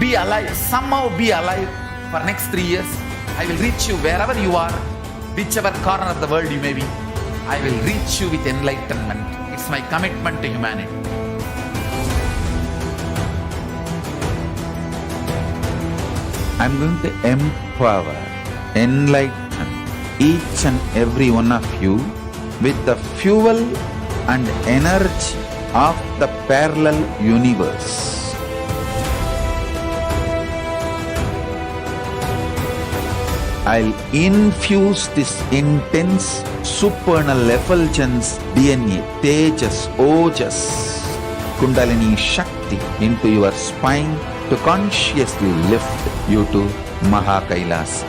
be alive, somehow be alive for next 3 years. I will reach you wherever you are, whichever corner of the world you may be. I will reach you with enlightenment. It's my commitment to humanity. I'm going to empower, enlighten each and every one of you with the fuel and energy of the parallel universe. I'll infuse this intense supernal effulgence DNA, Tejas, Ojas, Kundalini Shakti into your spine to consciously lift you to Mahakailas.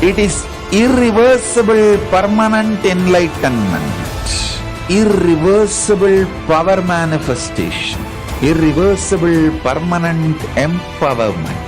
It is irreversible permanent enlightenment, irreversible power manifestation, irreversible permanent empowerment.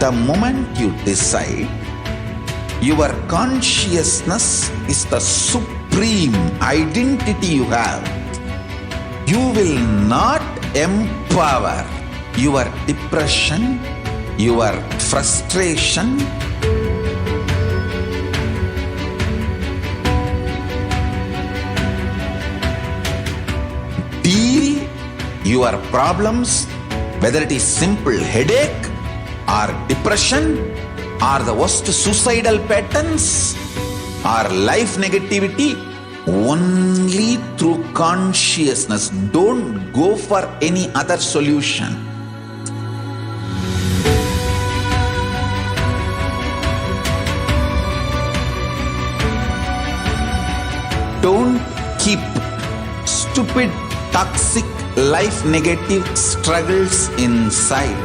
The moment you decide, your consciousness is the supreme identity you have. You will not empower your depression, your frustration, deal your problems, whether it is simple headache or depression or the worst suicidal patterns or life negativity, only through consciousness. Don't go for any other solution. Don't keep stupid, toxic, life negative struggles inside.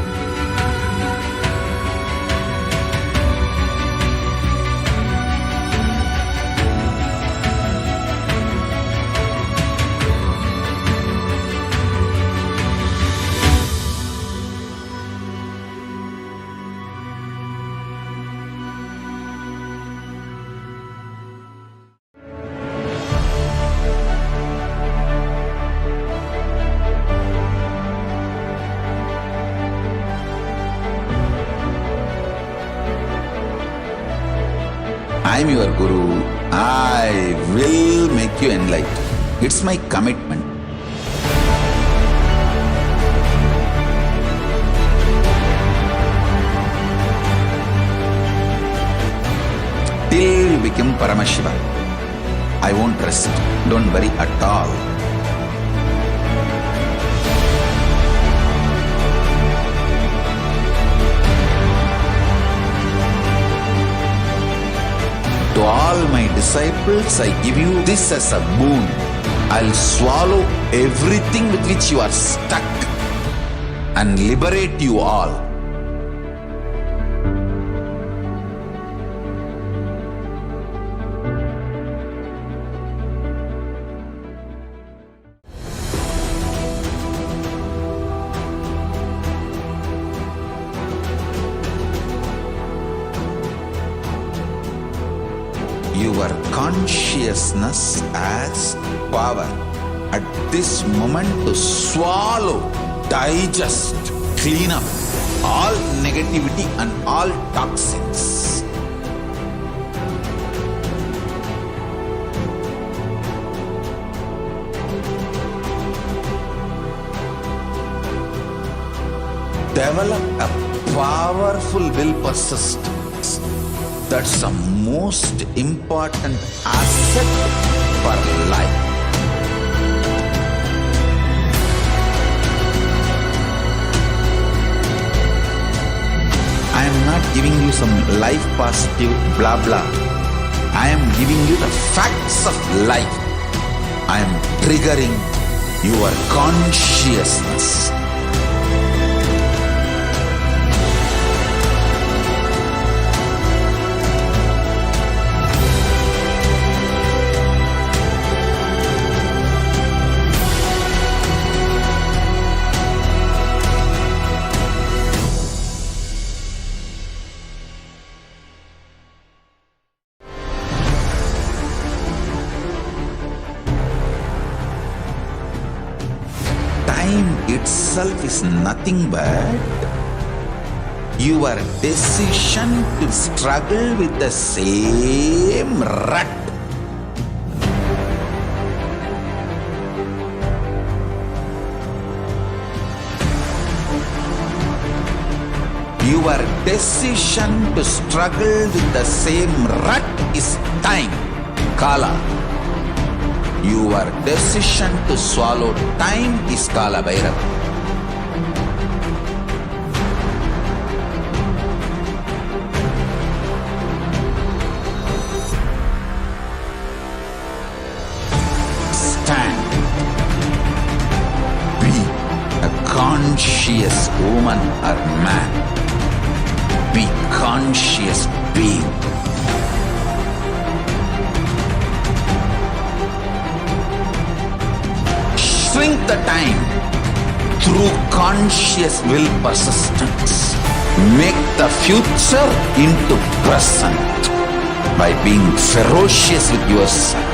I am your Guru. I will make you enlightened. It's my commitment. Till you become Paramashiva, I won't rest. Don't worry at all. To all my disciples, I give you this as a boon. I'll swallow everything with which you are stuck and liberate you all. consciousness as power at this moment to swallow, digest, clean up all negativity and all toxins. Develop a powerful will persistence. That's the most important asset for life. I am not giving you some life positive blah blah. I am giving you the facts of life. I am triggering your consciousness. Time itself is nothing but your decision to struggle with the same rut. Your decision to struggle with the same rut is time, Kala. Your decision to swallow time is Kala Bhairava. Stand. Be a conscious woman or man. Be conscious being. Shrink the time through conscious will persistence. Make the future into present by being ferocious with yourself.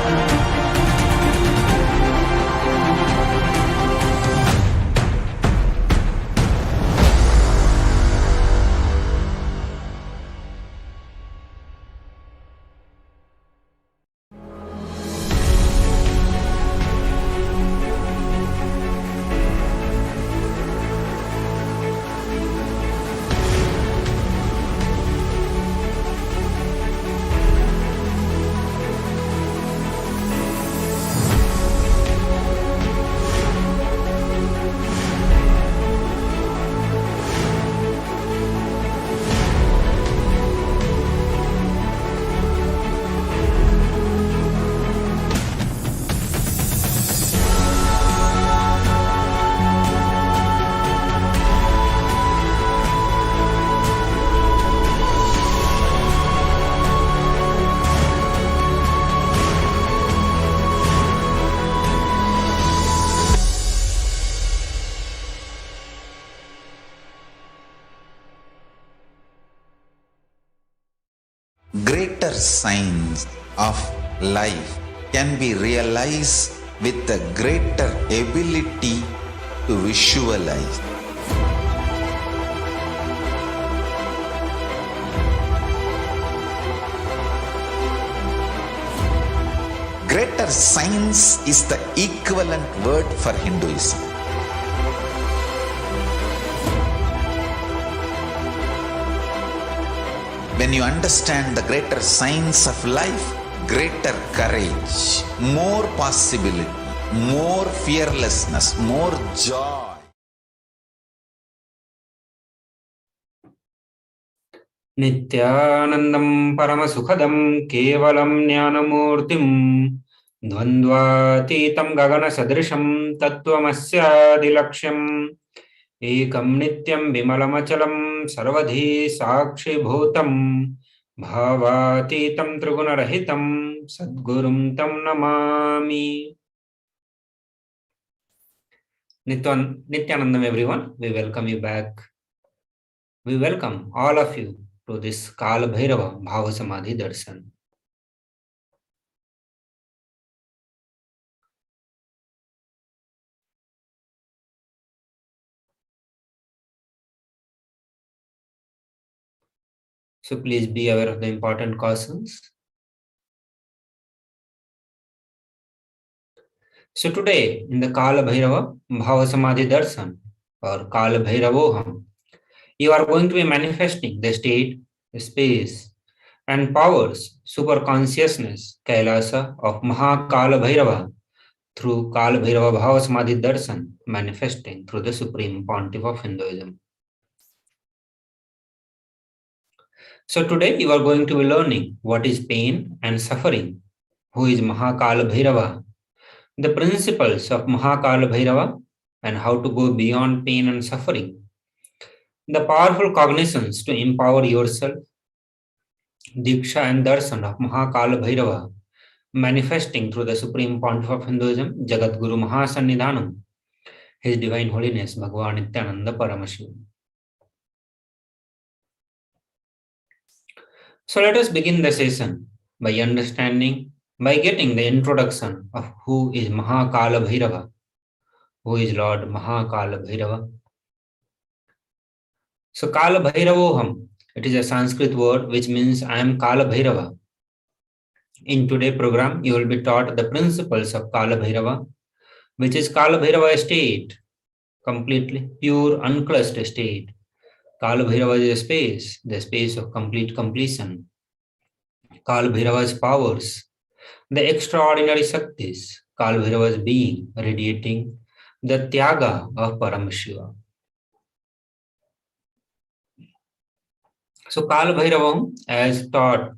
Greater signs of life can be realized with a greater ability to visualize. Greater science is the equivalent word for Hinduism. When you understand the greater science of life, greater courage, more possibility, more fearlessness, more joy. Nityanandam Paramasukhadam Kevalam Jnanamurtim Dvandvatitam Gagana Sadrisham Tattvamasya Dilaksham Ekam Nityam Vimalamachalam Sarvadhi Sakshi Bhutam Bhavatitam Trigunarahitam Sadgurum Tam Namami. Nityanandam, everyone. We welcome you back. We welcome all of you to this Kala Bhairava Bhava Samadhi Darshan. So please be aware of the important cautions. So today in the Kala Bhairava Bhava Samadhi Darshan or Kala Bhairavoham, you are going to be manifesting the state, space, and powers, super consciousness, Kailasa of Mahakala Bhairava through Kala Bhairava Bhava Samadhi Darshan, manifesting through the Supreme Pontiff of Hinduism. So today you are going to be learning what is pain and suffering, who is Mahakala Bhairava, the principles of Mahakala Bhairava, and how to go beyond pain and suffering, the powerful cognitions to empower yourself, Diksha and Darshan of Mahakala Bhairava, manifesting through the Supreme Pontiff of Hinduism, Jagat Guru Mahasannidhanam, His Divine Holiness Bhagavan Nityananda Paramashivoham. So let us begin the session by getting the introduction of who is Mahakala Bhairava, who is Lord Mahakala Bhairava. So Kala Bhairavoham, it is a Sanskrit word which means I am Kala Bhairava. In today's program, you will be taught the principles of Kala Bhairava, which is Kala Bhairava state, completely pure, unclustered state. Kala Bhairava is a space, the space of complete completion. Kala Bhairava's powers, the extraordinary Shaktis, Kala Bhairava's being, radiating the Tyaga of Paramashiva. So Kala Bhairavam, as taught,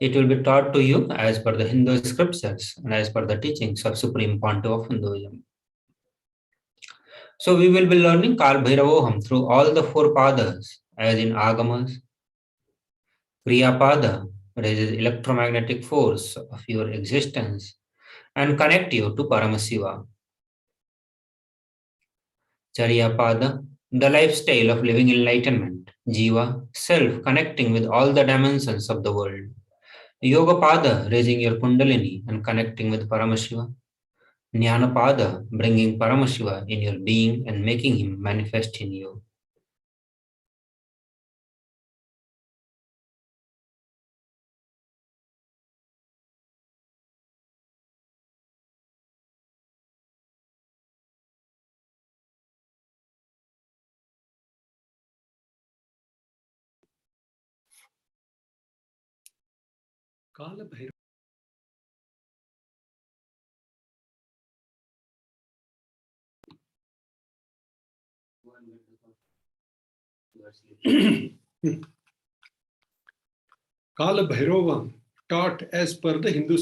it will be taught to you as per the Hindu scriptures and as per the teachings of Supreme Pontiff of Hinduism. So we will be learning Kal Bhairavoham through all the four padas, as in Agamas. Kriya Pada raises electromagnetic force of your existence and connect you to Paramashiva. Charya Pada, the lifestyle of living enlightenment. Jiva, self connecting with all the dimensions of the world. Yoga Pada, raising your Kundalini and connecting with Paramashiva. Jnana Pada, bringing Paramashiva in your being and making him manifest in you. Kala Bhairava. Kala Bhairavam, taught as per the Hindu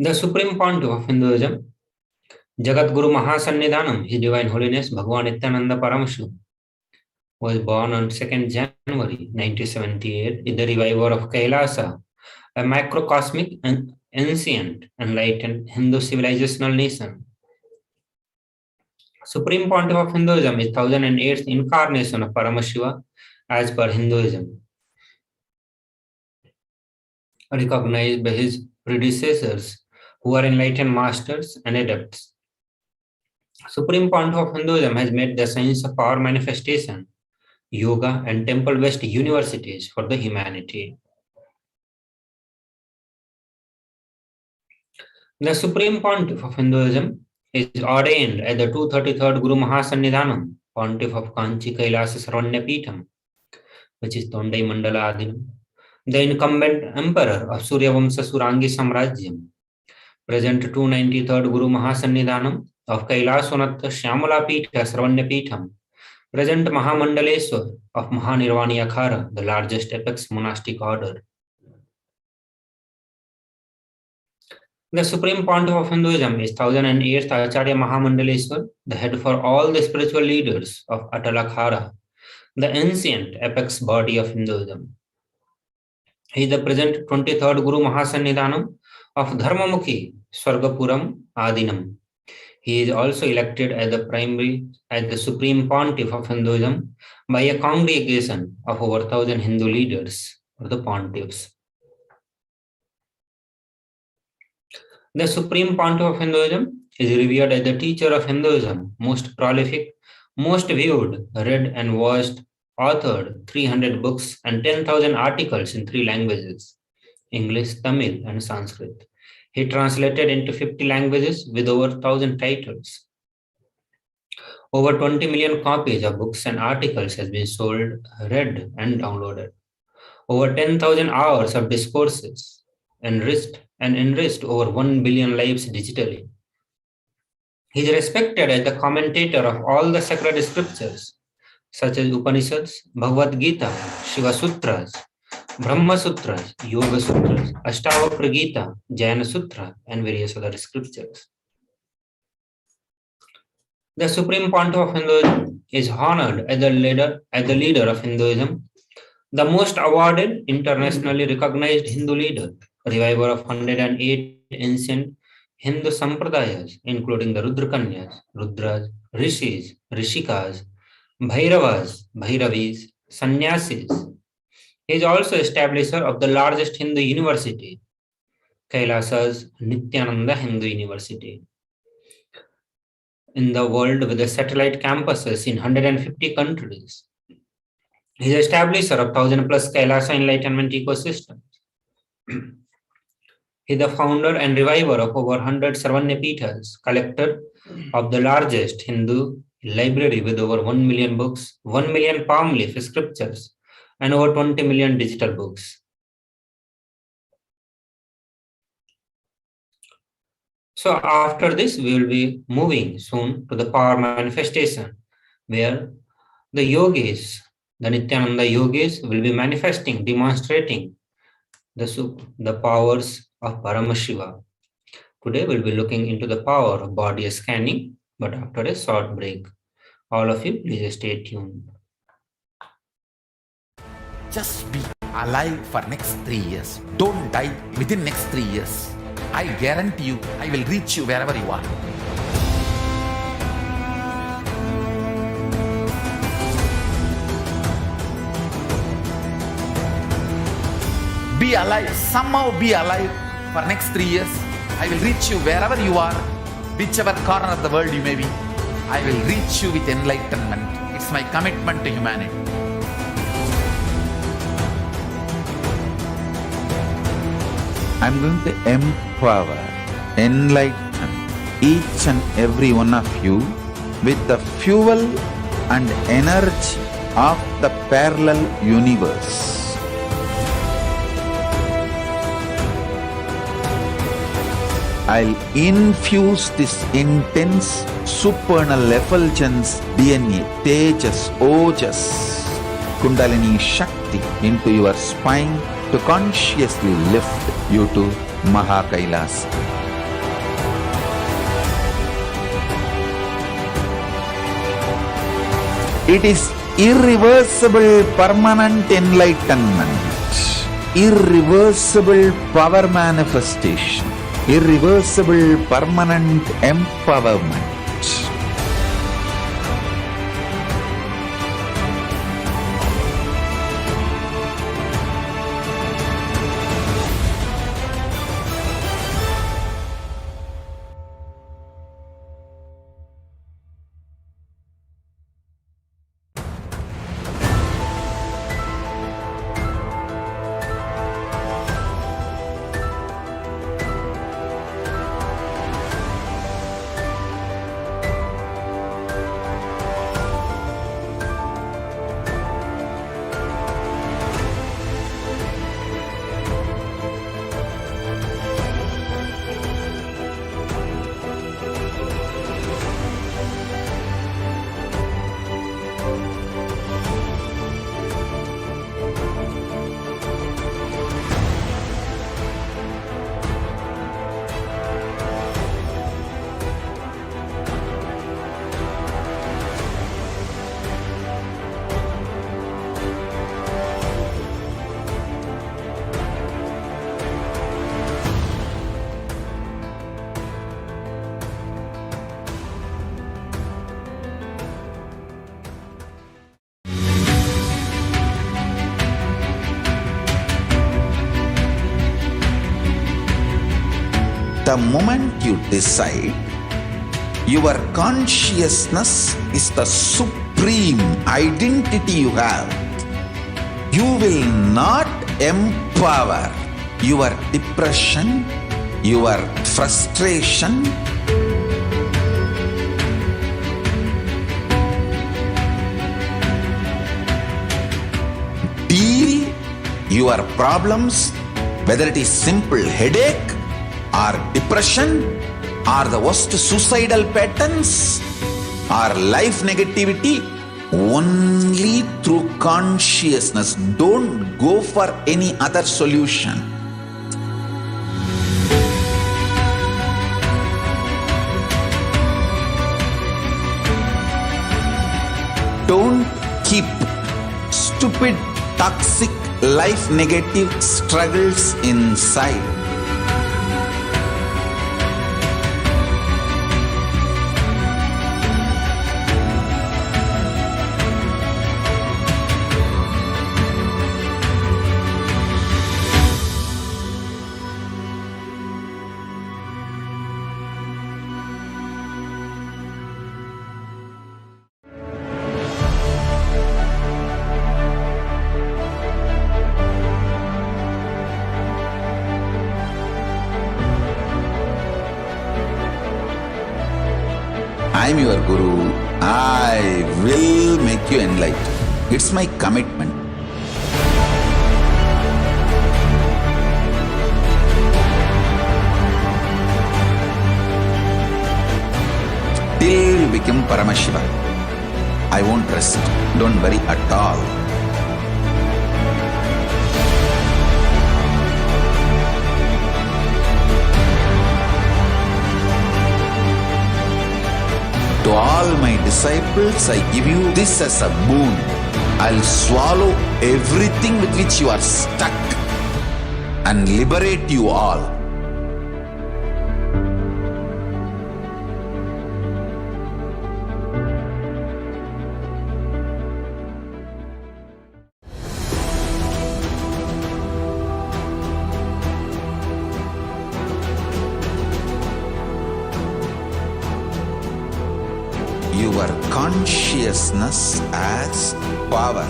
The Supreme Pontiff of Hinduism, Jagat Guru Mahasannidhanam, His Divine Holiness Bhagavan Nityananda Paramashivoham, was born on 2nd January 1978 in the reviver of Kailasa, a macrocosmic and ancient enlightened Hindu civilizational nation. Supreme Pontiff of Hinduism is 1008th incarnation of Paramashiva as per Hinduism, recognized by his predecessors who are enlightened masters and adepts. Supreme Pontiff of Hinduism has made the science of power manifestation, yoga, and temple-based universities for the humanity. The Supreme Pontiff of Hinduism is ordained as the 233rd Guru Mahasannidhanam, Pontiff of Kanchi Kailasa Sarvanya Peetham, which is Tondai Mandala Adinam, the incumbent emperor of Suryavamsa Surangi Samrajyam, present 293rd Guru Mahasannidhanam of Kailasanath Shyamala Peetha Sarvanya Peetham, present Mahamandaleswar of Mahanirvani Akhara, the largest apex monastic order. The Supreme Pontiff of Hinduism is 1008th Acharya Mahamandaleswar, the head for all the spiritual leaders of Atal Akhara, the ancient apex body of Hinduism. He is the present 23rd Guru Mahasannidhanam of Dharmamukhi Swargapuram Adinam. He is also elected as the Supreme Pontiff of Hinduism by a congregation of over 1,000 Hindu leaders, or the pontiffs. The Supreme Pontiff of Hinduism is revered as the teacher of Hinduism, most prolific, most viewed, read and watched, authored 300 books and 10,000 articles in 3 languages, English, Tamil, and Sanskrit. He translated into 50 languages with over 1,000 titles. Over 20 million copies of books and articles has been sold, read, and downloaded. Over 10,000 hours of discourses enriched over 1 billion lives digitally. He is respected as the commentator of all the sacred scriptures, such as Upanishads, Bhagavad Gita, Shiva Sutras, Brahma Sutras, Yoga Sutras, Ashtavakra Gita, Jayana Sutra, and various other scriptures. The Supreme Pontiff of Hinduism is honored as the leader of Hinduism, the most awarded, internationally recognized Hindu leader, reviver of 108 ancient Hindu sampradayas, including the Rudrakanyas, Rudras, Rishis, Rishikas, Bhairavas, Bhairavis, Sannyasis. He is also establisher of the largest Hindu university, Kailasa's Nityananda Hindu University, in the world with the satellite campuses in 150 countries. He is establisher of 1,000 plus Kailasa enlightenment ecosystems. He is the founder and reviver of over 100 Sarvanya Peethas, collector of the largest Hindu library with over 1 million books, 1 million palm leaf scriptures, and over 20 million digital books. So after this, we will be moving soon to the power manifestation, where the yogis, the Nityananda yogis, will be manifesting, demonstrating the powers of Paramashiva. Today we'll be looking into the power of body scanning, but after a short break. All of you, please stay tuned. Just be alive for next 3 years. Don't die within next 3 years. I guarantee you, I will reach you wherever you are. Be alive, somehow be alive for next 3 years. I will reach you wherever you are, whichever corner of the world you may be. I will reach you with enlightenment. It's my commitment to humanity. I'm going to empower, enlighten each and every one of you with the fuel and energy of the parallel universe. I'll infuse this intense supernal effulgence DNA, Tejas, Ojas, Kundalini Shakti into your spine to consciously lift you to Mahakailas. It is irreversible permanent enlightenment, irreversible power manifestation, irreversible permanent empowerment. The moment you decide, your consciousness is the supreme identity you have. You will not empower your depression, your frustration, deal your problems, whether it is simple headache or depression or the worst suicidal patterns or life negativity, only through consciousness. Don't go for any other solution. Don't keep stupid, toxic, life negative struggles inside. I am your Guru. I will make you enlightened. It's my commitment. Till you become Paramashiva, I won't rest. Don't worry at all. To all my disciples, I give you this as a boon. I'll swallow everything with which you are stuck and liberate you all. Your consciousness has power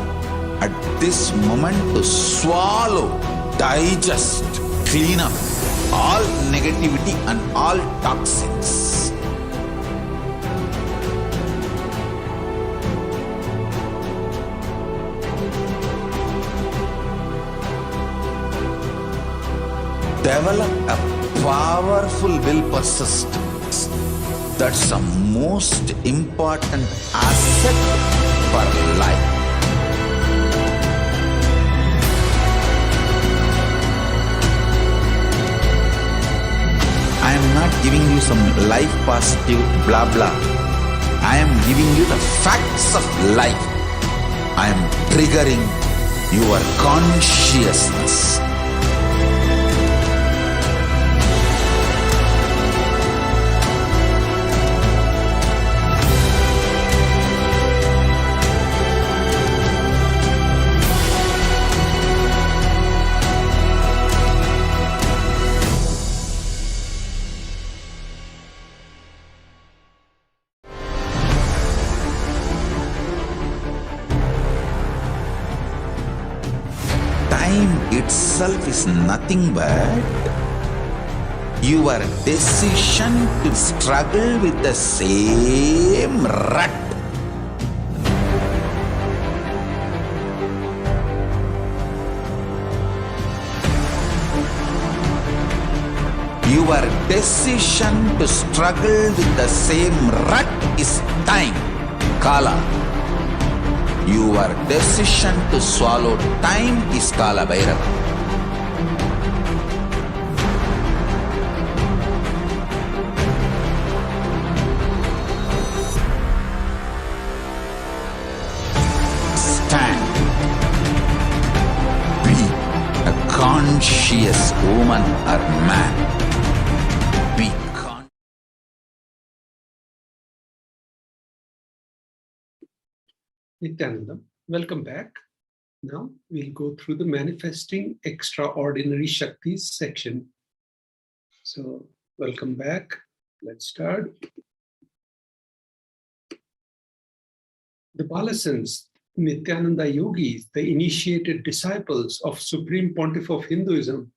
at this moment to swallow, digest, clean up all negativity and all toxins. Develop a powerful will persistence. That's the most important asset for life. I am not giving you some life positive blah blah. I am giving you the facts of life. I am triggering your consciousness. Time itself is nothing but your decision to struggle with the same rut. Your decision to struggle with the same rut is time, Kala. Your decision to swallow time is Kala Bhairava. Stand. Be a conscious woman or man. Be Nityananda, welcome back. Now we'll go through the manifesting extraordinary Shaktis section. So, welcome back. Let's start. The Balasans, Nityananda yogis, the initiated disciples of Supreme Pontiff of Hinduism,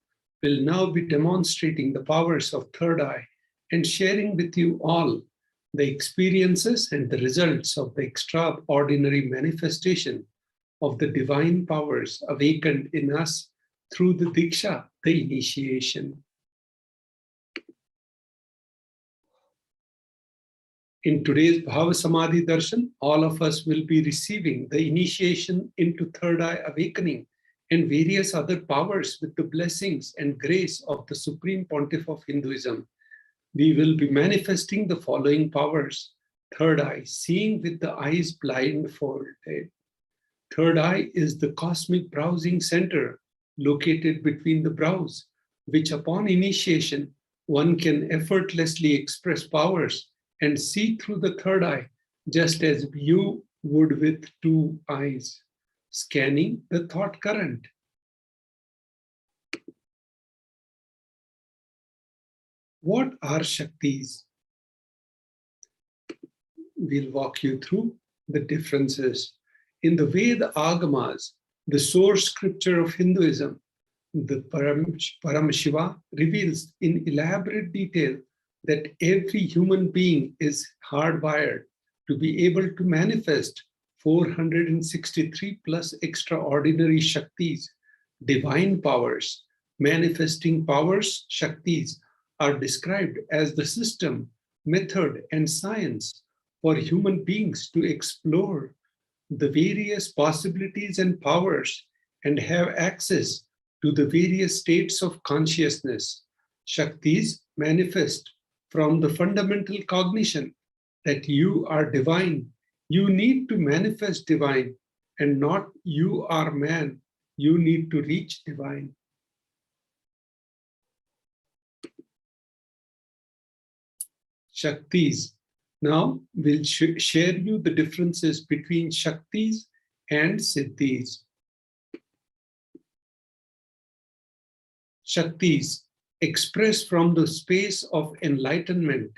will now be demonstrating the powers of third eye and sharing with you all the experiences and the results of the extraordinary manifestation of the divine powers awakened in us through the Diksha, the initiation. In today's Bhava Samadhi Darshan, all of us will be receiving the initiation into third eye awakening and various other powers with the blessings and grace of the Supreme Pontiff of Hinduism. We will be manifesting the following powers. Third eye, seeing with the eyes blindfolded. Third eye is the cosmic browsing center located between the brows, which upon initiation, one can effortlessly express powers and see through the third eye, just as you would with two eyes, scanning the thought current. What are Shaktis? We'll walk you through the differences. In the Veda Agamas, the source scripture of Hinduism, the Paramashivoham reveals in elaborate detail that every human being is hardwired to be able to manifest 463 plus extraordinary Shaktis, divine powers. Manifesting powers, Shaktis, are described as the system, method, and science for human beings to explore the various possibilities and powers and have access to the various states of consciousness. Shaktis manifest from the fundamental cognition that you are divine. You need to manifest divine, and not you are man. You need to reach divine. Shaktis. Now we'll share you the differences between Shaktis and Siddhis. Shaktis express from the space of enlightenment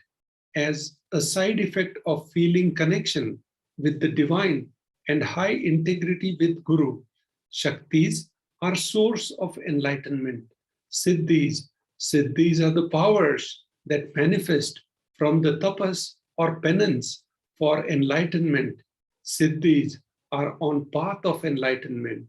as a side effect of feeling connection with the divine and high integrity with Guru. Shaktis are source of enlightenment. Siddhis are the powers that manifest from the tapas or penance for enlightenment. Siddhis are on path of enlightenment.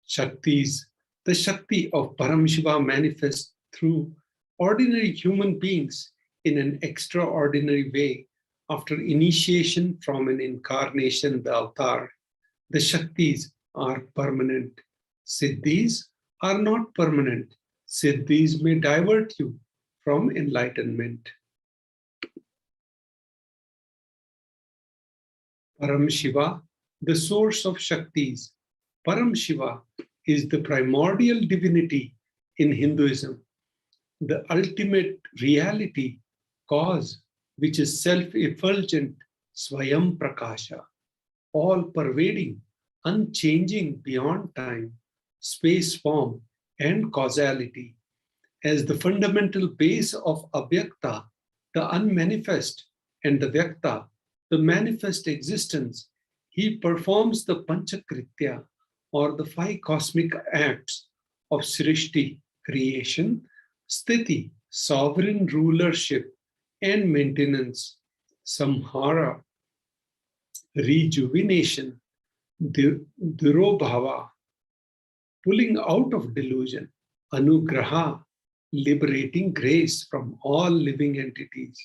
Shaktis, the Shakti of Paramashivoham manifests through ordinary human beings in an extraordinary way after initiation from an incarnation, the avatar. The Shaktis are permanent. Siddhis are not permanent. Siddhis may divert you from enlightenment. Paramashiva, the source of Shaktis. Paramashiva is the primordial divinity in Hinduism, the ultimate reality, cause, which is self-effulgent, Swayam Prakasha, all-pervading, unchanging beyond time, space, form, and causality. As the fundamental base of Avyakta, the unmanifest, and the Vyakta, the manifest existence, he performs the Panchakritya, or the 5 cosmic acts of Srishti, creation, Sthiti, sovereign rulership and maintenance, Samhara, rejuvenation, Dhirobhava, pulling out of delusion, Anugraha, liberating grace from all living entities.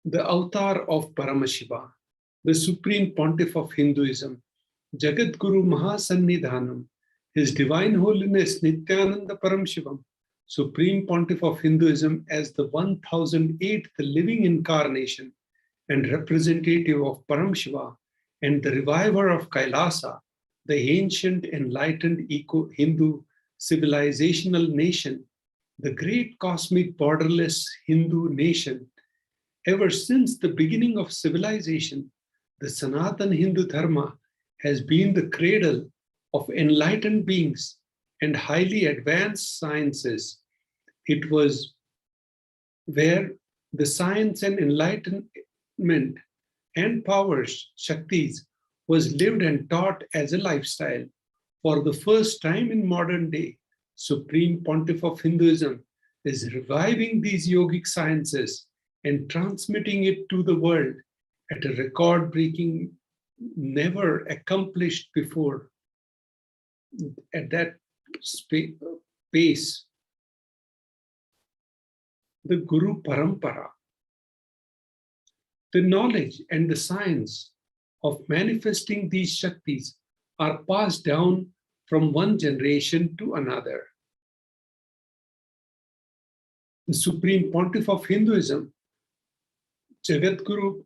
The avatar of Paramashiva, the supreme pontiff of Hinduism, Jagat Guru Mahasannidhanam, His Divine Holiness Nityananda Paramashivam, supreme pontiff of Hinduism as the 1008th living incarnation and representative of Paramashiva and the reviver of Kailasa, the ancient enlightened Hindu civilizational nation, the great cosmic borderless Hindu nation. Ever since the beginning of civilization, the Sanatana Hindu Dharma has been the cradle of enlightened beings and highly advanced sciences. It was where the science and enlightenment and powers, Shaktis, was lived and taught as a lifestyle. For the first time in modern day, Supreme Pontiff of Hinduism is reviving these yogic sciences and transmitting it to the world at a record-breaking, never accomplished before. At that pace, the Guru Parampara, the knowledge and the science of manifesting these Shaktis are passed down from one generation to another. The Supreme Pontiff of Hinduism, Jagat Guru,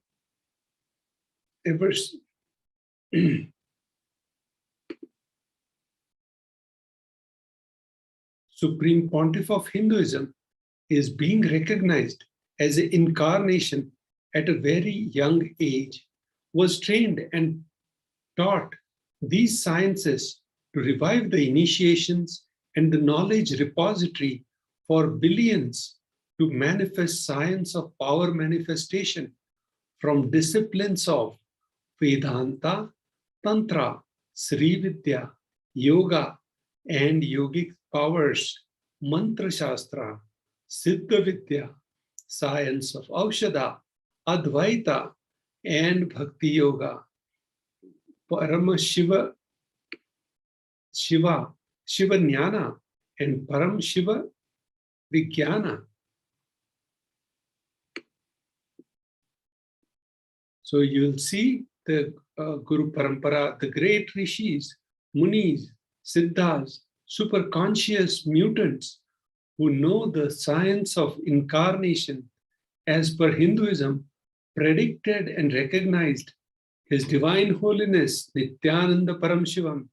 Supreme Pontiff of Hinduism is being recognized as an incarnation at a very young age, was trained and taught these sciences to revive the initiations and the knowledge repository for billions to manifest science of power manifestation from disciplines of Vedanta, Tantra, Sri Vidya, Yoga, and yogic powers, Mantra Shastra, Siddha Vidya, science of Aushadha, Advaita, and Bhakti Yoga, Paramashiva, Shiva Jnana, and Param Shiva Vijnana. So you'll see the Guru Parampara, the great rishis, munis, siddhas, super conscious mutants who know the science of incarnation as per Hinduism, predicted and recognized His Divine Holiness Nityananda Paramashivam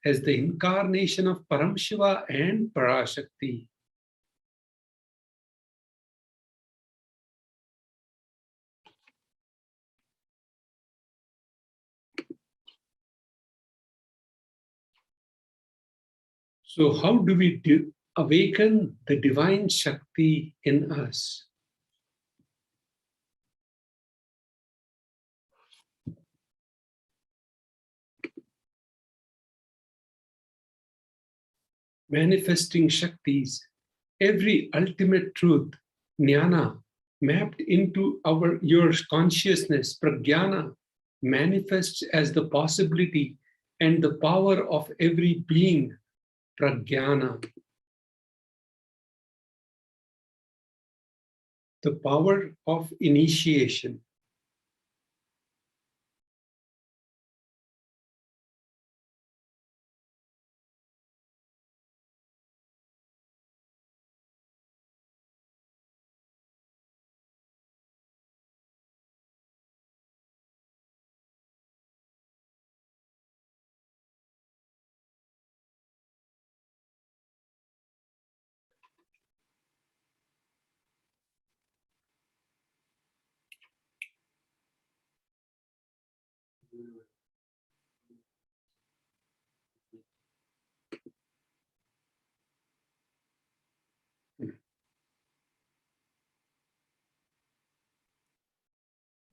as the incarnation of Paramashiva and Parashakti. So how do we awaken the divine Shakti in us? Manifesting Shaktis, every ultimate truth, Jnana, mapped into your consciousness, Pragyana, manifests as the possibility and the power of every being, Pragyana. The power of initiation.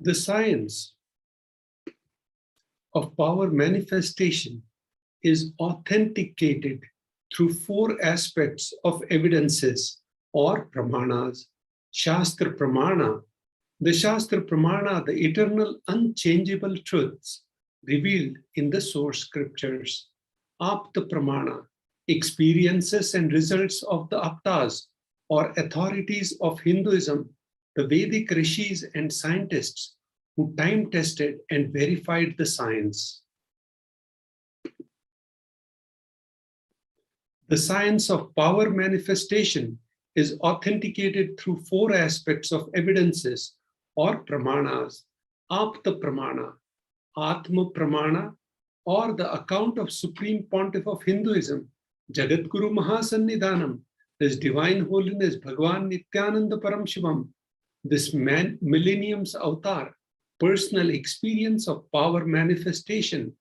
The science of power manifestation is authenticated through four aspects of evidences or pramanas. Shastra Pramana, the Shastra Pramana, the eternal unchangeable truths revealed in the source scriptures. Apta Pramana, experiences and results of the Aptas or authorities of Hinduism, the Vedic rishis and scientists who time tested and verified the science. The science of power manifestation is authenticated through four aspects of evidences or pramanas. Apta Pramana, Atma Pramana, or the account of Supreme Pontiff of Hinduism, Jagadguru Mahasannidhanam, His Divine Holiness Bhagwan Nityananda Paramashivoham, this millennium's avatar, personal experience of power manifestation.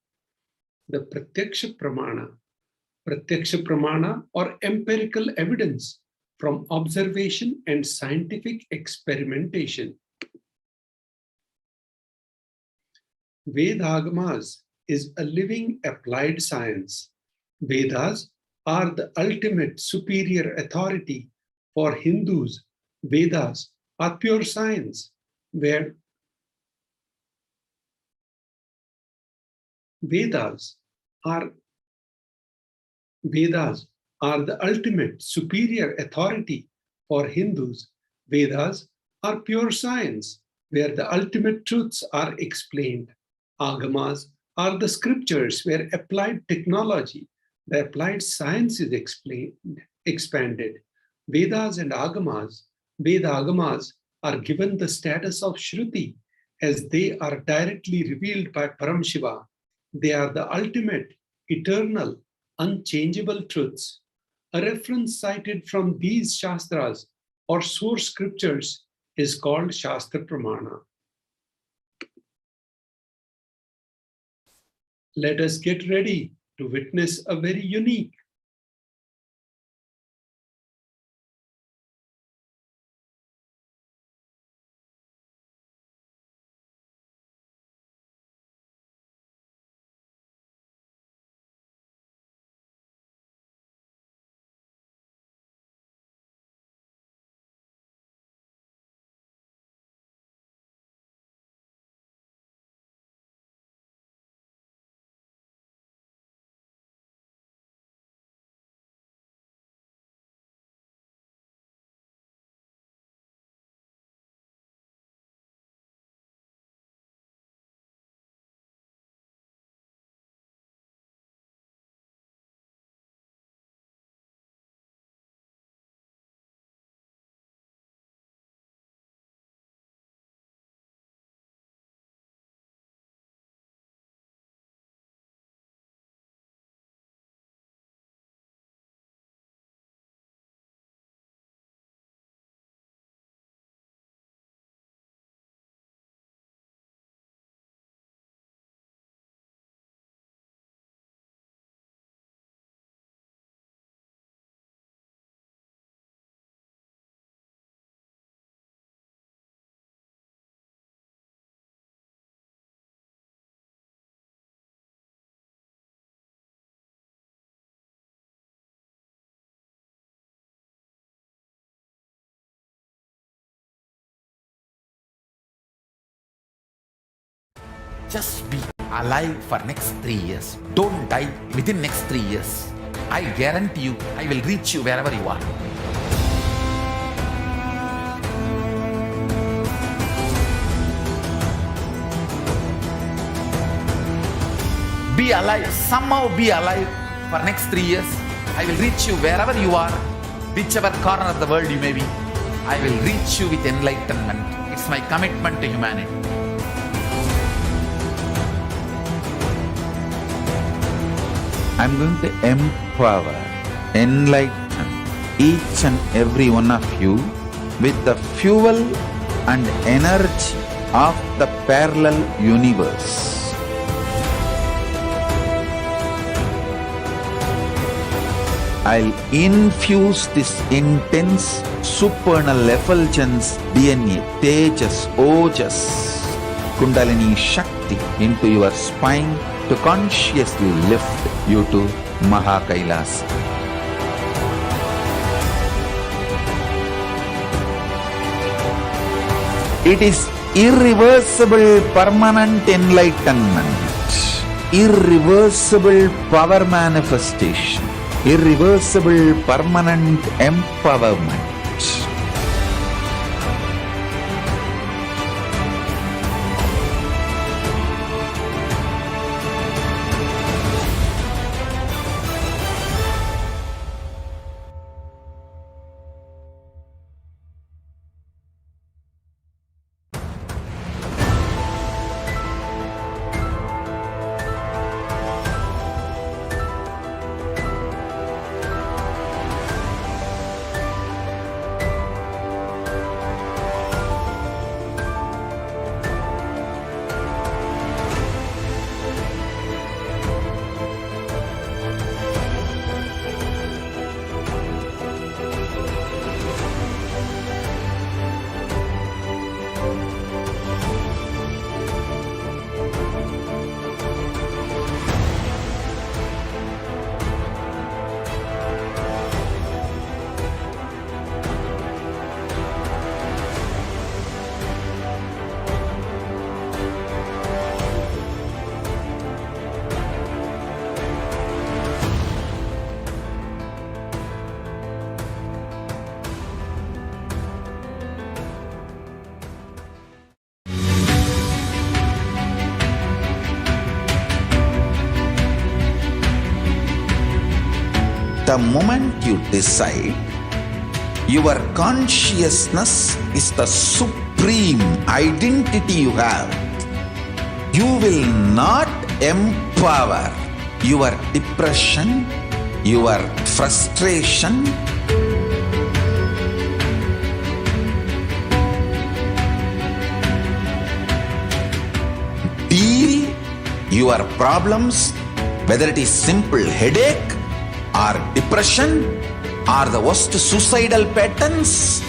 The Pratyaksha Pramana or empirical evidence from observation and scientific experimentation. Vedagamas is a living applied science. Vedas are the ultimate superior authority for Hindus. Vedas are pure science, where Vedas are the ultimate superior authority for Hindus. Vedas are pure science, where the ultimate truths are explained. Agamas are the scriptures where applied technology, the applied science is expanded. Vedas and Agamas, Veda Agamas are given the status of Shruti as they are directly revealed by Paramashiva. They are the ultimate, eternal, unchangeable truths. A reference cited from these Shastras or source scriptures is called Shastra Pramana. Let us get ready to witness a very unique, Just be alive for next 3 years. Don't die within next 3 years. I guarantee you, I will reach you wherever you are. Be alive, somehow be alive for next 3 years. I will reach you wherever you are, whichever corner of the world you may be. I will reach you with enlightenment. It's my commitment to humanity. I'm going to empower, enlighten each and every one of you with the fuel and energy of the parallel universe. I'll infuse this intense supernal effulgence DNA, Tejas, Ojas, Kundalini Shakti into your spine to consciously lift you to Mahakailas. It is irreversible permanent enlightenment, irreversible power manifestation, irreversible permanent empowerment. The moment you decide, your consciousness is the supreme identity you have. You will not empower your depression, your frustration, deal your problems, whether it is simple headache or depression or the worst suicidal patterns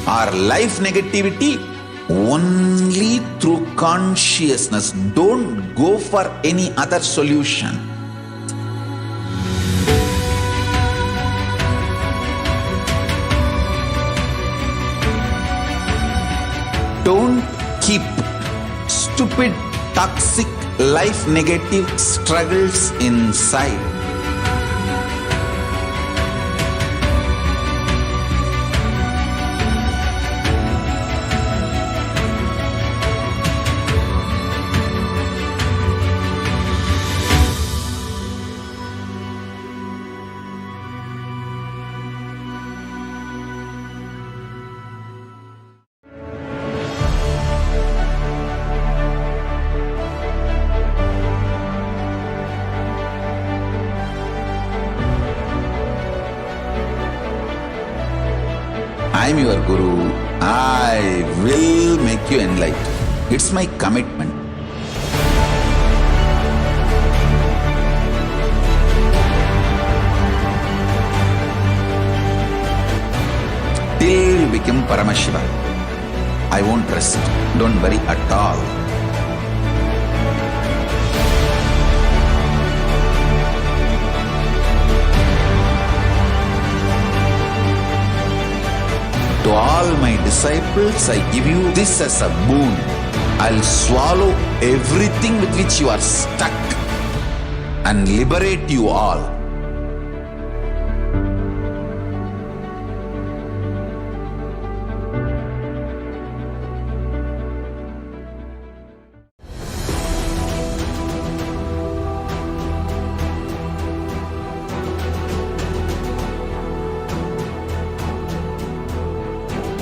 or life negativity, only through consciousness. Don't go for any other solution. Don't keep stupid, toxic, life negative struggles inside. I am your Guru. I will make you enlightened. It's my commitment. Till you become Paramashiva, I won't rest. Don't worry at all. To all my disciples, I give you this as a boon. I'll swallow everything with which you are stuck and liberate you all.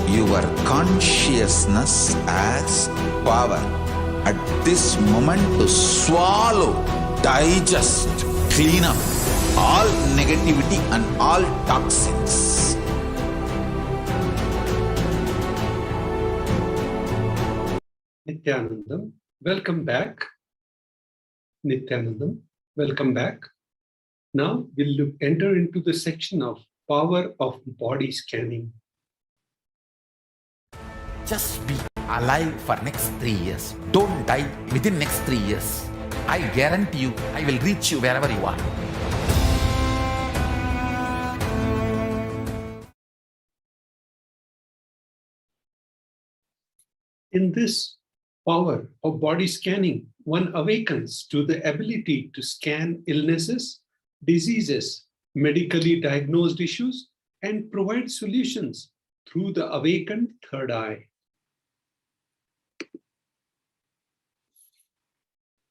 Your consciousness has power at this moment to swallow, digest, clean up all negativity and all toxins. Nityanandam, welcome back. Nityanandam, welcome back. Now we'll enter into the section of power of body scanning. Just be alive for next 3 years. Don't die within next 3 years. I guarantee you, I will reach you wherever you are. In this power of body scanning, one awakens to the ability to scan illnesses, diseases, medically diagnosed issues, and provide solutions through the awakened third eye.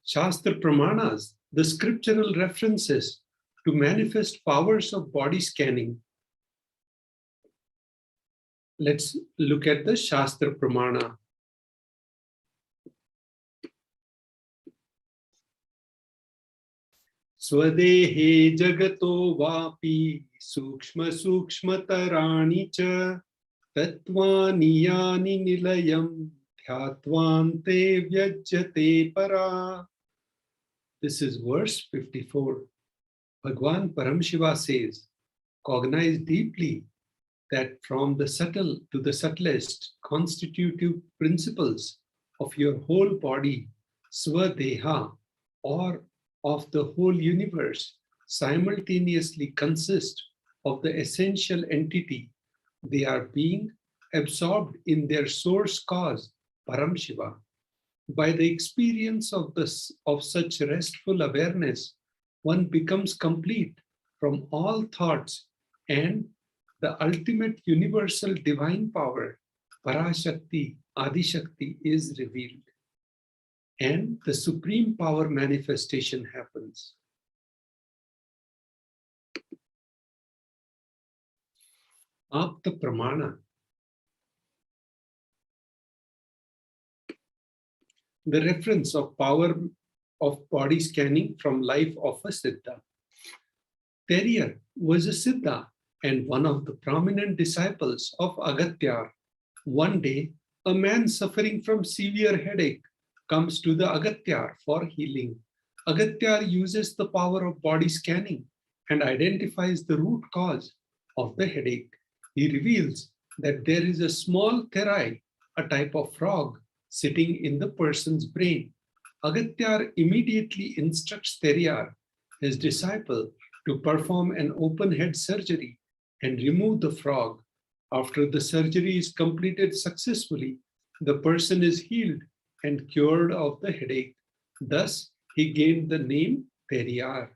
Shastra Pramanas, the scriptural references to manifest powers of body scanning. Let's look at the Shastra Pramana. Swadehe jagato vapi sukshma sukshmatarani cha tatvani yani nilayam dhyatvante vyajyate para. This is verse 54. Bhagwan Paramashiva says, cognize deeply that from the subtle to the subtlest constitutive principles of your whole body, Swadeha, or of the whole universe, simultaneously consist of the essential entity. They are being absorbed in their source cause, Paramashiva. By the experience of such restful awareness, one becomes complete from all thoughts, and the ultimate universal divine power, Parashakti, Adishakti, is revealed. And the supreme power manifestation happens. Apta Pramana. The reference of power of body scanning from life of a Siddha. Terrier was a Siddha and one of the prominent disciples of Agatyar. One day, a man suffering from severe headache comes to the Agatyar for healing. Agatyar uses the power of body scanning and identifies the root cause of the headache. He reveals that there is a small therai, a type of frog, sitting in the person's brain. Agatyar immediately instructs Teriyar, his disciple, to perform an open head surgery and remove the frog. After the surgery is completed successfully, the person is healed and cured of the headache. Thus, he gained the name Teriyar.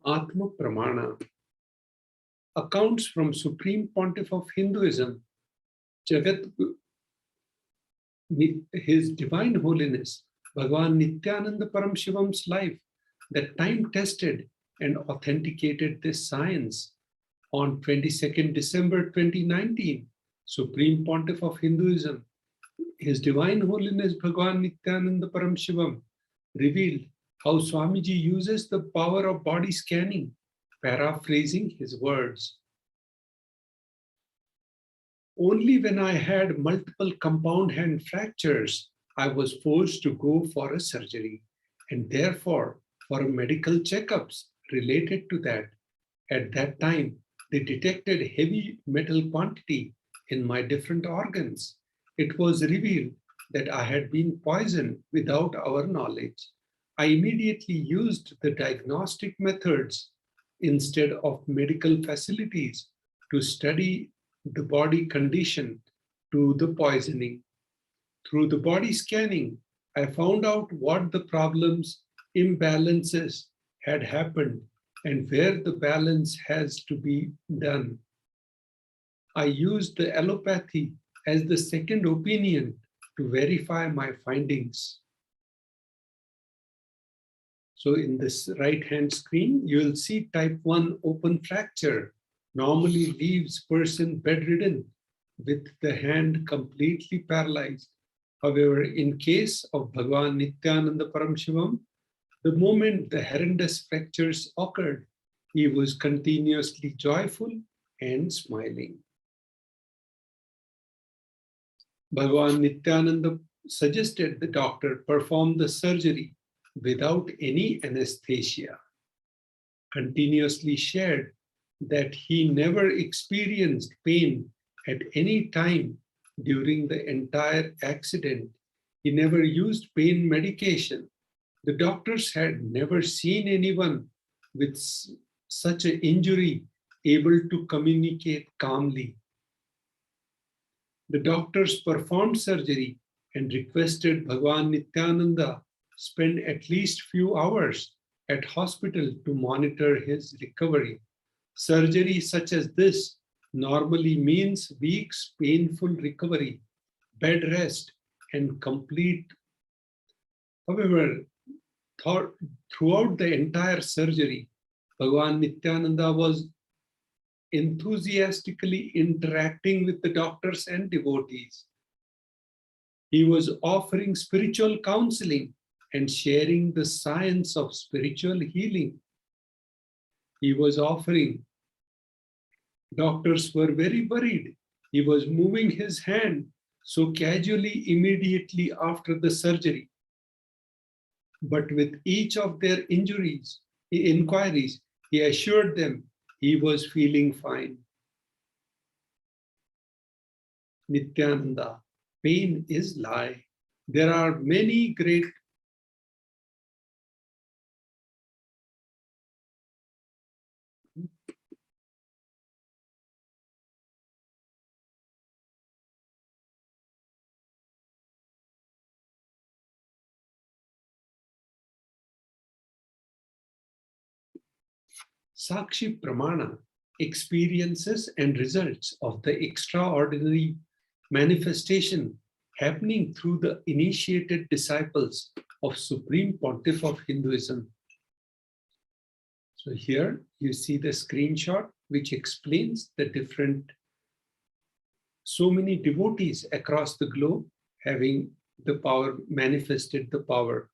Atma Pramana. Accounts from Supreme Pontiff of Hinduism, Jagat, His Divine Holiness, Bhagavan Nityananda Paramashivoham's life that time-tested and authenticated this science. On 22nd December 2019, Supreme Pontiff of Hinduism, His Divine Holiness Bhagavan Nityananda Paramashivoham, revealed how Swamiji uses the power of body scanning, paraphrasing his words. Only when I had multiple compound hand fractures, I was forced to go for a surgery and therefore for medical checkups related to that. At that time, they detected heavy metal quantity in my different organs. It was revealed that I had been poisoned without our knowledge. I immediately used the diagnostic methods instead of medical facilities to study the body condition to the poisoning. Through the body scanning, I found out what the problems, imbalances had happened and where the balance has to be done. I used the allopathy as the second opinion to verify my findings. So in this right-hand screen, you will see type 1 open fracture normally leaves person bedridden with the hand completely paralyzed. However, in case of Bhagavan Nityananda Paramashivoham, the moment the horrendous fractures occurred, he was continuously joyful and smiling. Bhagavan Nityananda suggested the doctor perform the surgery without any anesthesia, continuously shared that he never experienced pain at any time during the entire accident. He never used pain medication. The doctors had never seen anyone with such an injury able to communicate calmly. The doctors performed surgery and requested Bhagwan Nityananda spend at least few hours at hospital to monitor his recovery. Surgery such as this normally means weeks painful recovery, bed rest, and complete. However, throughout the entire surgery, Bhagwan Nityananda was enthusiastically interacting with the doctors and devotees. He was offering spiritual counseling and sharing the science of spiritual healing. He was offering. Doctors were very worried. He was moving his hand so casually immediately after the surgery. But with each of their inquiries, he assured them he was feeling fine. Nityananda, pain is lie. There are many great Sakshi Pramana, experiences and results of the extraordinary manifestation happening through the initiated disciples of Supreme Pontiff of Hinduism. So here you see the screenshot which explains the different, so many devotees across the globe having the power, manifested the power.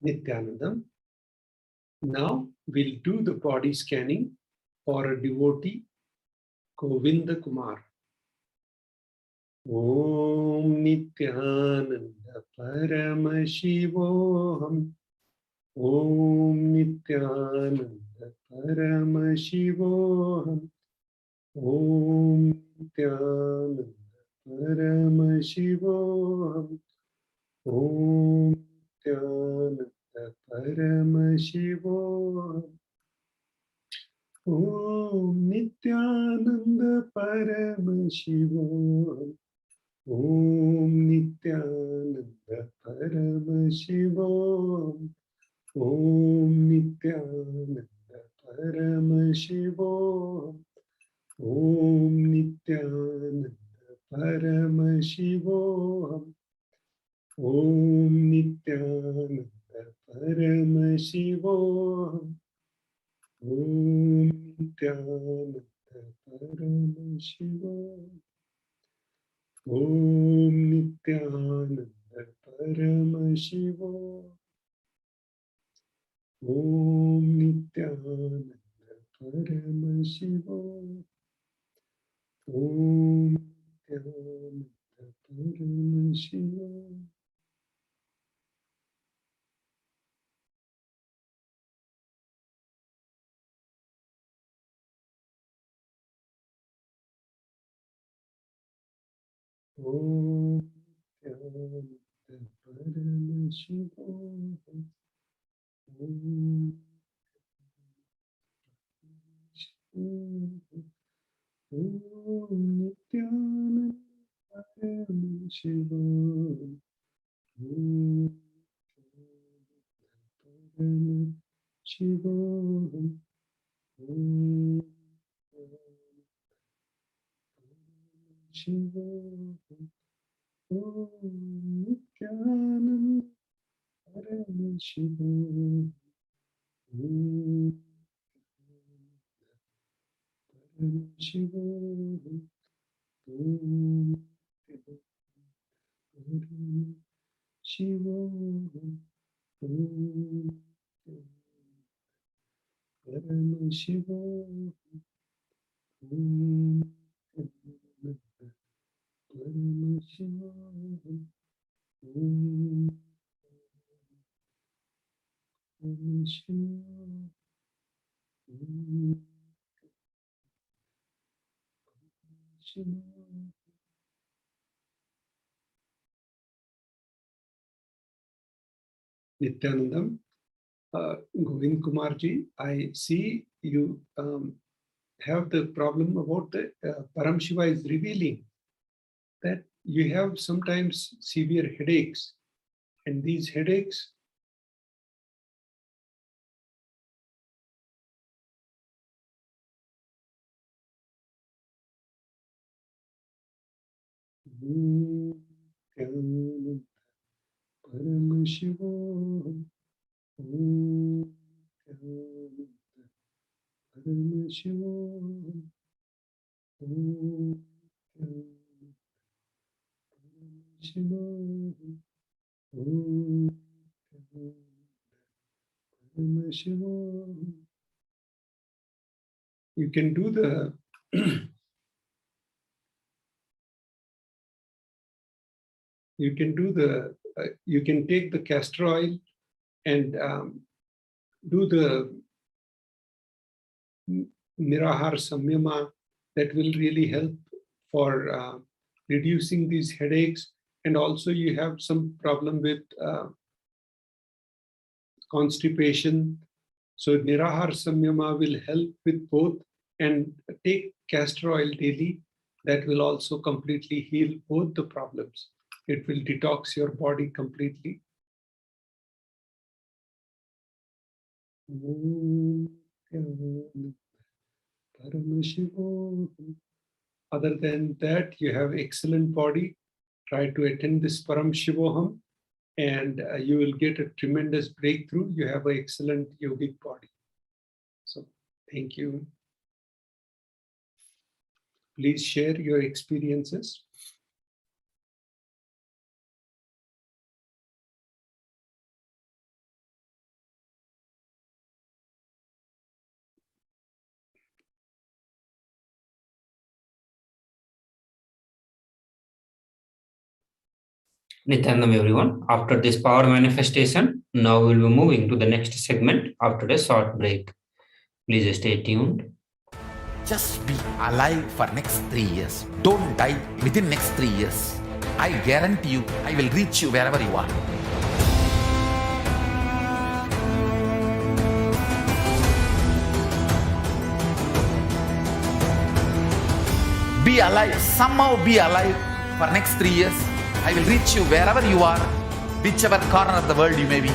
Nityanandam. Now we'll do the body scanning for a devotee, Govinda Kumar. Om Nityananda Paramashivoham. Om Nityananda Paramashivoham. Om Nityananda Paramashivoham. Om Nityananda Paramashivoham. Om Nityananda Paramashivoham. Om Nityananda Paramashivoham. Om Nityananda Paramashivoham. Om Nityananda Paramashivoham. Om Nityananda Paramashivoham. Om Nityananda Paramashivoham. Om Nityananda Paramashivoham. Om Nityananda Paramashivoham. Om Nityananda Paramashivoham. Om Nityananda Paramashivoham. Om Nityananda Paramashivoham. Om Paramashivoham. Om Shivoham. Om Nityananda Paramashivoham. Paramashivoham. Paramashivoham. Paramashivoham. Paramashivoham. Nityanandam, Govind Kumarji, I see you have the problem about the Param Shiva is revealing that you have sometimes severe headaches, and these headaches Paramashivoham. Paramashivoham. You can do the you can take the castor oil and do the Nirahar Samyama. That will really help for reducing these headaches. And also you have some problem with constipation. So Nirahar Samyama will help with both, and take castor oil daily. That will also completely heal both the problems. It will detox your body completely. Other than that, you have excellent body. Try to attend this Param Shivoham, and you will get a tremendous breakthrough. You have an excellent yogic body. So thank you. Please share your experiences. Nityanandam, everyone. After this power manifestation, now we'll be moving to the next segment after a short break. Please stay tuned. Just be alive for next 3 years. Don't die within next 3 years. I guarantee you, I will reach you wherever you are. Be alive, somehow be alive for next 3 years. I will reach you wherever you are, whichever corner of the world you may be.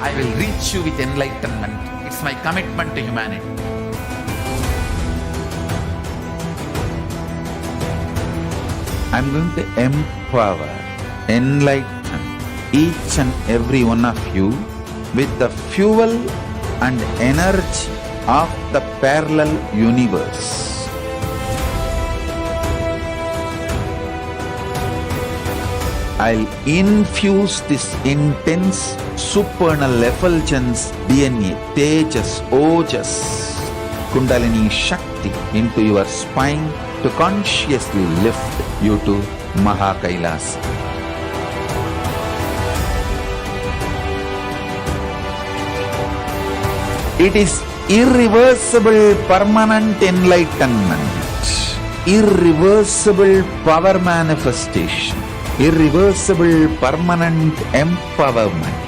I will reach you with enlightenment. It's my commitment to humanity. I'm going to empower, enlighten each and every one of you with the fuel and energy of the parallel universe. I'll infuse this intense supernal effulgence DNA, Tejas, Ojas, Kundalini Shakti into your spine to consciously lift you to Mahakailas. It is irreversible permanent enlightenment, irreversible power manifestation, irreversible permanent empowerment.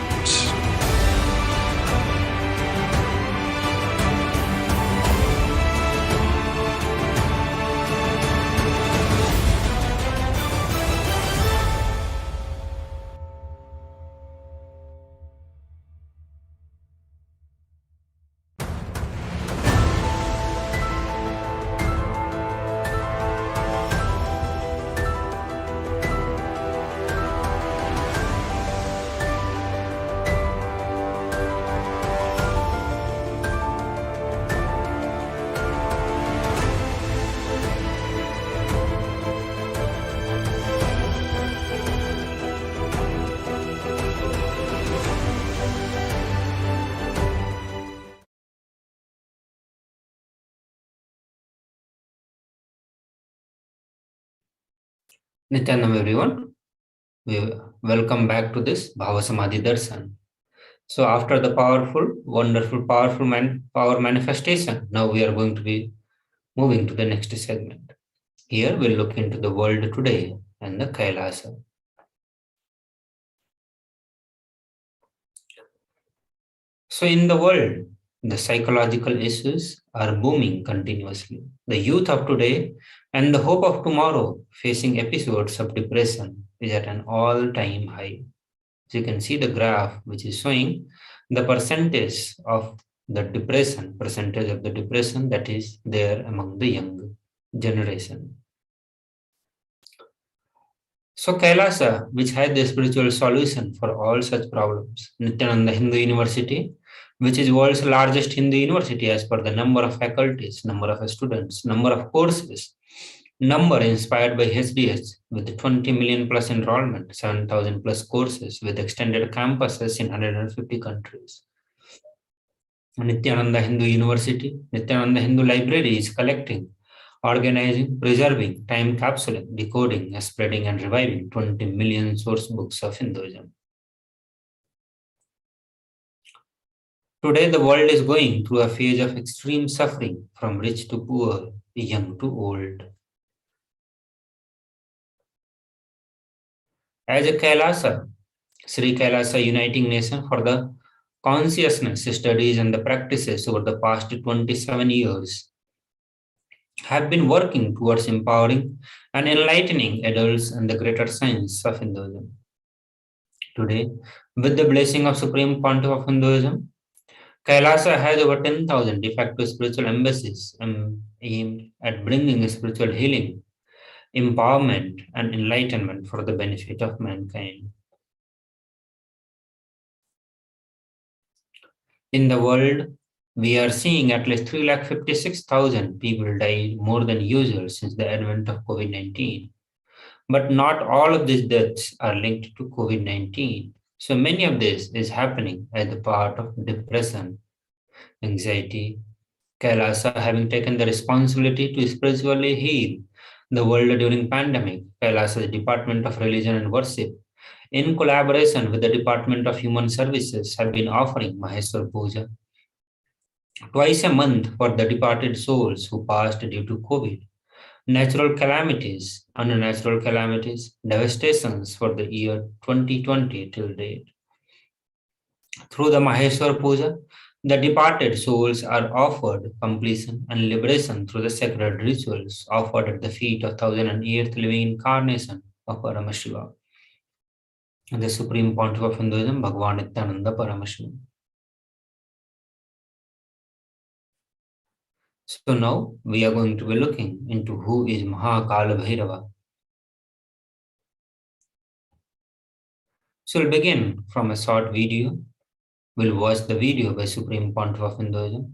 Nityanam everyone. We welcome back to this Bhava Samadhi Darshan. So after the power manifestation, now we are going to be moving to the next segment. Here we'll look into the world today and the Kailasa. So in the world, the psychological issues are booming continuously. The youth of today and the hope of tomorrow facing episodes of depression is at an all-time high. So you can see the graph which is showing the percentage of the depression that is there among the young generation. So Kailasa, which had the spiritual solution for all such problems, Nityananda Hindu University, which is world's largest Hindu university as per the number of faculties, number of students, number of courses, number inspired by HDH with 20 million plus enrollment, 7,000 plus courses with extended campuses in 150 countries. Nityananda Hindu University, Nityananda Hindu Library is collecting, organizing, preserving, time capsuling, decoding, spreading, and reviving 20 million source books of Hinduism. Today, the world is going through a phase of extreme suffering from rich to poor, young to old. As a Kailasa, Sri Kailasa Uniting Nation for the Consciousness Studies and the Practices over the past 27 years, have been working towards empowering and enlightening adults in the greater science of Hinduism. Today, with the blessing of Supreme Pontiff of Hinduism, Kailasa has over 10,000 de facto spiritual embassies aimed at bringing spiritual healing, empowerment, and enlightenment for the benefit of mankind. In the world, we are seeing at least 356,000 people died more than usual since the advent of COVID 19. But not all of these deaths are linked to COVID 19. So many of this is happening as a part of depression, anxiety. Kailasa having taken the responsibility to spiritually heal the world during pandemic, Kailasa's Department of Religion and Worship, in collaboration with the Department of Human Services, have been offering Maheshwar Puja twice a month for the departed souls who passed due to COVID, natural calamities, unnatural calamities, devastations for the year 2020 till date. Through the Maheshwar Puja, the departed souls are offered completion and liberation through the sacred rituals offered at the feet of 1008th living incarnation of Paramashivoham, the Supreme Pontiff of Hinduism, Bhagavan Nityananda Paramashivoham. So now we are going to be looking into who is Mahakala Bhairava. So we'll begin from a short video. We'll watch the video by Supreme Pontiff of Hinduism.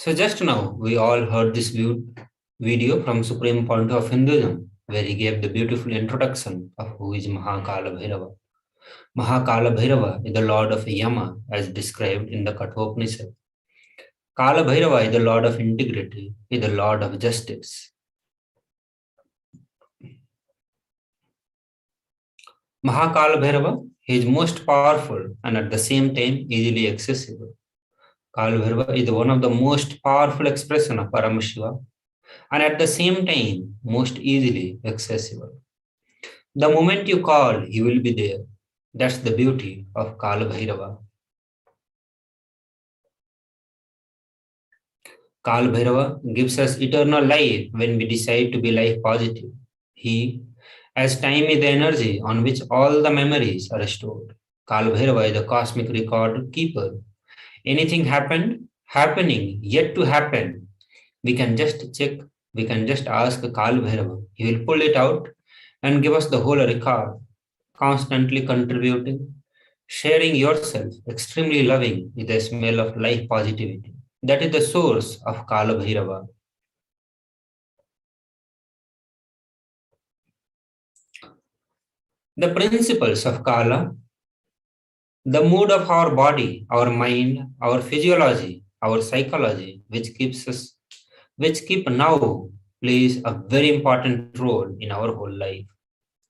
So just now, we all heard this video from Supreme Point of Hinduism, where he gave the beautiful introduction of who is Mahakala Bhairava. Mahakala Bhairava is the lord of Yama, as described in the Kathopanishad. Kala Bhairava is the lord of integrity, is the lord of justice. Mahakala Bhairava, he is most powerful and at the same time easily accessible. Kala Bhairava is one of the most powerful expression of Paramashiva and at the same time most easily accessible. The moment you call, he will be there. That's the beauty of Kala Bhairava. Kala Bhairava gives us eternal life when we decide to be life positive. He, as time is the energy on which all the memories are stored. Kala Bhairava is the cosmic record keeper. Anything happening, yet to happen, we can just check, we can just ask Kala Bhairava. He will pull it out and give us the whole record, constantly contributing, sharing yourself, extremely loving with the smell of life positivity. That is the source of Kala Bhairava. The principles of Kala, the mood of our body, our mind, our physiology, our psychology, which keep now plays a very important role in our whole life.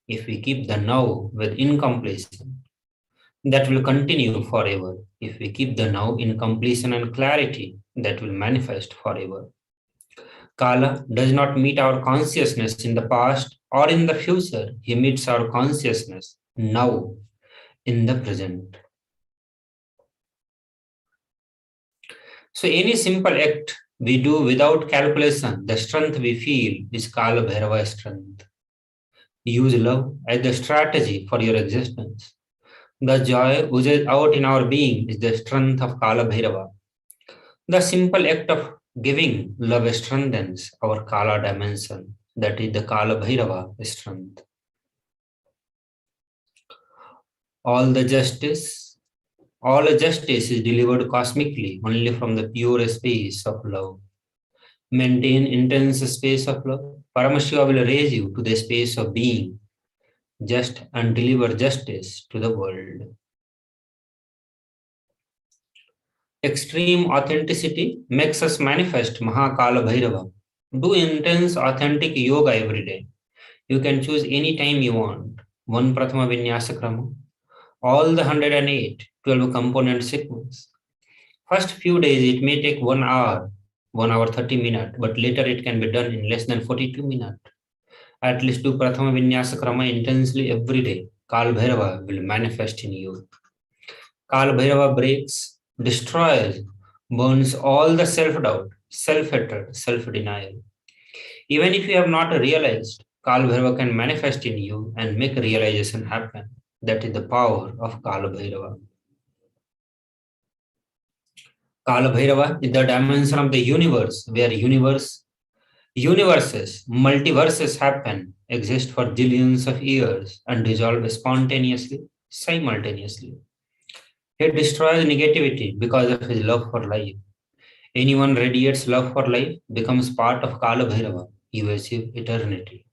If we keep the now with incompletion, that will continue forever. If we keep the now in completion and clarity, that will manifest forever. Kala does not meet our consciousness in the past or in the future. He meets our consciousness now, in the present. So any simple act we do without calculation, the strength we feel is Kala Bhairava strength. Use love as the strategy for your existence. The joy oozes out in our being is the strength of Kala Bhairava. The simple act of giving love strengthens our Kala dimension. That is the Kala Bhairava strength. All justice is delivered cosmically only from the pure space of love. Maintain intense space of love. Paramashiva will raise you to the space of being just and deliver justice to the world. Extreme authenticity makes us manifest Mahakala Bhairava. Do intense authentic yoga every day. You can choose any time you want. One Prathama Vinyasa Krama, all the 108, 12 component sequence. First few days it may take 1 hour, 1 hour 30 minutes, but later it can be done in less than 42 minutes. At least do Prathama Vinyasa Krama intensely every day. Kala Bhairava will manifest in you. Kala Bhairava breaks, destroys, burns all the self-doubt, self-hatred, self-denial. Even if you have not realized, Kala Bhairava can manifest in you and make realization happen. That is the power of Kala Bhairava. Kala Bhairava is the dimension of the universe where universes, multiverses happen, exist for zillions of years and dissolve spontaneously, simultaneously. He destroys negativity because of his love for life. Anyone radiates love for life becomes part of Kala Bhairava. You achieve eternity.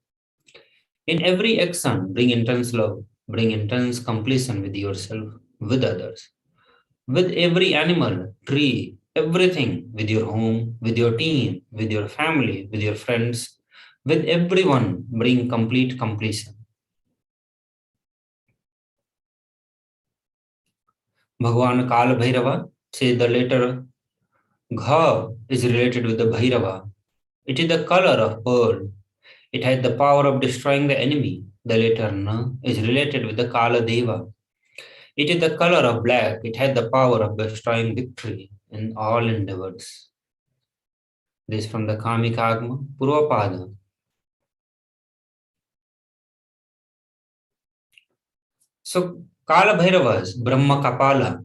In every action, bring intense love, bring intense completion with yourself, with others, with every animal, tree, everything, with your home, with your team, with your family, with your friends, with everyone, bring complete completion. Bhagwan Kala Bhairava says the letter Gha is related with the Bhairava. It is the color of pearl. It has the power of destroying the enemy. The letter Na is related with the Kala Deva. It is the color of black. It has the power of destroying victory in all endeavors. This from the Kamikagma Purvapada. So Kala Bhairava's Brahma Kapala,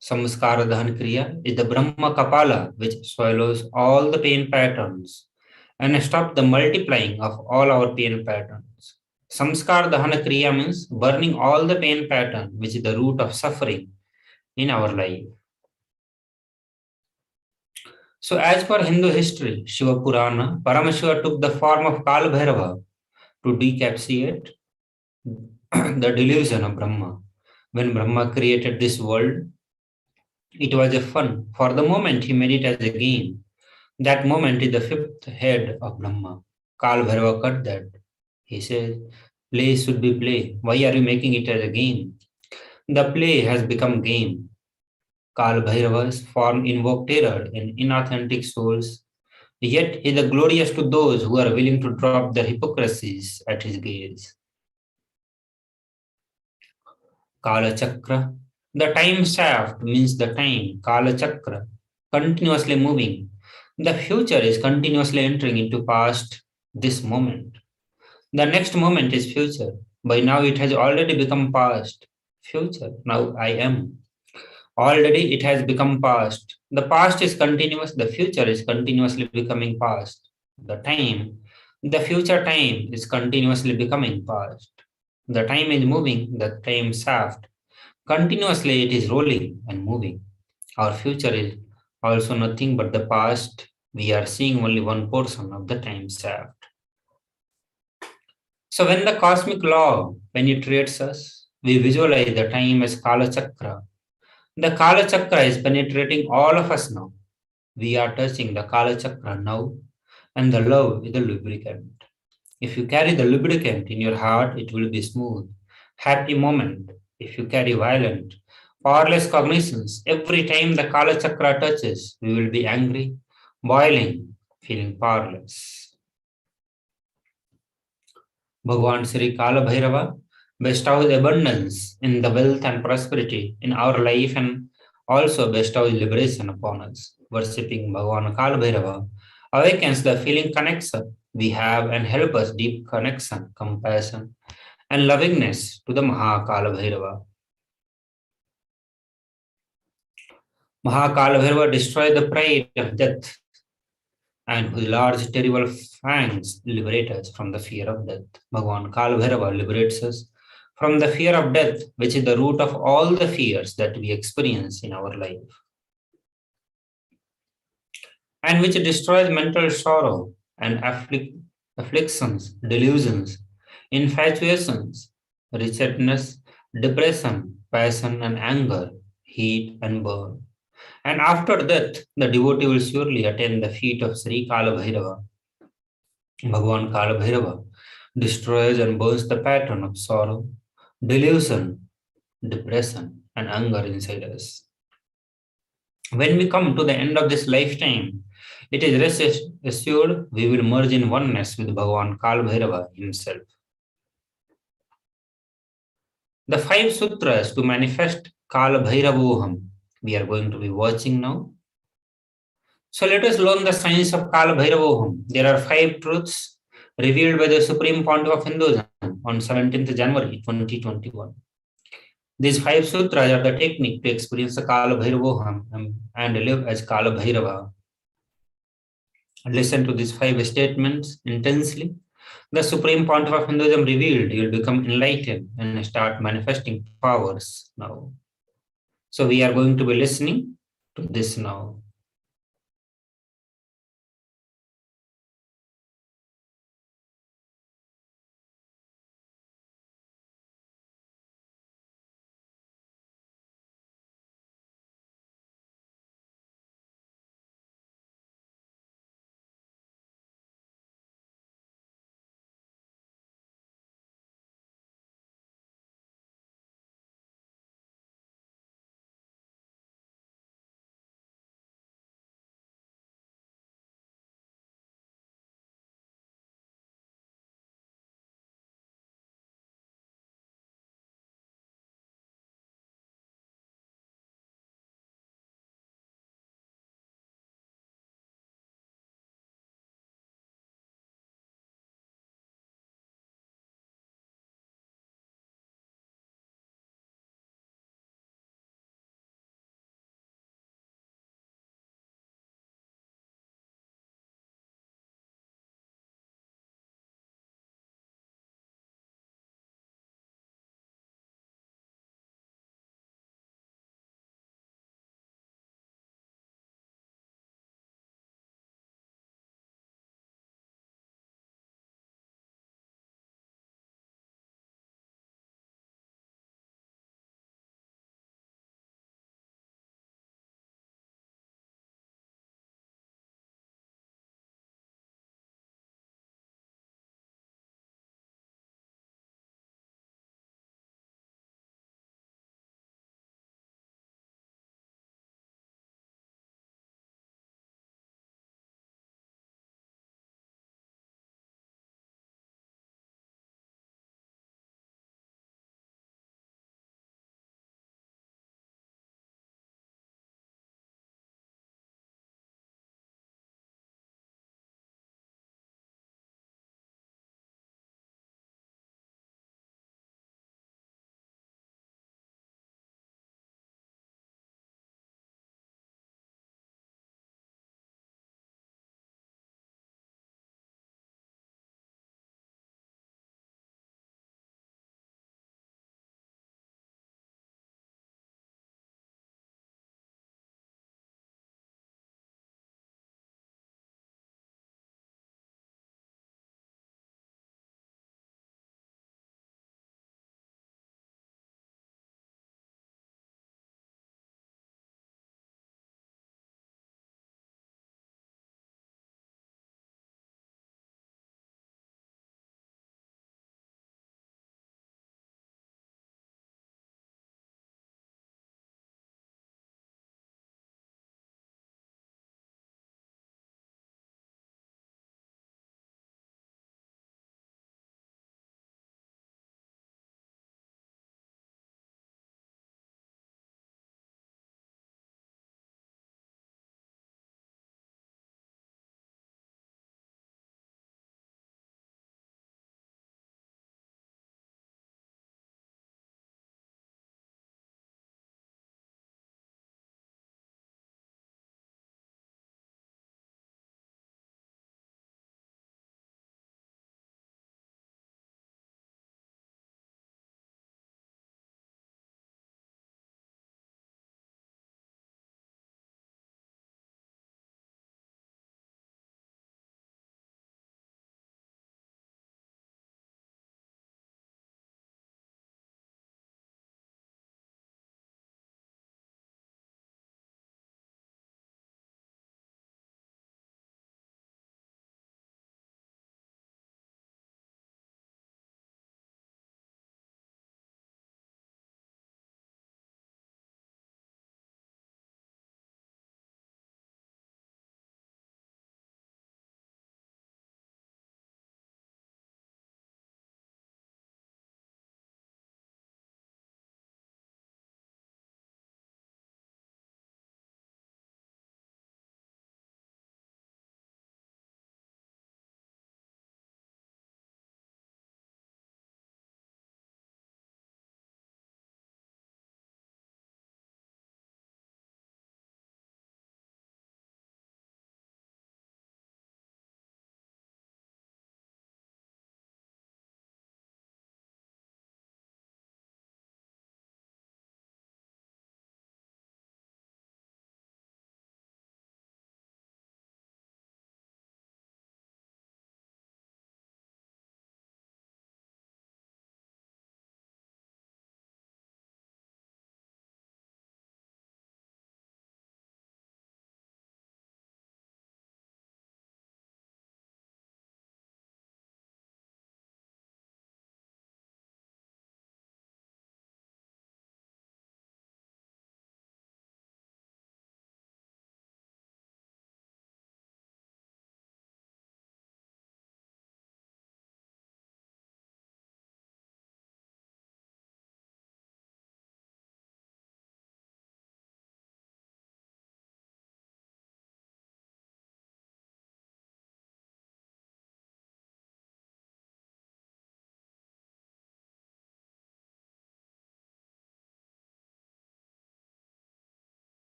Samskara Dahan Kriya, is the Brahma Kapala which swallows all the pain patterns and stops the multiplying of all our pain patterns. Samskara Dahana Kriya means burning all the pain pattern which is the root of suffering in our life. So, as per Hindu history, Shiva Purana, Paramashiva took the form of Kala Bhairava to decapsulate the delusion of Brahma. When Brahma created this world, it was a fun. For the moment, he made it as a game. That moment is the fifth head of Brahma. Kal Bhairava cut that. He says, play should be play. Why are you making it as a game? The play has become game. Kal Bhairava's form invoked terror in inauthentic souls. Yet he is glorious to those who are willing to drop their hypocrisies at his gaze. Kala Chakra. The time shaft means the time, Kala Chakra, continuously moving. The future is continuously entering into past this moment. The next moment is future. By now it has already become past. Future. Now I am. Already it has become past. The past is continuous. The future is continuously becoming past. The future time is continuously becoming past. The time is moving, the time shaft. Continuously it is rolling and moving. Our future is also nothing but the past. We are seeing only one portion of the time shaft. So when the cosmic law penetrates us, we visualize the time as Kala Chakra. The Kala Chakra is penetrating all of us now. We are touching the Kala Chakra now, and the love is the lubricant. If you carry the lubricant in your heart, it will be smooth, happy moment. If you carry violent, powerless cognitions, every time the Kala Chakra touches, we will be angry, boiling, feeling powerless. Bhagavan Sri Kala Bhairava bestows abundance in the wealth and prosperity in our life and also bestows liberation upon us. Worshipping Bhagavan Kala Bhairava awakens the feeling connection we have and help us deep connection, compassion, and lovingness to the Mahakala Bhairava. Mahakala Bhairava destroys the pride of death and whose large terrible fangs liberate us from the fear of death. Bhagavan Kala Bhairava liberates us from the fear of death, which is the root of all the fears that we experience in our life, and which destroys mental sorrow and afflictions, delusions, infatuations, wretchedness, depression, passion, and anger, heat, and burn. And after death, the devotee will surely attain the feet of Sri Kala Bhairava. Bhagavan Kala Bhairava destroys and burns the pattern of sorrow, delusion, depression, and anger inside us. When we come to the end of this lifetime, it is rest assured we will merge in oneness with Bhagavan Kal Bhairava himself. The 5 sutras to manifest Kal Bhairavoham we are going to be watching now. So let us learn the science of Kal Bhairavoham. There are 5 truths revealed by the Supreme Pontiff of Hinduism on 17th January 2021. These 5 sutras are the technique to experience the Kala Bhairavoham and live as Kala Bhairava. Listen to these 5 statements intensely. The Supreme Pontiff of Hinduism revealed you will become enlightened and start manifesting powers now. So we are going to be listening to this now.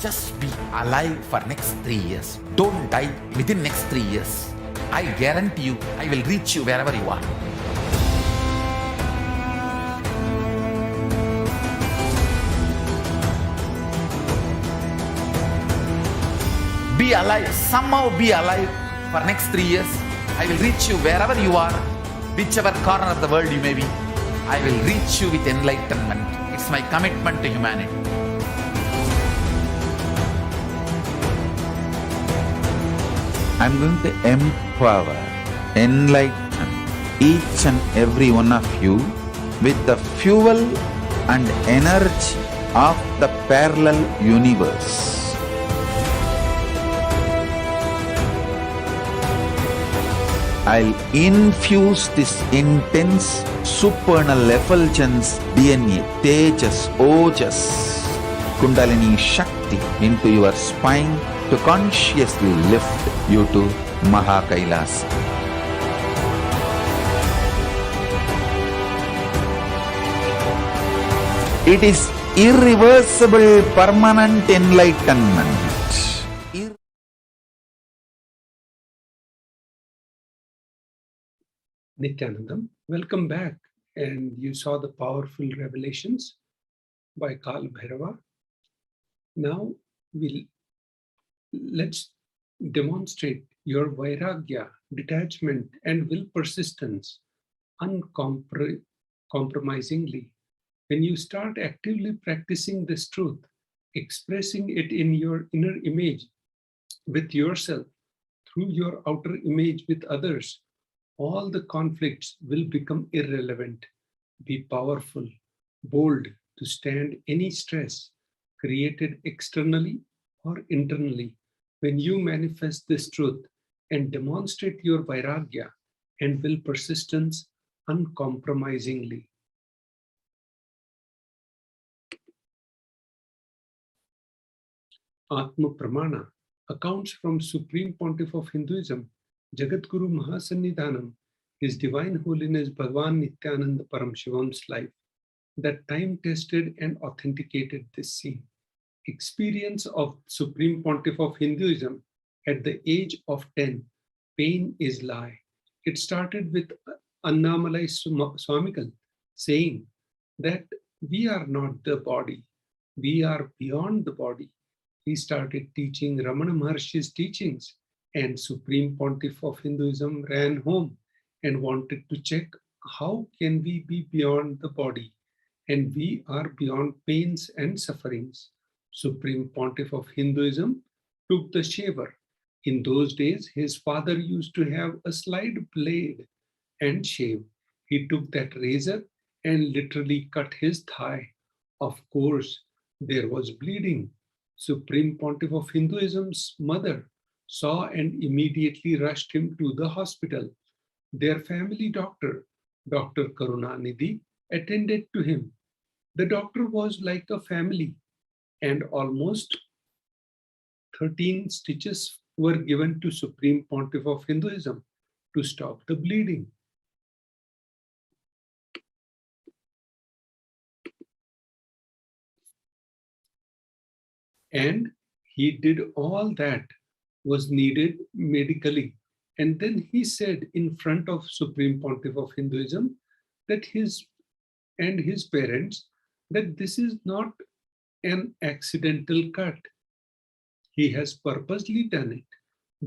Just be alive for next 3 years. Don't die within next 3 years. I guarantee you, I will reach you wherever you are. Be alive, somehow be alive for next 3 years. I will reach you wherever you are, whichever corner of the world you may be. I will reach you with enlightenment. It's my commitment to humanity. I'm going to empower, enlighten each and every one of you with the fuel and energy of the parallel universe. I'll infuse this intense supernal effulgence DNA, Tejas, Ojas, Kundalini Shakti into your spine to consciously lift you to Mahakailas. It is irreversible, permanent enlightenment. Nityanandam, welcome back. And you saw the powerful revelations by Kala Bhairava. Now let's demonstrate your vairagya, detachment, and will persistence uncompromisingly. When you start actively practicing this truth, expressing it in your inner image with yourself, through your outer image with others, all the conflicts will become irrelevant. Be powerful, bold to stand any stress created externally or internally. When you manifest this truth and demonstrate your vairagya and will persistence uncompromisingly. Atma Pramana accounts from Supreme Pontiff of Hinduism, Jagadguru Mahasannidhanam, His Divine Holiness Bhagavan Nityananda Paramashivoham's life, that time-tested and authenticated this scene. Experience of Supreme Pontiff of Hinduism at the age of 10, pain is lie. It started with Annamalai Swamigal saying that we are not the body, we are beyond the body. He started teaching Ramana Maharshi's teachings, and Supreme Pontiff of Hinduism ran home and wanted to check how can we be beyond the body and we are beyond pains and sufferings. Supreme Pontiff of Hinduism took the shaver. In those days, his father used to have a slide blade and shave. He took that razor and literally cut his thigh. Of course, there was bleeding. Supreme Pontiff of Hinduism's mother saw and immediately rushed him to the hospital. Their family doctor, Dr. Karunanidhi, attended to him. The doctor was like a family, and almost 13 stitches were given to Supreme Pontiff of Hinduism to stop the bleeding. And he did all that was needed medically. And then he said in front of Supreme Pontiff of Hinduism that his parents, that this is not an accidental cut. He has purposely done it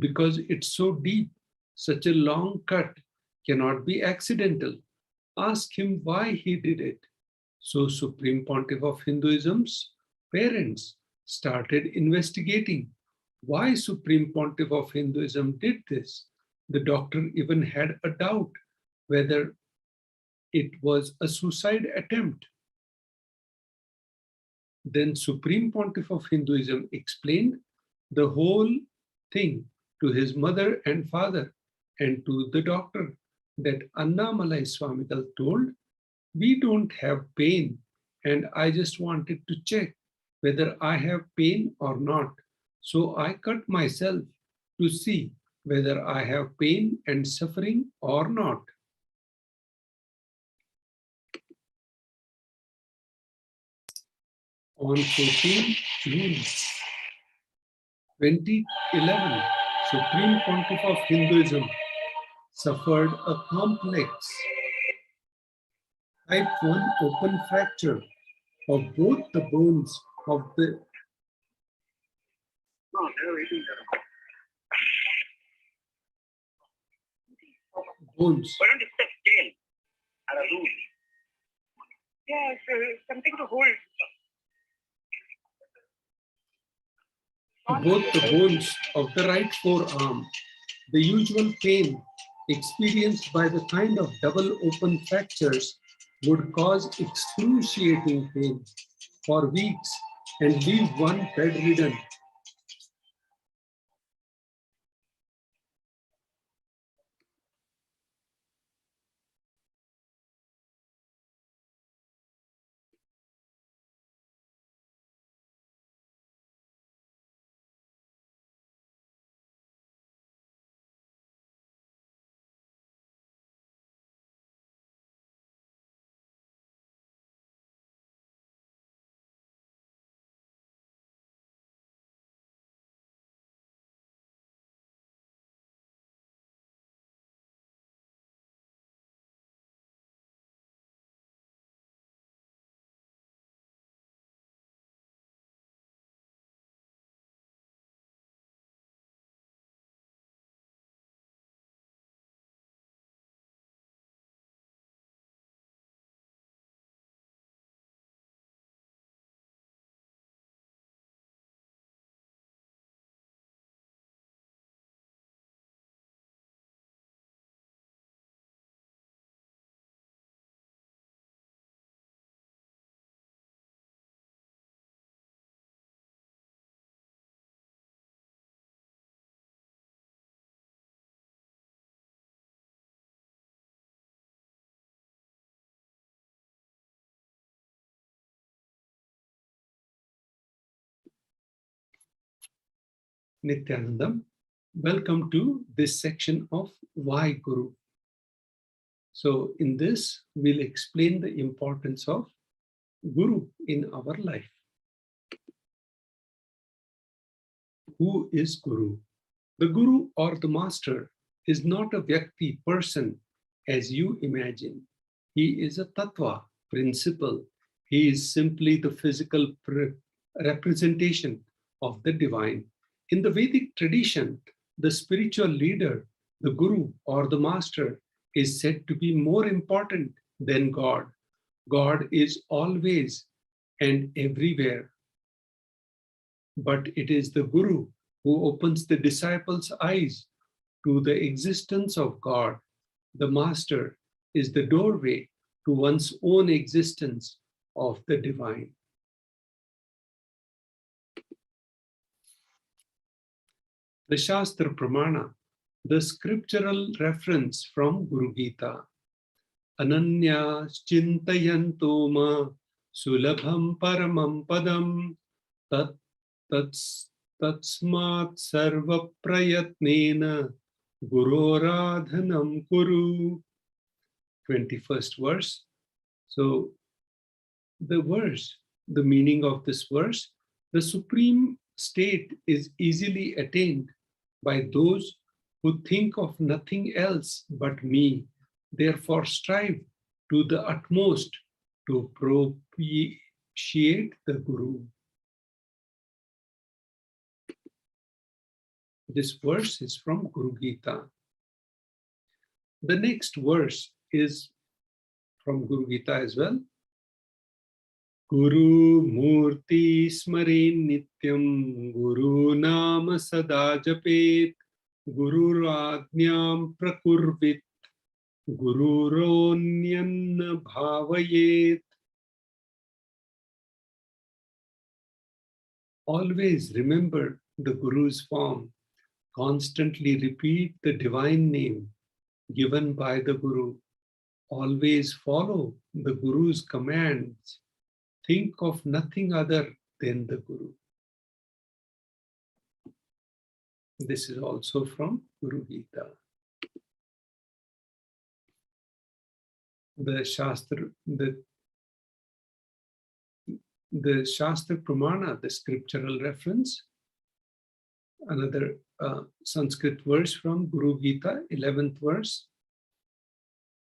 because it's so deep. Such a long cut cannot be accidental. Ask him why he did it. So Supreme Pontiff of Hinduism's parents started investigating why Supreme Pontiff of Hinduism did this. The doctor even had a doubt whether it was a suicide attempt. Then Supreme Pontiff of Hinduism explained the whole thing to his mother and father and to the doctor that Annamalai Swamigal told, we don't have pain and I just wanted to check whether I have pain or not. So I cut myself to see whether I have pain and suffering or not. On 14 June 2011, Supreme Pontiff of Hinduism suffered a complex type 1 open fracture of both the bones of the bones. Yeah, something to hold. Both the bones of the right forearm. The usual pain experienced by the kind of double open fractures would cause excruciating pain for weeks and leave one bedridden. Nityanandam, welcome to this section of Why Guru. So in this, we'll explain the importance of Guru in our life. Who is Guru? The Guru or the Master is not a Vyakti person as you imagine. He is a Tattva, principle. He is simply the physical representation of the divine. In the Vedic tradition, the spiritual leader, the Guru or the Master, is said to be more important than God. God is always and everywhere. But it is the Guru who opens the disciples' eyes to the existence of God. The Master is the doorway to one's own existence of the divine. The Shastra Pramana, the scriptural reference from Guru Gita. Ananya chintayanto ma sulabham paramam padam tatsmat sarva prayatnena guroradhanam kuru. 21st verse. So the verse, the meaning of this verse, the supreme state is easily attained by those who think of nothing else but me. Therefore, strive to the utmost to propitiate the Guru. This verse is from Guru Gita. The next verse is from Guru Gita as well. Guru Murti Smarin Nityam Guru Nama Sada Japet Guru Radnyam Prakurvit Guru Ronyan Bhavayet. Always remember the Guru's form. Constantly repeat the divine name given by the Guru. Always follow the Guru's commands. Think of nothing other than the Guru. This is also from Guru Gita. The Shastra Pramana, the scriptural reference. another Sanskrit verse from Guru Gita, 11th verse.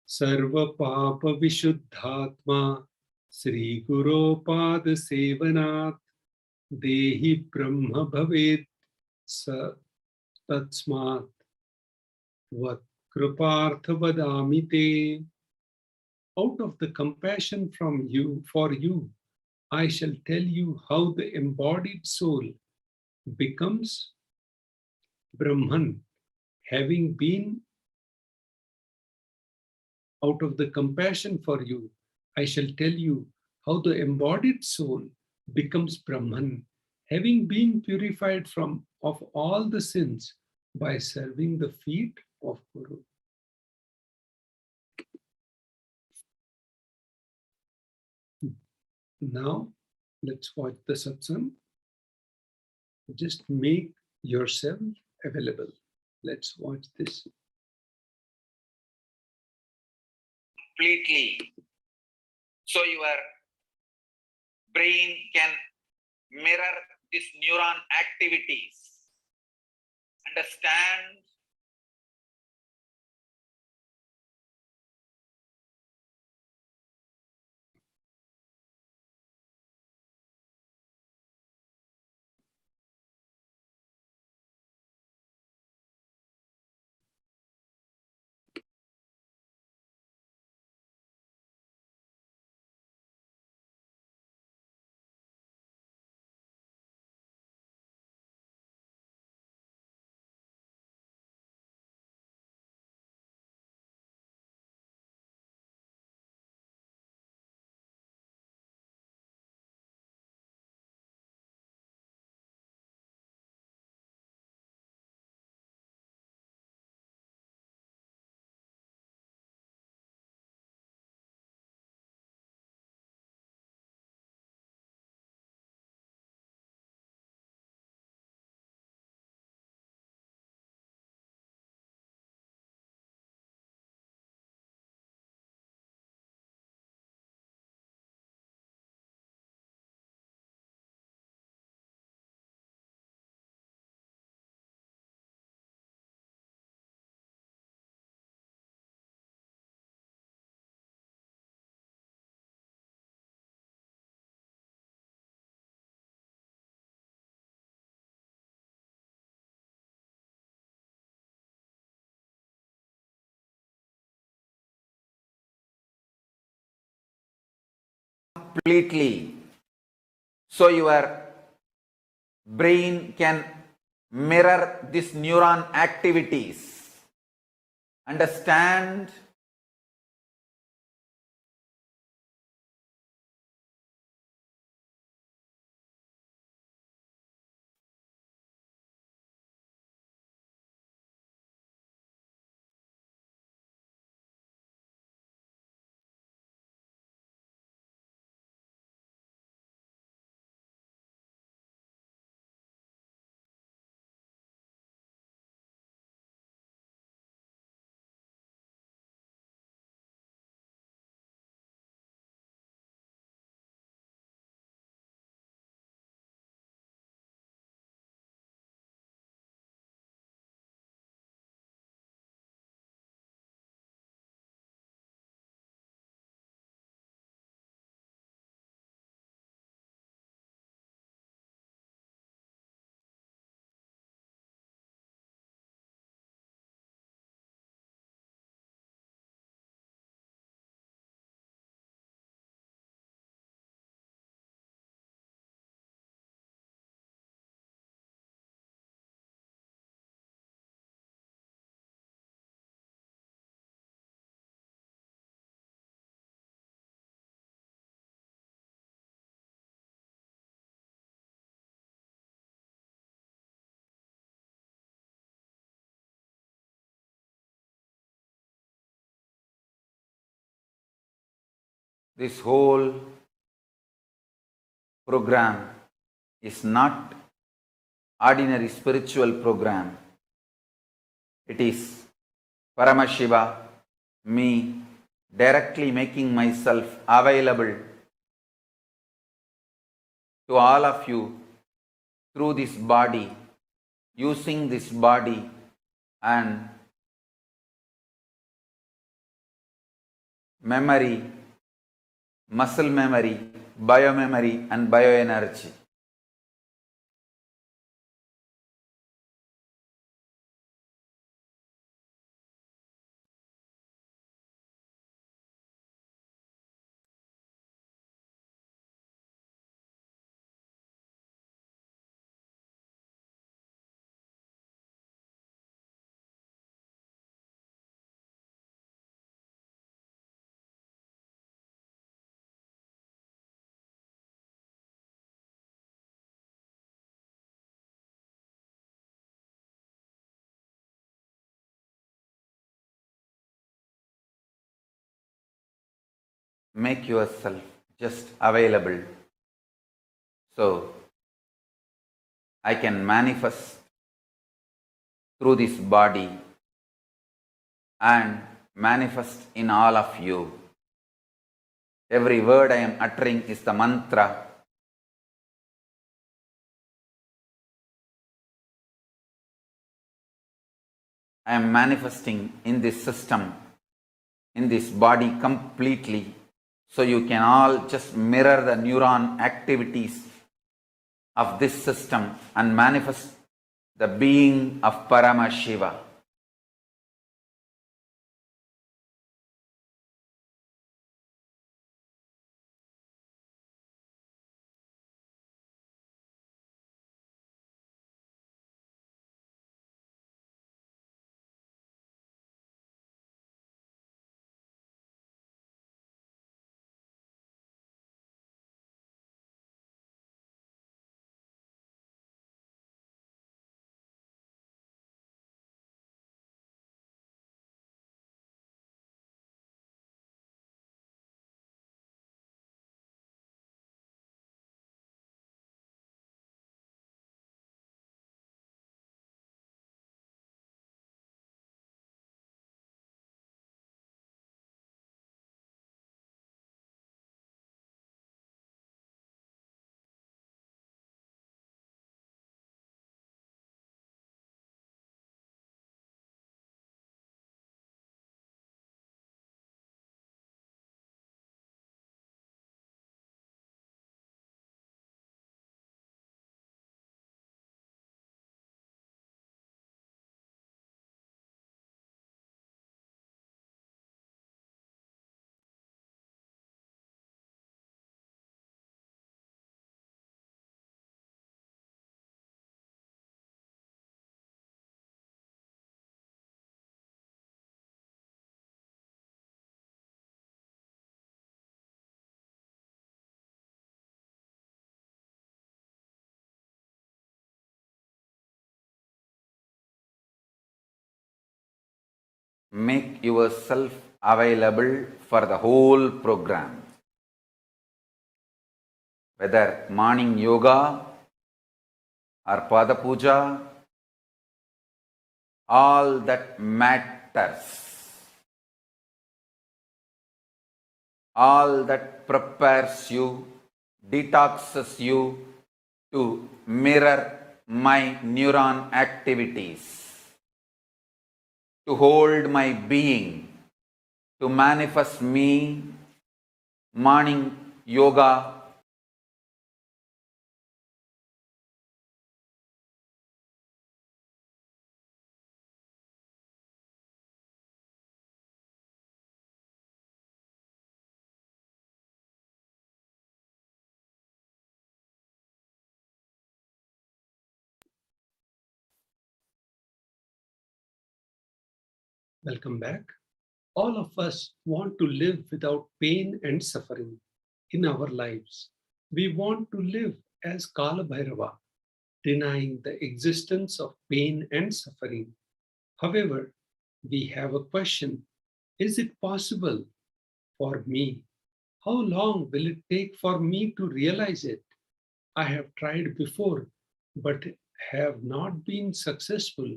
Sarva Papa Vishuddhatma Sri Guru Pad Sevanat Dehi Brahma Bhaved Sa Tatsmat Vat Kripartha Vadamite. Out of the compassion from you, for you, I shall tell you how the embodied soul becomes Brahman, having been out of the compassion for you, I shall tell you how the embodied soul becomes Brahman, having been purified from of all the sins by serving the feet of Guru. Now, let's watch the satsang. Just make yourself available. Let's watch this. Completely. So your brain can mirror these neuron activities. Understand? Completely. So your brain can mirror these neuron activities. Understand? This whole program is not ordinary spiritual program. It is Paramashiva, me, directly making myself available to all of you through this body using this body and memory, muscle memory, biomemory and bioenergy. Make yourself just available so I can manifest through this body and manifest in all of you. Every word I am uttering is the mantra. I am manifesting in this system, in this body completely, so you can all just mirror the neuron activities of this system and manifest the being of Paramashiva. Make yourself available for the whole program. Whether morning yoga or Pada Puja, all that matters. All that prepares you, detoxes you to mirror my neuron activities, to hold my being, to manifest me, morning yoga, Welcome back. All of us want to live without pain and suffering in our lives. We want to live as Kala Bhairava, denying the existence of pain and suffering. However, we have a question. Is it possible for me? How long will it take for me to realize it? I have tried before, but have not been successful.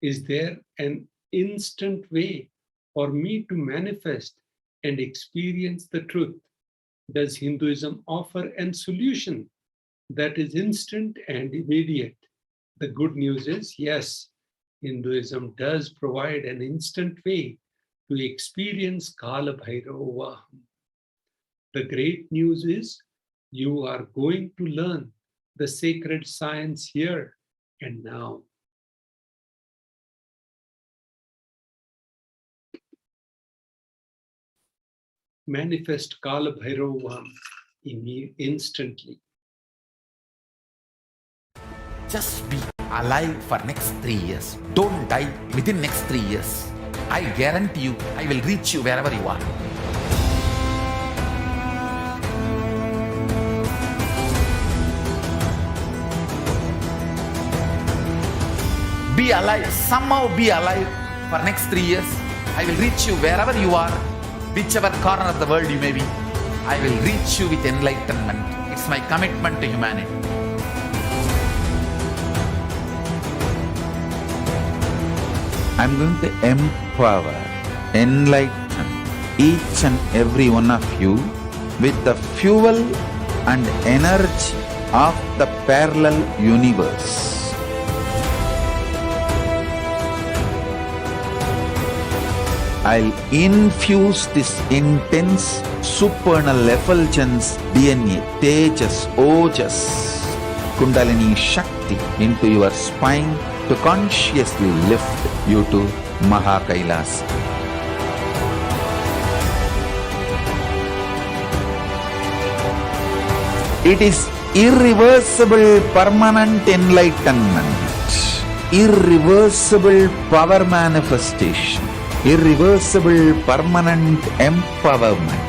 Is there an instant way for me to manifest and experience the truth? Does Hinduism offer a solution that is instant and immediate? The good news is, yes, Hinduism does provide an instant way to experience Kala Bhairavaham. The great news is you are going to learn the sacred science here and now. Manifest Kala Bhairavaham instantly. Just be alive for next 3 years. Don't die within next 3 years. I guarantee you, I will reach you wherever you are. Be alive, somehow be alive for next 3 years. I will reach you wherever you are, whichever corner of the world you may be. I will reach you with enlightenment. It's my commitment to humanity. I'm going to empower, enlighten each and every one of you with the fuel and energy of the parallel universe. I'll infuse this intense supernal effulgence DNA, Tejas, Ojas, Kundalini Shakti into your spine to consciously lift you to Mahakailas. It is irreversible permanent enlightenment, irreversible power manifestation, irreversible permanent empowerment.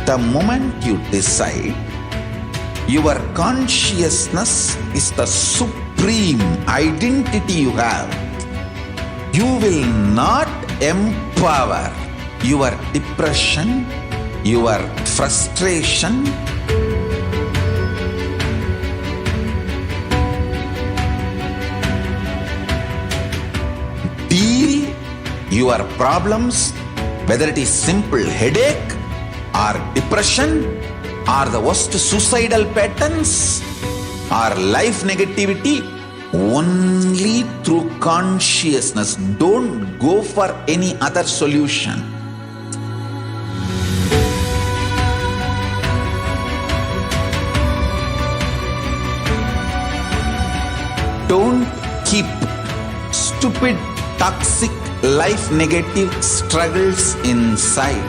The moment you decide, your consciousness is the supreme identity you have. You will not empower your depression, your frustration, deal your problems, whether it is simple headache or depression or the worst suicidal patterns or life negativity, only through consciousness. Don't go for any other solution. Don't keep stupid, toxic, life negative struggles inside.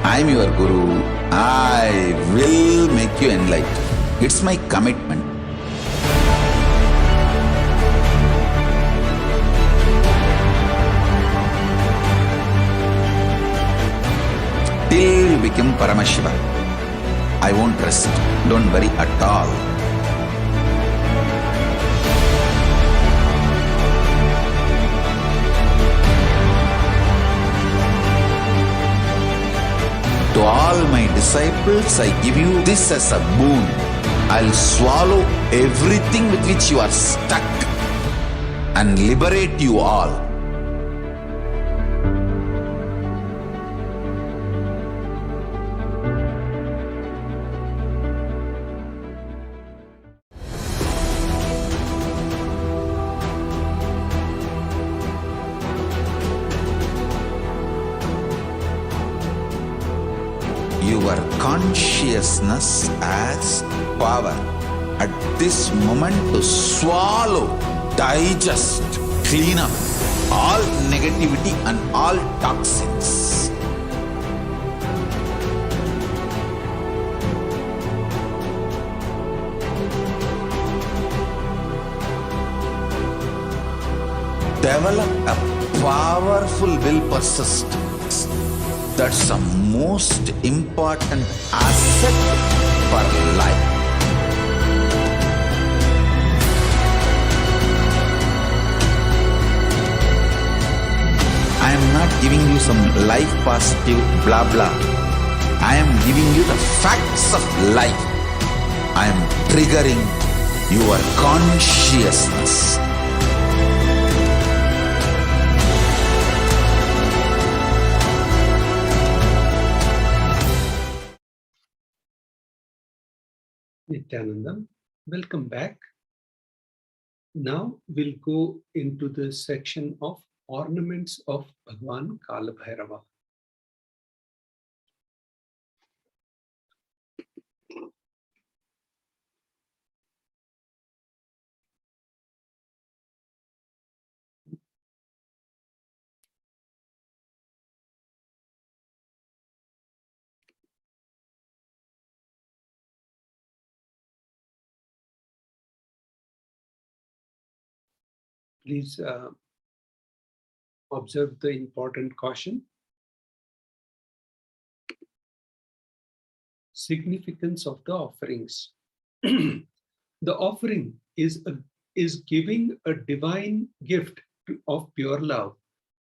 I am your Guru. I will make you enlightened. It's my commitment. become Paramashiva. I won't rest. Don't worry at all. To all my disciples, I give you this as a boon. I'll swallow everything with which you are stuck and liberate you all. Your consciousness as power at this moment to swallow, digest, clean up all negativity and all toxins. Develop a powerful will persistence. That's the most important asset for life. I am not giving you some life positive blah blah. I am giving you the facts of life. I am triggering your consciousness. Nityanandam, welcome back. Now we'll go into the section of ornaments of Bhagwan Kalabhairava. Please observe the important caution. Significance of the offerings. The offering is giving a divine gift of pure love,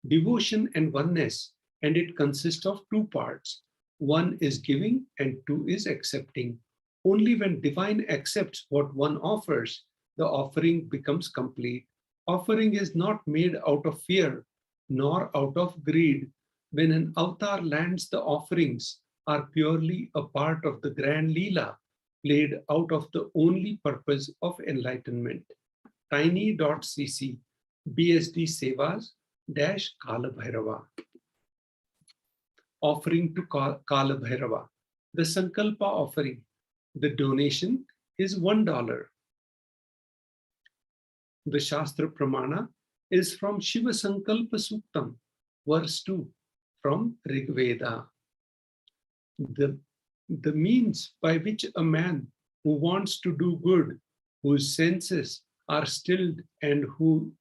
devotion and oneness, and it consists of two parts. One is giving and two is accepting. Only when divine accepts what one offers, the offering becomes complete. Offering is not made out of fear, nor out of greed. When an avatar lands, the offerings are purely a part of the grand Leela, played out of the only purpose of enlightenment. Tiny.cc BSD Sevas Kalabhairava. Offering to Kalabhairava. The Sankalpa offering. The donation is $1. The Shastra Pramana is from Shiva Sankalpa Suktam, verse 2, from Rig Veda. The means by which a man who wants to do good, whose senses are stilled and who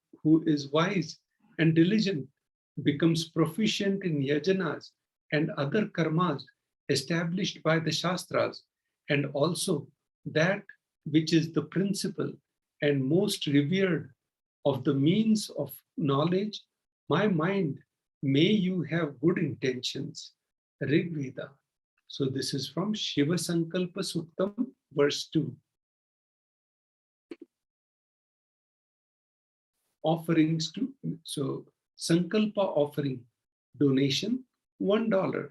is wise and diligent, becomes proficient in yajanas and other karmas established by the Shastras, and also that which is the principal and most revered of the means of knowledge. My mind, may you have good intentions. Rig Veda. So this is from Shiva Sankalpa Suktam, verse 2. Offerings to, so Sankalpa offering, donation, $1.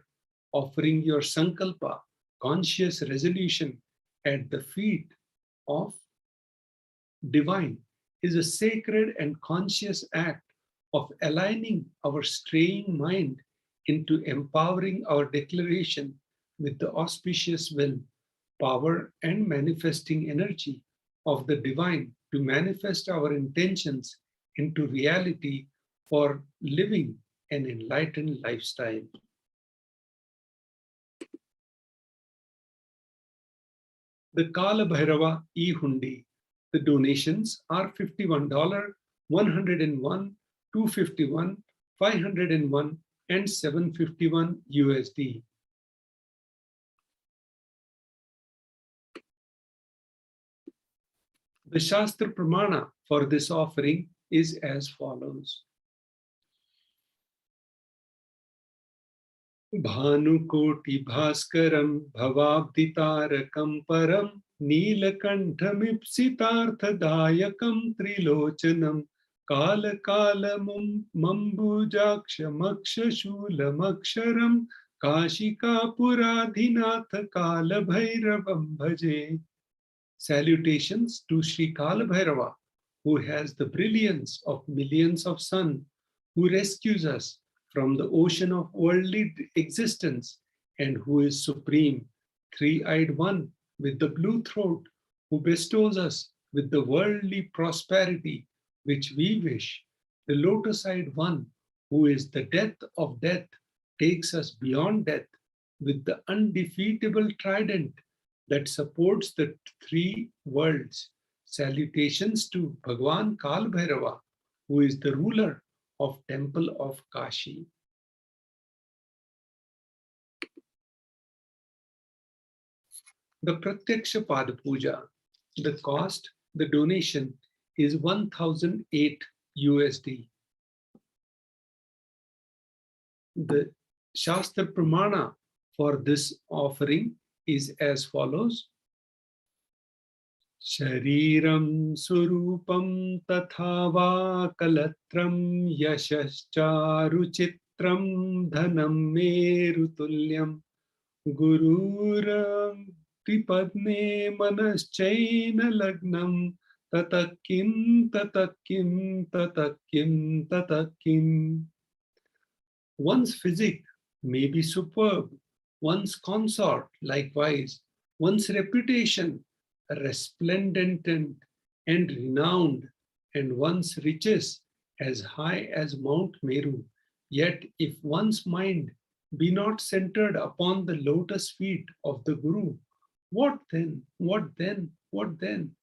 Offering your Sankalpa, conscious resolution at the feet of divine is a sacred and conscious act of aligning our straying mind into empowering our declaration with the auspicious will, power, and manifesting energy of the divine to manifest our intentions into reality for living an enlightened lifestyle. The Kalabhairava e-hundi. The donations are $51, $101, $251, $501, and $751 USD. The Shastra Pramana for this offering is as follows. Bhanukoti Bhaskaram Bhavabditarakam Param Neelakantamipsitarthadayakam Trilochanam Kala Kala Mambujakshamaksha Kashika Puradhinatha Kala Bhairavam Bhaje. Salutations to Sri Kala Bhairava, who has the brilliance of millions of sun, who rescues us from the ocean of worldly existence, and who is supreme, three-eyed one with the blue throat, who bestows us with the worldly prosperity which we wish, the lotus-eyed one, who is the death of death, takes us beyond death with the undefeatable trident that supports the three worlds. Salutations to Bhagwan Kal Bhairava, who is the ruler of Temple of Kashi. The Pratyaksha Pada Puja, the cost, the donation is 1008 USD. The Shastra Pramana for this offering is as follows. Shariram surupam tathava kalatram yashascharu chitram dhanam merutulyam gururam pipadne manaschaina lagnam tatakim tatakim tatakim tatakim. One's physique may be superb, one's consort likewise, one's reputation resplendent and renowned, and one's riches as high as Mount Meru. Yet if one's mind be not centered upon the lotus feet of the Guru, what then? What then? What then?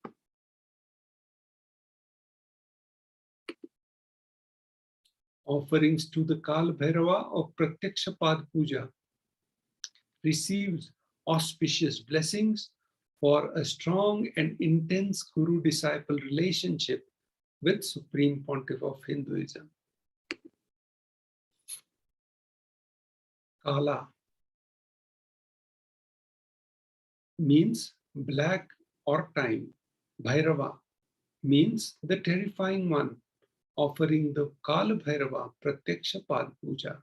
Offerings to the Kal Bhairava of Pratyaksha Pad Puja receives auspicious blessings for a strong and intense Guru-disciple relationship with Supreme Pontiff of Hinduism. Kala means black or time. Bhairava means the terrifying one, offering the Kala Bhairava Pratyaksha Pad Puja.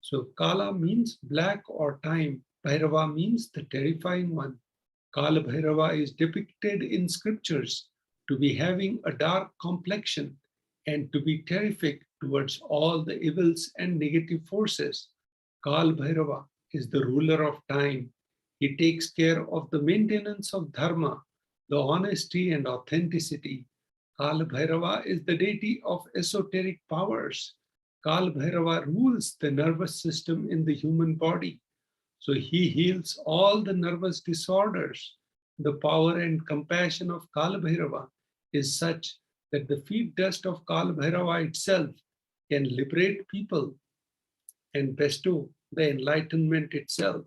So Kala means black or time. Bhairava means the terrifying one. Kala Bhairava is depicted in scriptures to be having a dark complexion and to be terrific towards all the evils and negative forces. Kala Bhairava is the ruler of time. He takes care of the maintenance of dharma, the honesty and authenticity. Kala Bhairava is the deity of esoteric powers. Kala Bhairava rules the nervous system in the human body. So he heals all the nervous disorders. The power and compassion of Kala Bhairava is such that the feet dust of Kala Bhairava itself can liberate people and bestow the enlightenment itself.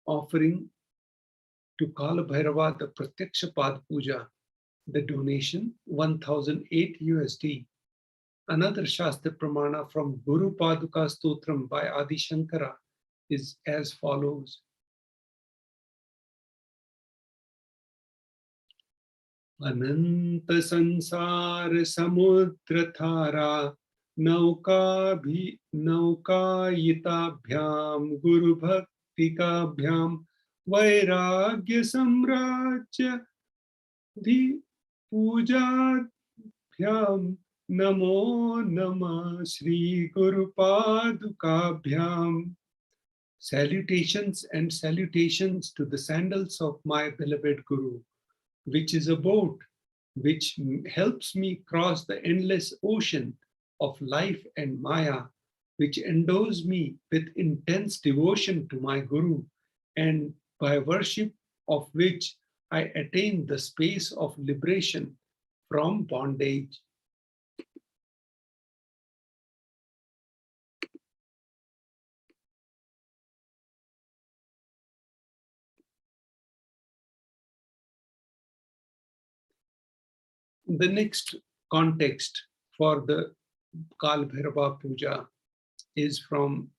Offering to Kala Bhairava the Pratyaksha Pad Puja, the donation 1008 USD. Another Shastra Pramana from Guru Paduka Stotram by Adi Shankara is as follows. Ananta sansar samudra thara naukayitabhyam guru bhaktikabhyam vairagya samrajya di pujabhyam namo nama Shri Guru Padukabhyam. Salutations and salutations to the sandals of my beloved Guru, which is a boat which helps me cross the endless ocean of life and Maya, which endows me with intense devotion to my Guru, and by worship of which I attain the space of liberation from bondage. The next context for the Kal Bhairava Puja is from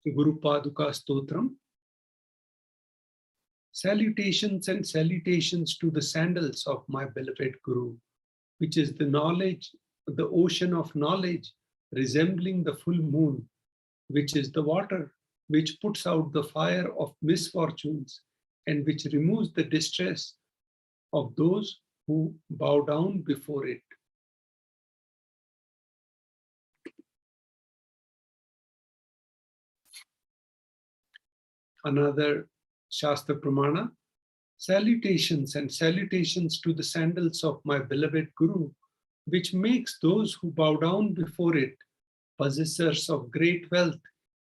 Guru Paduka Stotram. Salutations and salutations to the sandals of my beloved Guru, which is the knowledge, the ocean of knowledge, resembling the full moon, which is the water, which puts out the fire of misfortunes and which removes the distress of those who bow down before it. Another Shastra Pramana, salutations and salutations to the sandals of my beloved Guru, which makes those who bow down before it possessors of great wealth,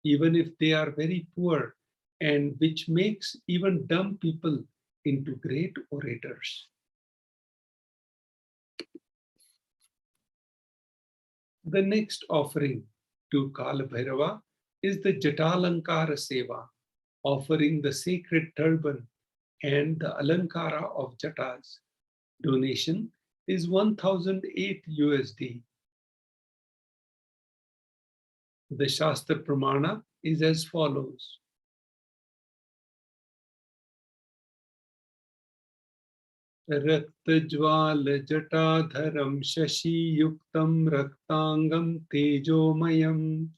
even if they are very poor, and which makes even dumb people into great orators. The next offering to Kala Bhairava is the Jatalankara Seva, offering the sacred turban and the Alankara of Jatas. Donation is 1008 USD. The Shastra Pramana is as follows. रक्तज्वाल जटाधरं शशियुक्तं रक्तांगं तेजोमयम्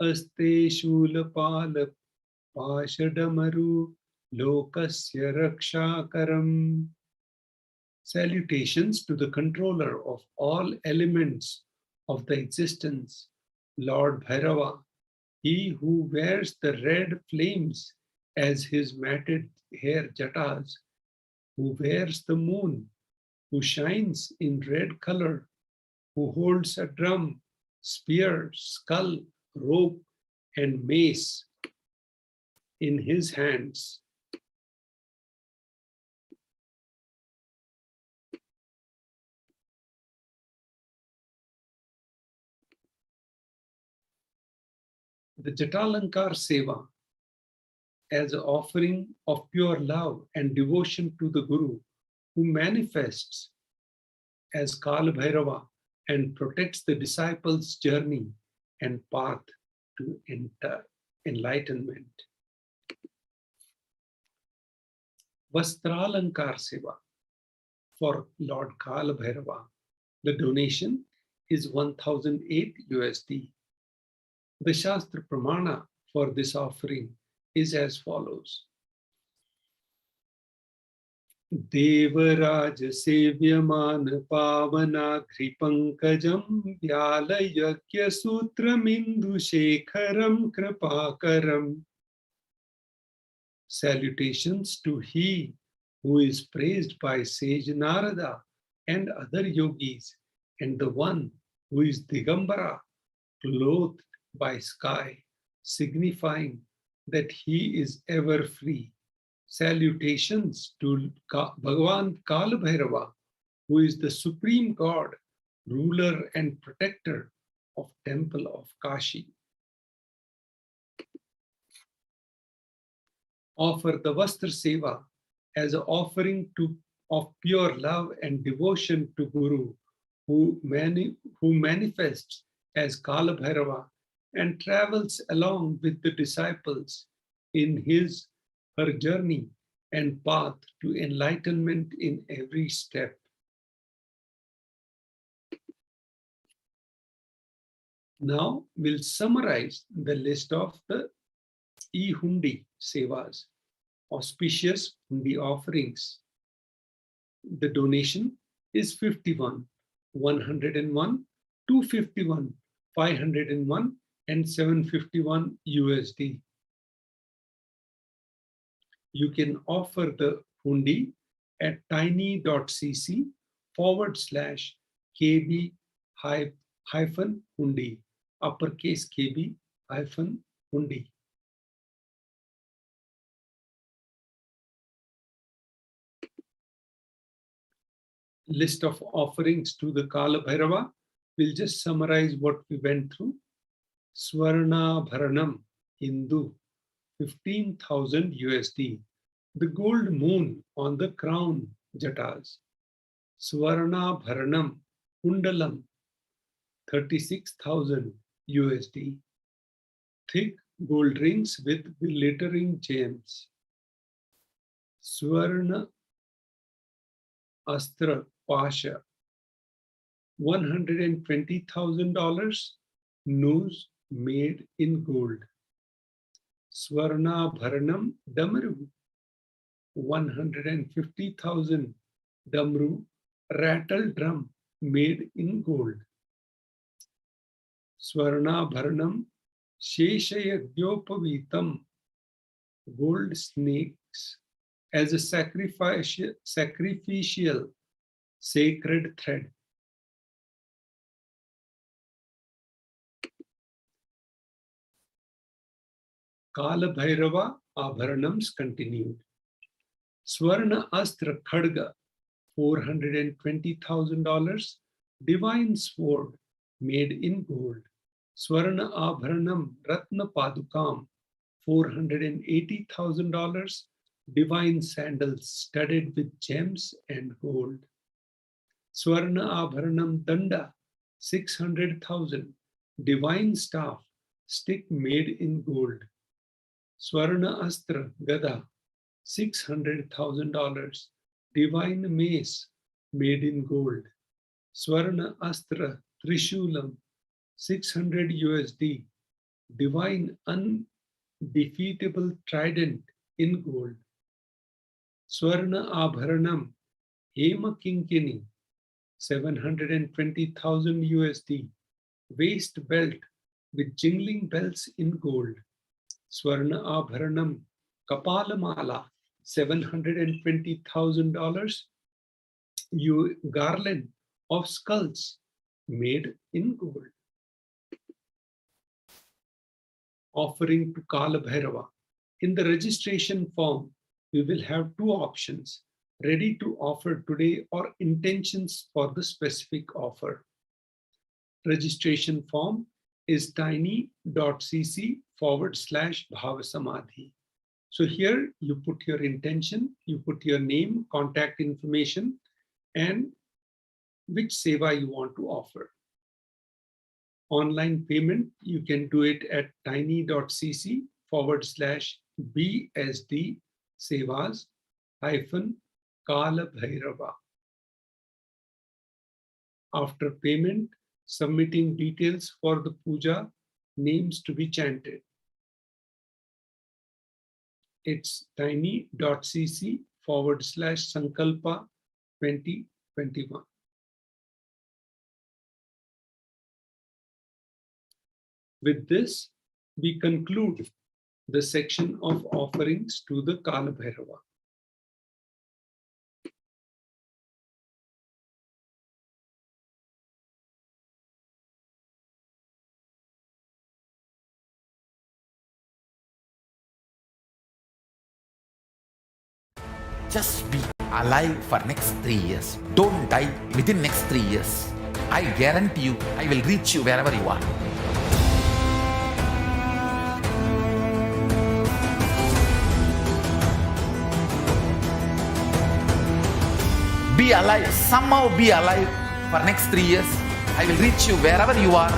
अस्ते शूलपाल पाशडमरु lokasya rakshakaram. Salutations to the controller of all elements of the existence, Lord Bhairava, he who wears the red flames as his matted hair jatas, who wears the moon, who shines in red color, who holds a drum, spear, skull, rope, and mace in his hands. The Jatalankar Seva, as an offering of pure love and devotion to the Guru, who manifests as Kala Bhairava and protects the disciples' journey and path to enlightenment. Vastralankar Seva for Lord Kala Bhairava. The donation is 1008 USD. The Shastra Pramana for this offering is as follows. Devaraj Sevyaman Pavana Gripankajam Vyalayakya Sutramindu Shekharam Kripakaram. Salutations to he who is praised by sage Narada and other yogis, and the one who is Digambara, clothed by sky, signifying that he is ever free. Salutations to Bhagavan Kala Bhairava, who is the supreme God, ruler and protector of Temple of Kashi. Offer the Vastra Seva as an offering of pure love and devotion to Guru, who manifests as Kala Bhairava and travels along with the disciples in her journey and path to enlightenment in every step. Now we'll summarize the list of the e-hundi sevas, auspicious hundi offerings. The donation is 51, 101, 251, 501, and 751 USD. You can offer the hundi at tiny.cc/kb-hundi, uppercase KB-hundi. List of offerings to the Kala Bhairava. We'll just summarize what we went through. Swarna Bharanam, Hindu, 15,000 USD. The gold moon on the crown jatas. Swarna Bharanam Kundalam 36,000 USD. Thick gold rings with glittering gems. Swarna Astra Pasha $120,000. Nose made in gold. Swarna Bharanam Damru 150,000 Damru rattle drum made in gold. Swarna Bharanam Sheshayagyopavitam gold snakes as a sacrificial sacred thread. Kala Bhairava Abharanams continued. Swarna Astra Khadga $420,000 divine sword made in gold. Swarna Abharanam Ratna Padukam $480,000 divine sandals studded with gems and gold. Swarna Abharanam Danda 600,000 divine staff stick made in gold. Swarna Astra Gada $600,000 divine mace made in gold. Swarna Astra Trishulam 600 USD divine undefeatable trident in gold. Swarna Abharanam Hema Kinkini 720,000 USD waist belt with jingling bells in gold. Swarna Abharanam Kapalamala $720,000 garland of skulls made in gold. Offering to Kala Bhairava. In the registration form, we will have two options: ready to offer today or intentions for the specific offer. Registration form is tiny.cc/bhavasamadhi. So here you put your intention, you put your name, contact information, and which seva you want to offer. Online payment, you can do it at tiny.cc/BSD sevas -Kala Bhairava. After payment, submitting details for the puja, names to be chanted. It's tiny.cc/Sankalpa 2021. With this, we conclude the section of offerings to the Kala Bhairava. Just be alive for next 3 years. Don't die within next 3 years. I guarantee you, I will reach you wherever you are. Be alive, somehow be alive for next 3 years. I will reach you wherever you are,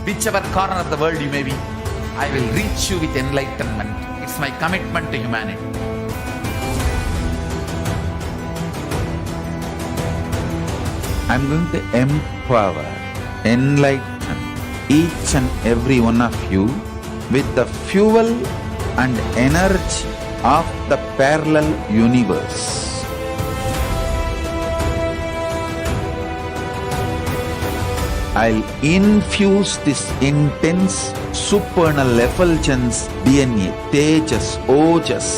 whichever corner of the world you may be. I will reach you with enlightenment. It's my commitment to humanity. I'm going to empower, enlighten each and every one of you with the fuel and energy of the parallel universe. I'll infuse this intense supernal effulgence DNA, Tejas, Ojas,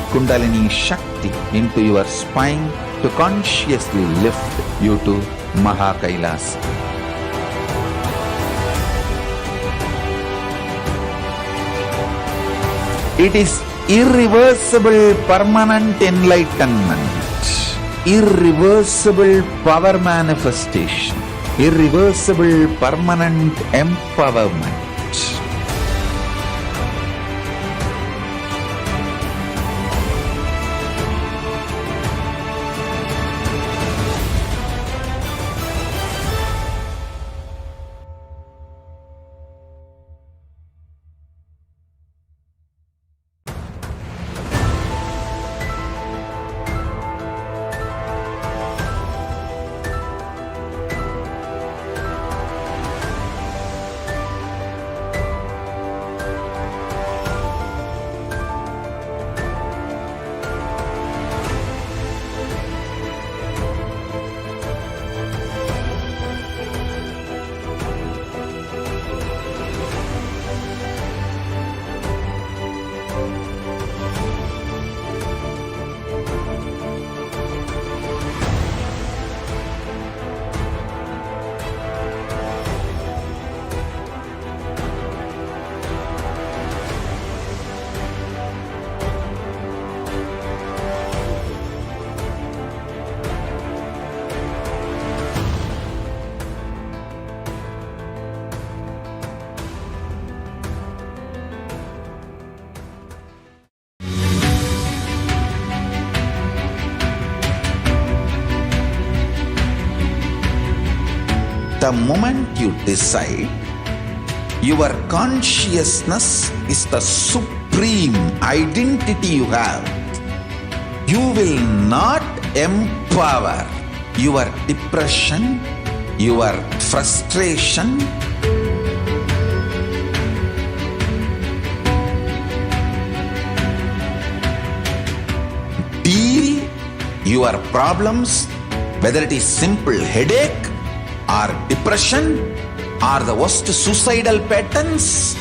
Kundalini Shakti into your spine to consciously lift you to Mahakailas. It is irreversible permanent enlightenment, irreversible power manifestation, irreversible permanent empowerment. The moment you decide, your consciousness is the supreme identity you have. You will not empower your depression, your frustration, deal your problems, whether it is simple headache or depression or the worst suicidal patterns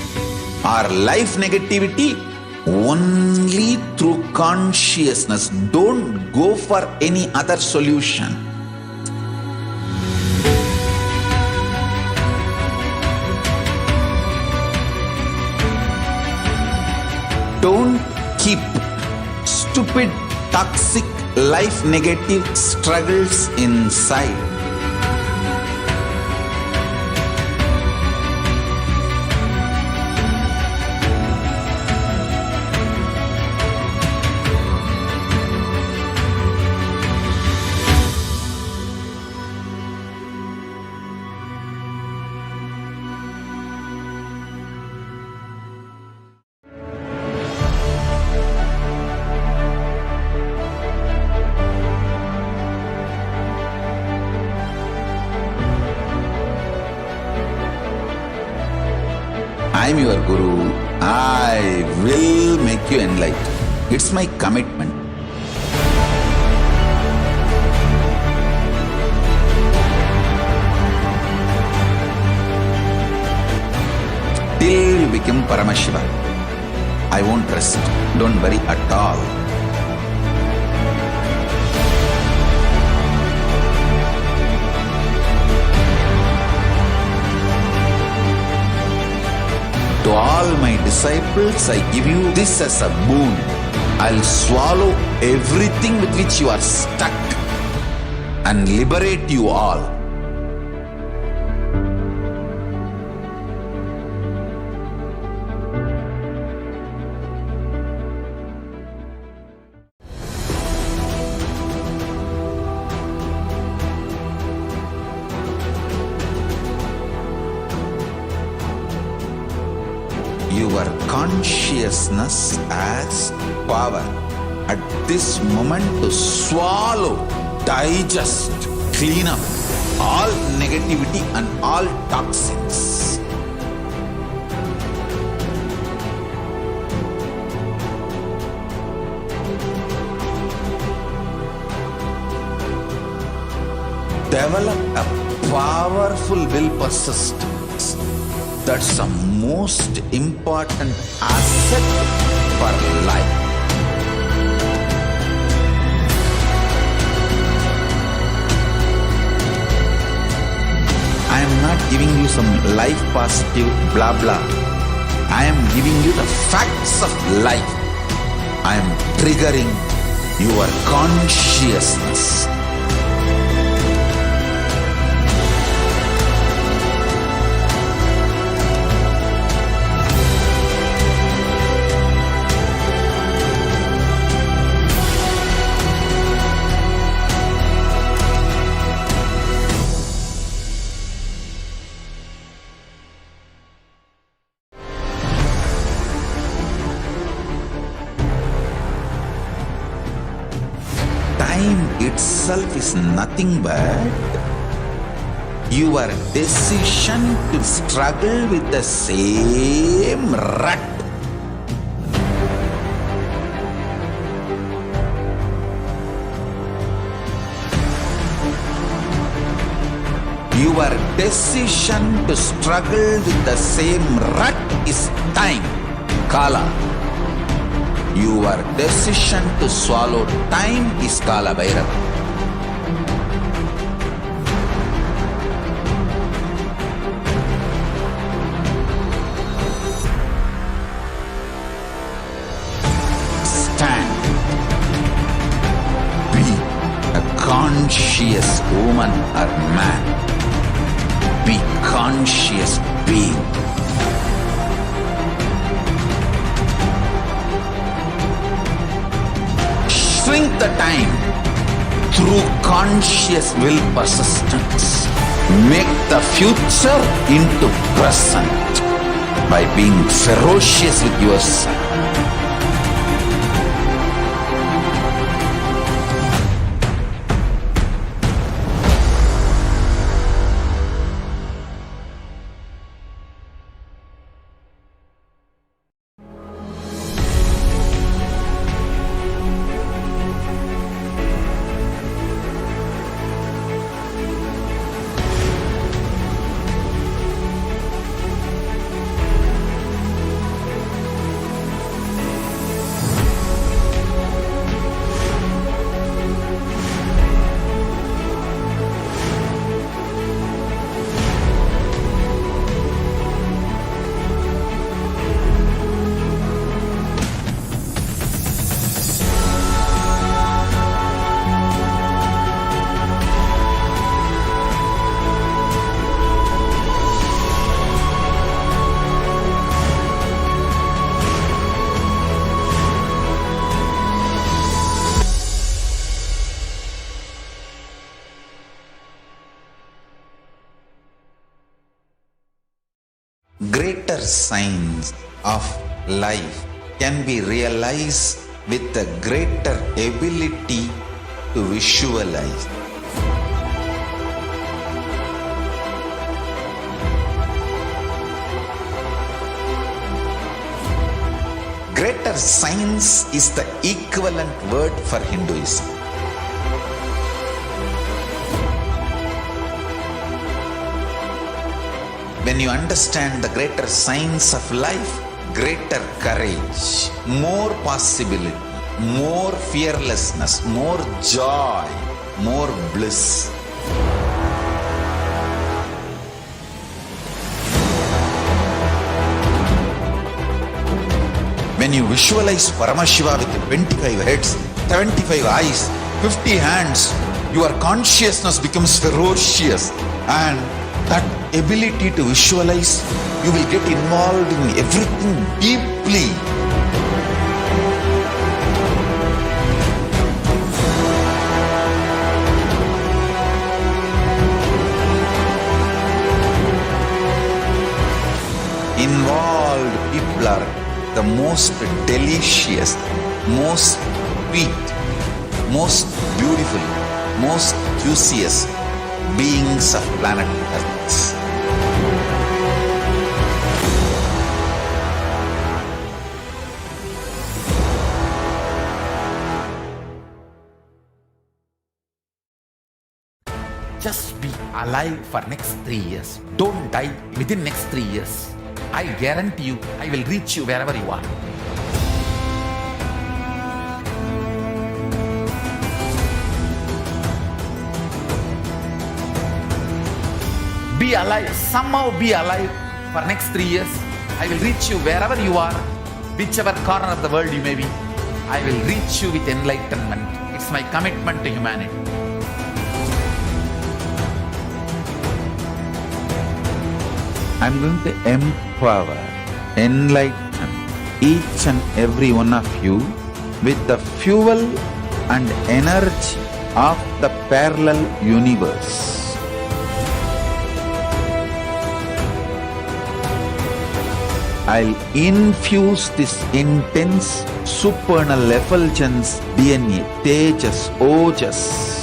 or life negativity, only through consciousness. Don't go for any other solution. Don't keep stupid, toxic, life negative struggles inside. I am your Guru. I will make you enlightened. It's my commitment. Till you become Paramashiva, I won't rest. Don't worry at all. To all my disciples, I give you this as a boon. I'll swallow everything with which you are stuck and liberate you all. Your consciousness has power at this moment to swallow, digest, clean up all negativity and all toxins. Develop a powerful will persistence. That's the most important asset for life. I am not giving you some life positive blah blah. I am giving you the facts of life. I am triggering your consciousness. Time itself is nothing but your decision to struggle with the same rut. Your decision to struggle with the same rut is time, Kala. Your decision to swallow time is Kala Bhairava. Stand. Be a conscious woman or man. Be conscious being. Shrink the time through conscious will persistence. make the future into present by being ferocious with yourself. Greater signs of life can be realized with a greater ability to visualize. Greater science is the equivalent word for Hinduism. When you understand the greater science of life, greater courage, more possibility, more fearlessness, more joy, more bliss. When you visualize Paramashiva with 25 heads, 75 eyes, 50 hands, your consciousness becomes ferocious, and that ability to visualize, you will get involved in everything deeply. Involved people are the most delicious, most sweet, most beautiful, most juiciest beings of planet Earth. Just be alive for next 3 years. Don't die within next 3 years. I guarantee you, I will reach you wherever you are. Be alive, somehow be alive for next 3 years. I will reach you wherever you are, whichever corner of the world you may be. I will reach you with enlightenment. It's my commitment to humanity. I'm going to empower, enlighten each and every one of you with the fuel and energy of the parallel universe. I'll infuse this intense supernal effulgence DNA, Tejas, Ojas,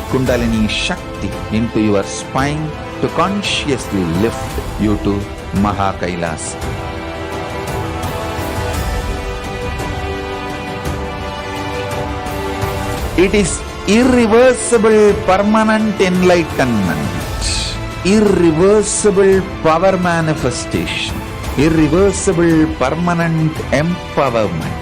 Kundalini Shakti into your spine to consciously lift you to Mahakailas. It is irreversible permanent enlightenment, irreversible power manifestation, irreversible permanent empowerment.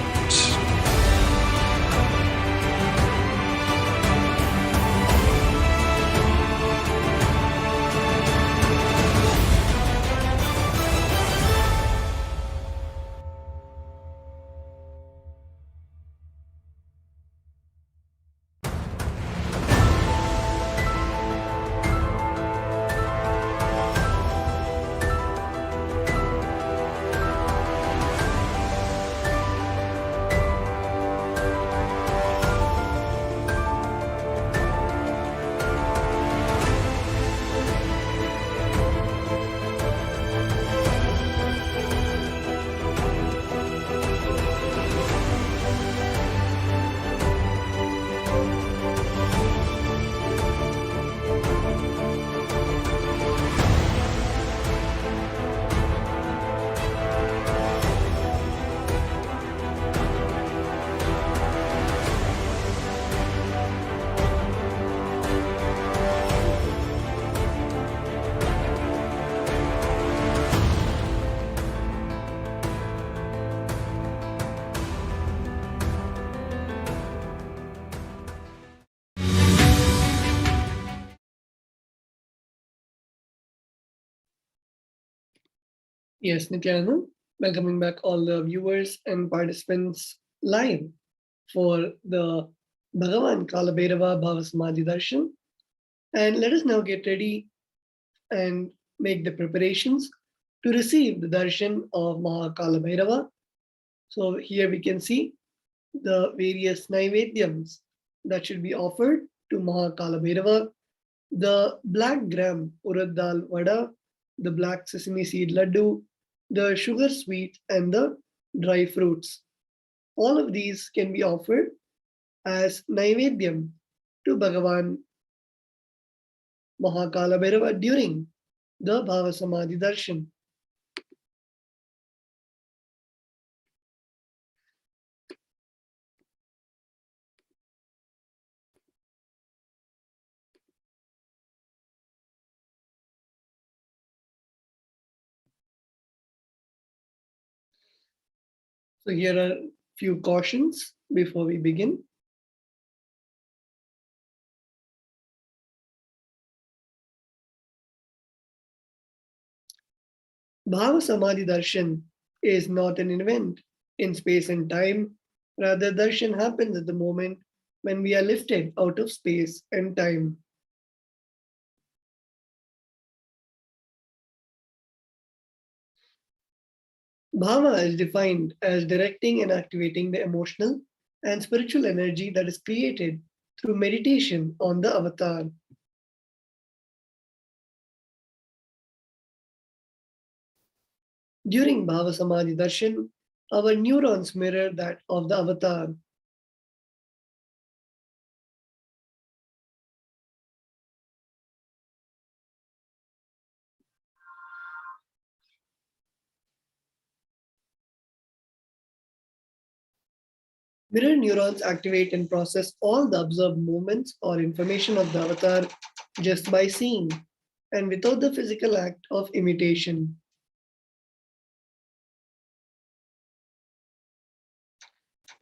Yes, Nityanand, welcoming back all the viewers and participants live for the Bhagavan Kalabhairava Bhava Samadhi Darshan. And let us now get ready and make the preparations to receive the darshan of Mahakala Bhairava. So here we can see the various naivedyams that should be offered to Mahakala Bhairava. The black gram urad dal vada, the black sesame seed laddu, the sugar sweet, and the dry fruits. All of these can be offered as naivedyam to Bhagavan Mahakala Bhairava during the Bhava Samadhi Darshan. So here are a few cautions before we begin. Bhava Samadhi Darshan is not an event in space and time. Rather, darshan happens at the moment when we are lifted out of space and time. Bhava is defined as directing and activating the emotional and spiritual energy that is created through meditation on the avatar. During Bhava Samadhi Darshan, our neurons mirror that of the avatar. Mirror neurons activate and process all the observed movements or information of the avatar just by seeing and without the physical act of imitation.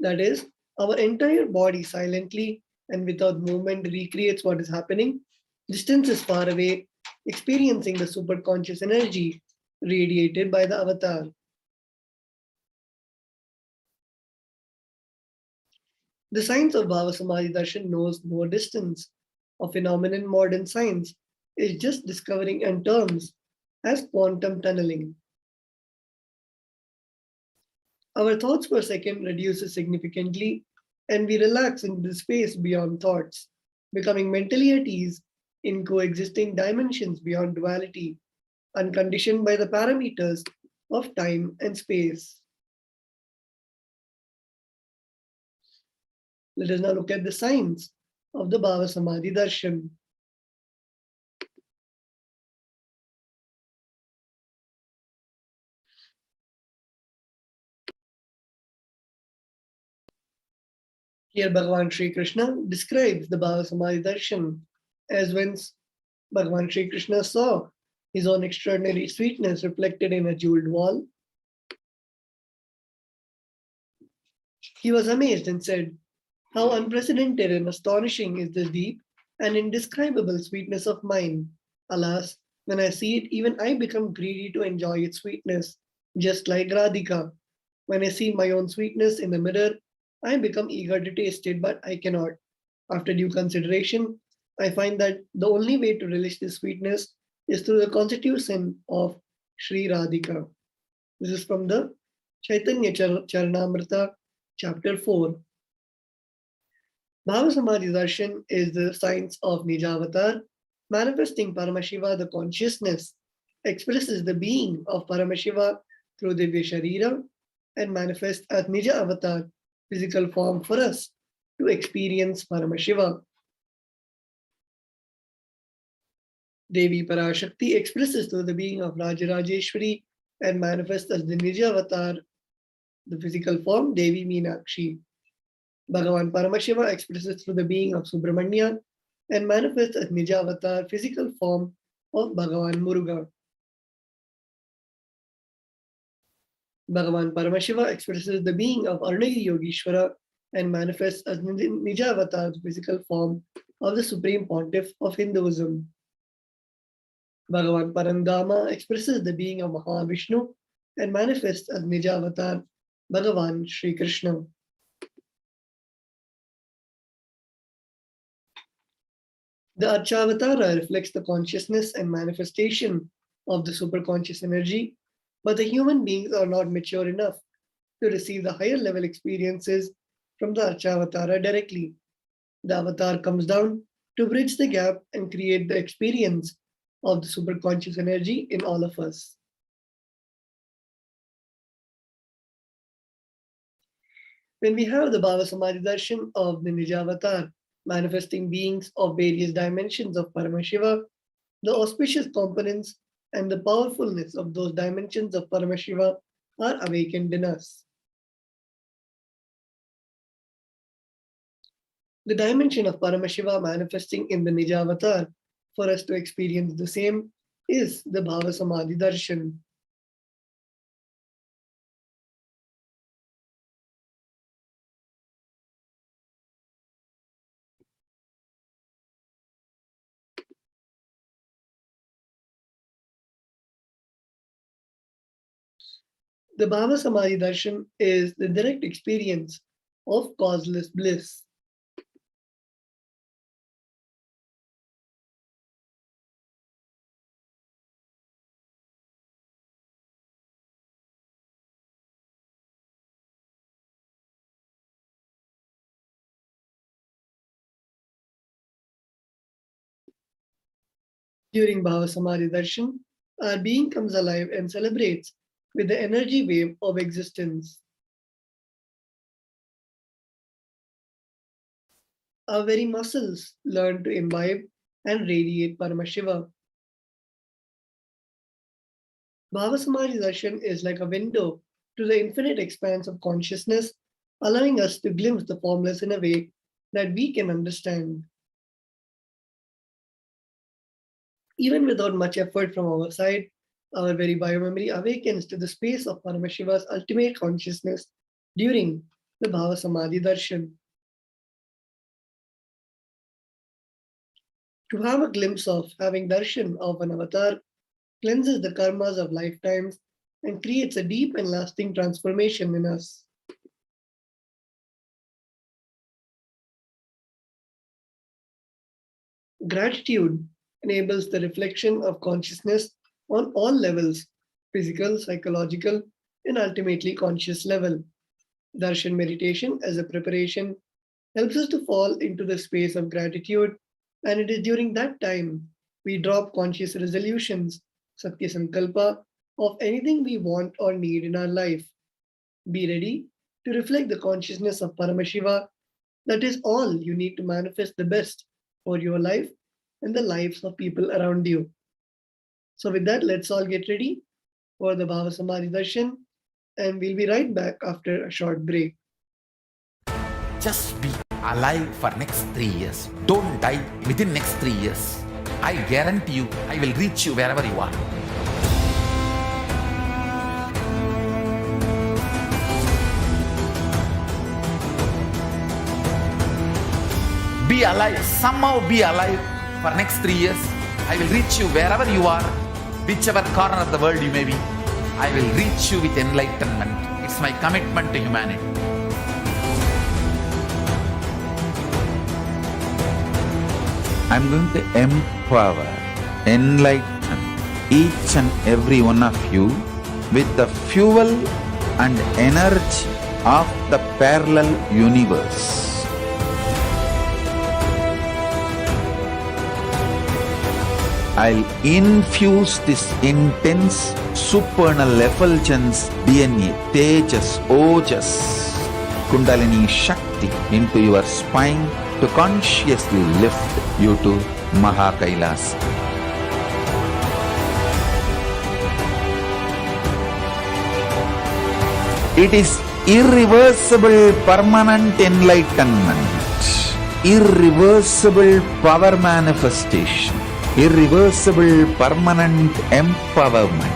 That is, our entire body silently and without movement recreates what is happening. Distance is far away, experiencing the superconscious energy radiated by the avatar. The science of Bhava Samadhi Darshan knows no distance. A phenomenon modern science is just discovering and terms as quantum tunneling. Our thoughts per second reduces significantly, and we relax into the space beyond thoughts, becoming mentally at ease in coexisting dimensions beyond duality, unconditioned by the parameters of time and space. Let us now look at the science of the Bhava Samadhi Darshan. Here, Bhagavan Sri Krishna describes the Bhava Samadhi Darshan as when Bhagavan Sri Krishna saw his own extraordinary sweetness reflected in a jeweled wall. He was amazed and said, "How unprecedented and astonishing is this deep and indescribable sweetness of mine. Alas, when I see it, even I become greedy to enjoy its sweetness, just like Radhika. When I see my own sweetness in the mirror, I become eager to taste it, but I cannot. After due consideration, I find that the only way to relish this sweetness is through the constitution of Sri Radhika." This is from the Chaitanya Charanamrita, chapter 4. Bhava Samadhi Darshan is the science of Nijavatar, manifesting Paramashiva, the consciousness, expresses the being of Paramashiva through Divya Sharira and manifests as Nija Avatar, physical form for us to experience Paramashiva. Devi Parashakti expresses through the being of Rajarajeshwari and manifests as the Nija Avatar, the physical form Devi Meenakshi. Bhagavan Paramashiva expresses through the being of Subramanya and manifests as Nija Avatar, physical form of Bhagavan Muruga. Bhagavan Paramashiva expresses the being of Arunagiri Yogeshwara and manifests as Nija Avatar, physical form of the Supreme Pontiff of Hinduism. Bhagavan Parandama expresses the being of Mahavishnu and manifests as Nijavatar Bhagavan Sri Krishna. The Archavatara reflects the consciousness and manifestation of the superconscious energy, but the human beings are not mature enough to receive the higher level experiences from the Archavatara directly. The avatar comes down to bridge the gap and create the experience of the superconscious energy in all of us. When we have the Bhava Samadhi Darshan of the Nijavatar, manifesting beings of various dimensions of Paramashiva, the auspicious components and the powerfulness of those dimensions of Paramashiva are awakened in us. The dimension of Paramashiva manifesting in the Nijavatar for us to experience the same is the Bhava Samadhi Darshan. The Bhava Samadhi Darshan is the direct experience of causeless bliss. During Bhava Samadhi Darshan, our being comes alive and celebrates with the energy wave of existence. Our very muscles learn to imbibe and radiate Paramashiva. Bhava Samadhi Darshan is like a window to the infinite expanse of consciousness, allowing us to glimpse the formless in a way that we can understand. Even without much effort from our side, our very biomemory awakens to the space of Paramashiva's ultimate consciousness during the Bhava Samadhi Darshan. To have a glimpse of having darshan of an avatar cleanses the karmas of lifetimes and creates a deep and lasting transformation in us. Gratitude enables the reflection of consciousness on all levels, physical, psychological, and ultimately conscious level. Darshan meditation as a preparation helps us to fall into the space of gratitude, and it is during that time we drop conscious resolutions, Satya Sankalpa, of anything we want or need in our life. Be ready to reflect the consciousness of Paramashiva. That is all you need to manifest the best for your life and the lives of people around you. So with that, let's all get ready for the Bhava Samadhi Darshan, and we'll be right back after a short break. Just be alive for next 3 years. Don't die within next 3 years. I guarantee you, I will reach you wherever you are. Be alive, somehow be alive for next 3 years. I will reach you wherever you are, whichever corner of the world you may be. I will reach you with enlightenment. It's my commitment to humanity. I'm going to empower, enlighten each and every one of you with the fuel and energy of the parallel universe. I'll infuse this intense supernal effulgence DNA, Tejas, Ojas, Kundalini Shakti into your spine to consciously lift you to Mahakailas. It is irreversible permanent enlightenment, irreversible power manifestation, irreversible permanent empowerment.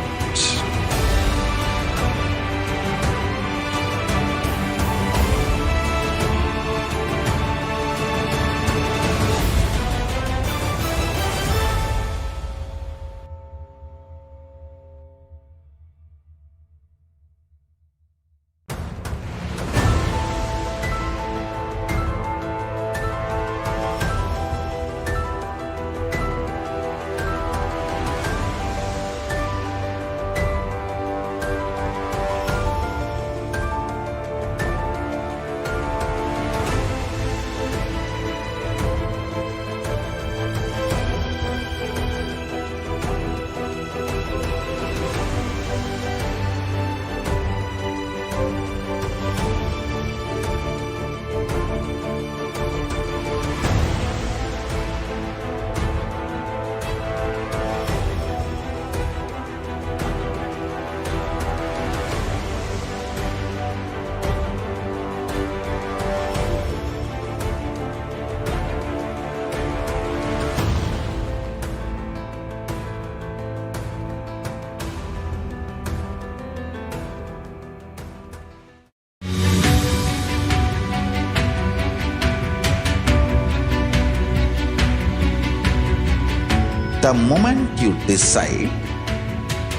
The moment you decide,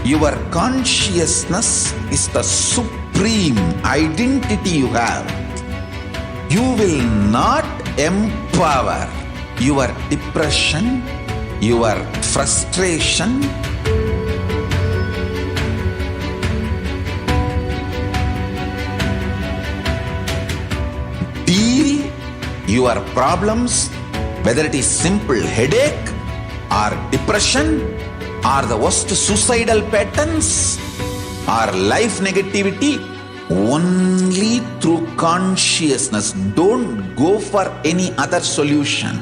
your consciousness is the supreme identity you have. You will not empower your depression, your frustration, deal your problems, whether it is simple headache or depression or the worst suicidal patterns or life negativity, only through consciousness. Don't go for any other solution.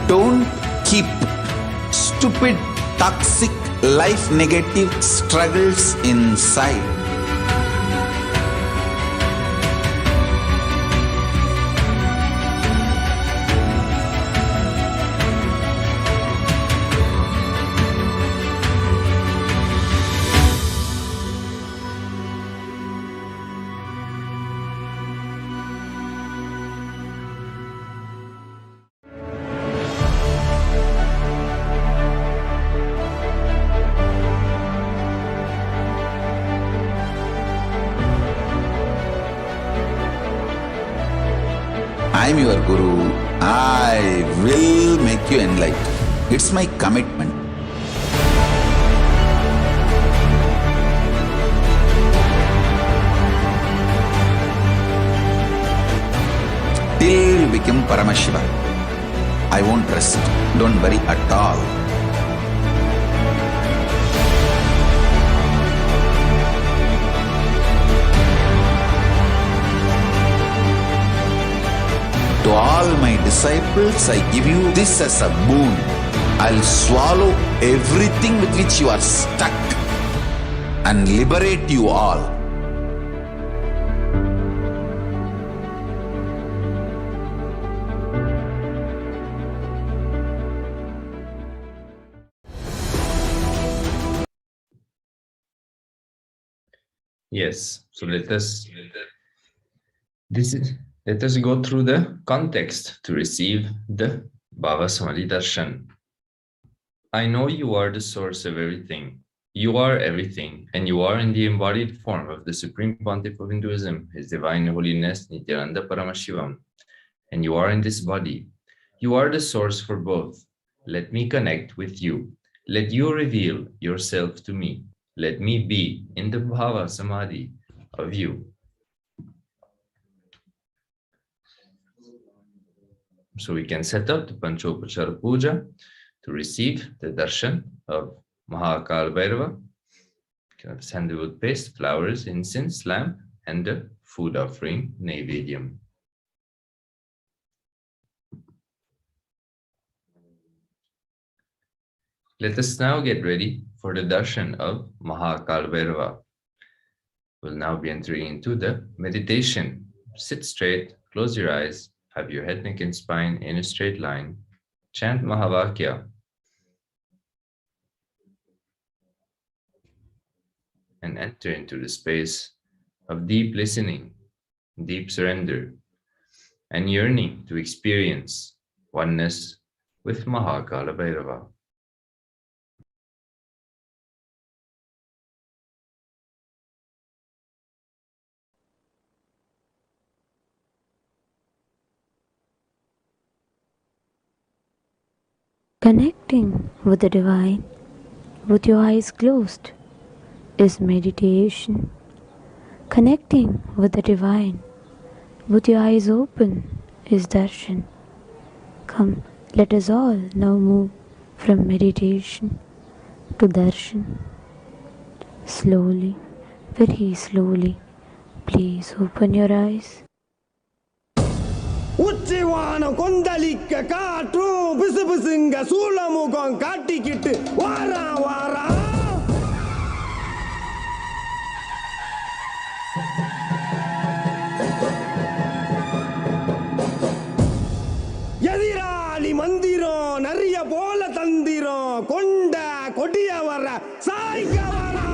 Don't keep stupid, toxic, life negative struggles inside. I am your Guru. I will make you enlightened. It's my commitment. Till you become Paramashiva, I won't rest. Don't worry at all. To all my disciples, I give you this as a boon. I'll swallow everything with which you are stuck and liberate you all. Yes, so let us go through the context to receive the Bhava Samadhi Darshan. I know you are the source of everything. You are everything, and you are in the embodied form of the Supreme Pontiff of Hinduism, His Divine Holiness Nityananda Paramashivoham, and you are in this body. You are the source for both. Let me connect with you. Let you reveal yourself to me. Let me be in the Bhava Samadhi of you. So we can set up the Panchopachara Puja to receive the darshan of Mahakal Bhairava. Sandalwood paste, flowers, incense, lamp, and the food offering, Naivedyam. Let us now get ready for the darshan of Mahakal Bhairava. We'll now be entering into the meditation. Sit straight, close your eyes, have your head, neck, and spine in a straight line. Chant Mahavakya. And enter into the space of deep listening, deep surrender, and yearning to experience oneness with Mahakala Bhairava. Connecting with the divine with your eyes closed is meditation. Connecting with the divine with your eyes open is darshan. Come, let us all now move from meditation to darshan. Slowly, very slowly, please open your eyes. உச்சிவானம் கொந்தளிக்க காற்றும் பிசு பிசுங்க சூளமுகம் காட்டிக்கிட்டு வாரா வாரா எதிராளி மந்திரம் நிறைய போல தந்திரம் கொண்ட கொடிய வர சாய்க்க வரா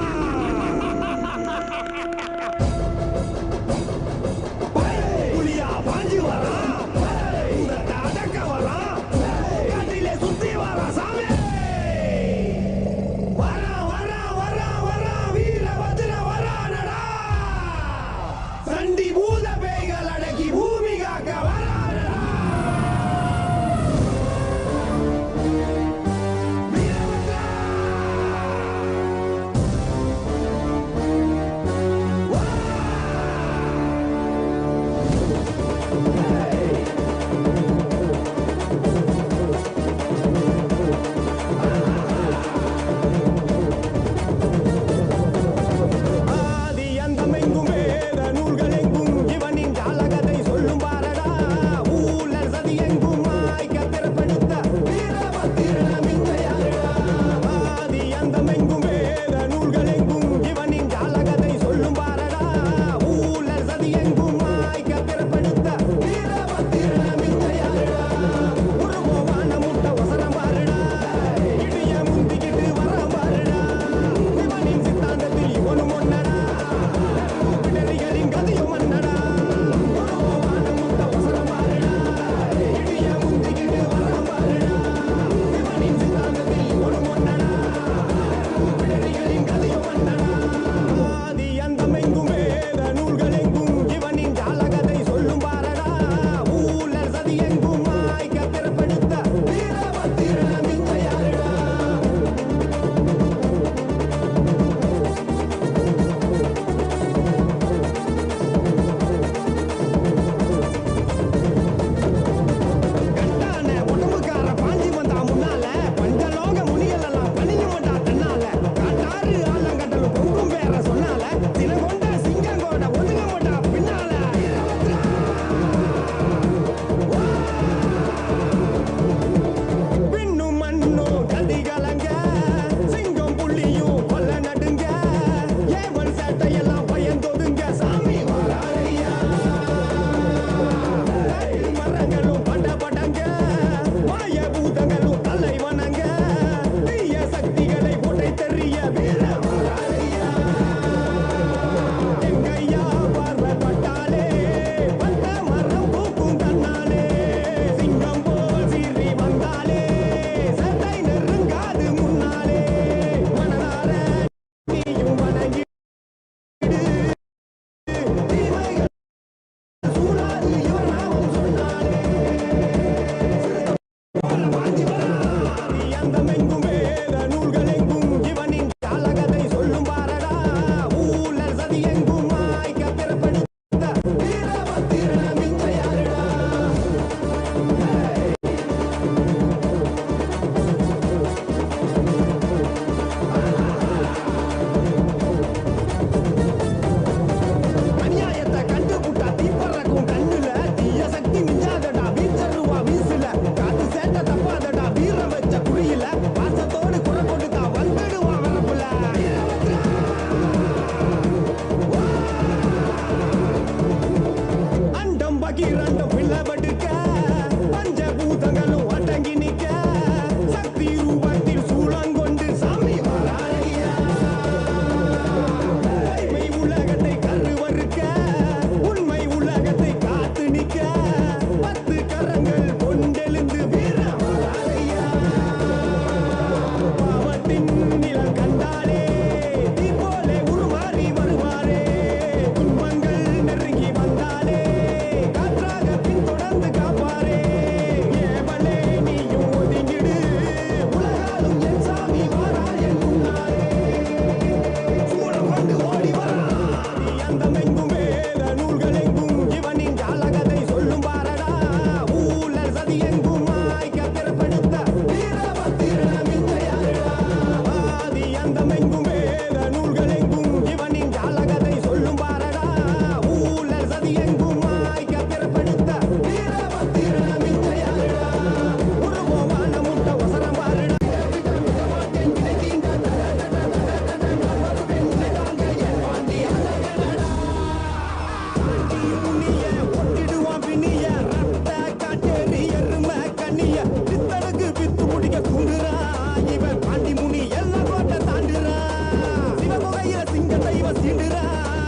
சீண்டுறா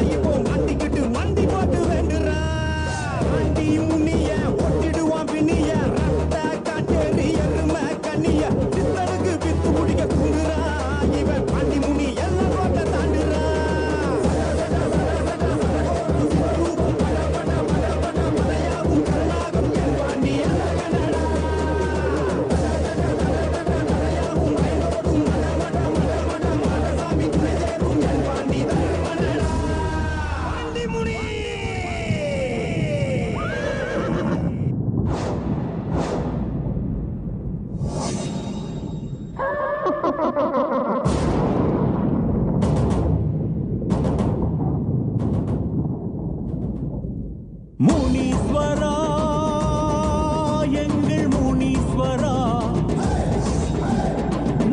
இப்போ மாட்டிக்கிட்டு மண்டி போட்டு வேண்டுறா வண்டி முன்னிய ஒட்டிடுவான் பின்னிய ரத்த காட்டேரி எருமை கண்ணிய சித்தனுக்கு பித்து குடிக்க குங்குறா இவன் பாண்டி முனி எல்லாம் ரோட்ட தாண்டுறா முனீஸ்வரா எங்கள் முனீஸ்வரா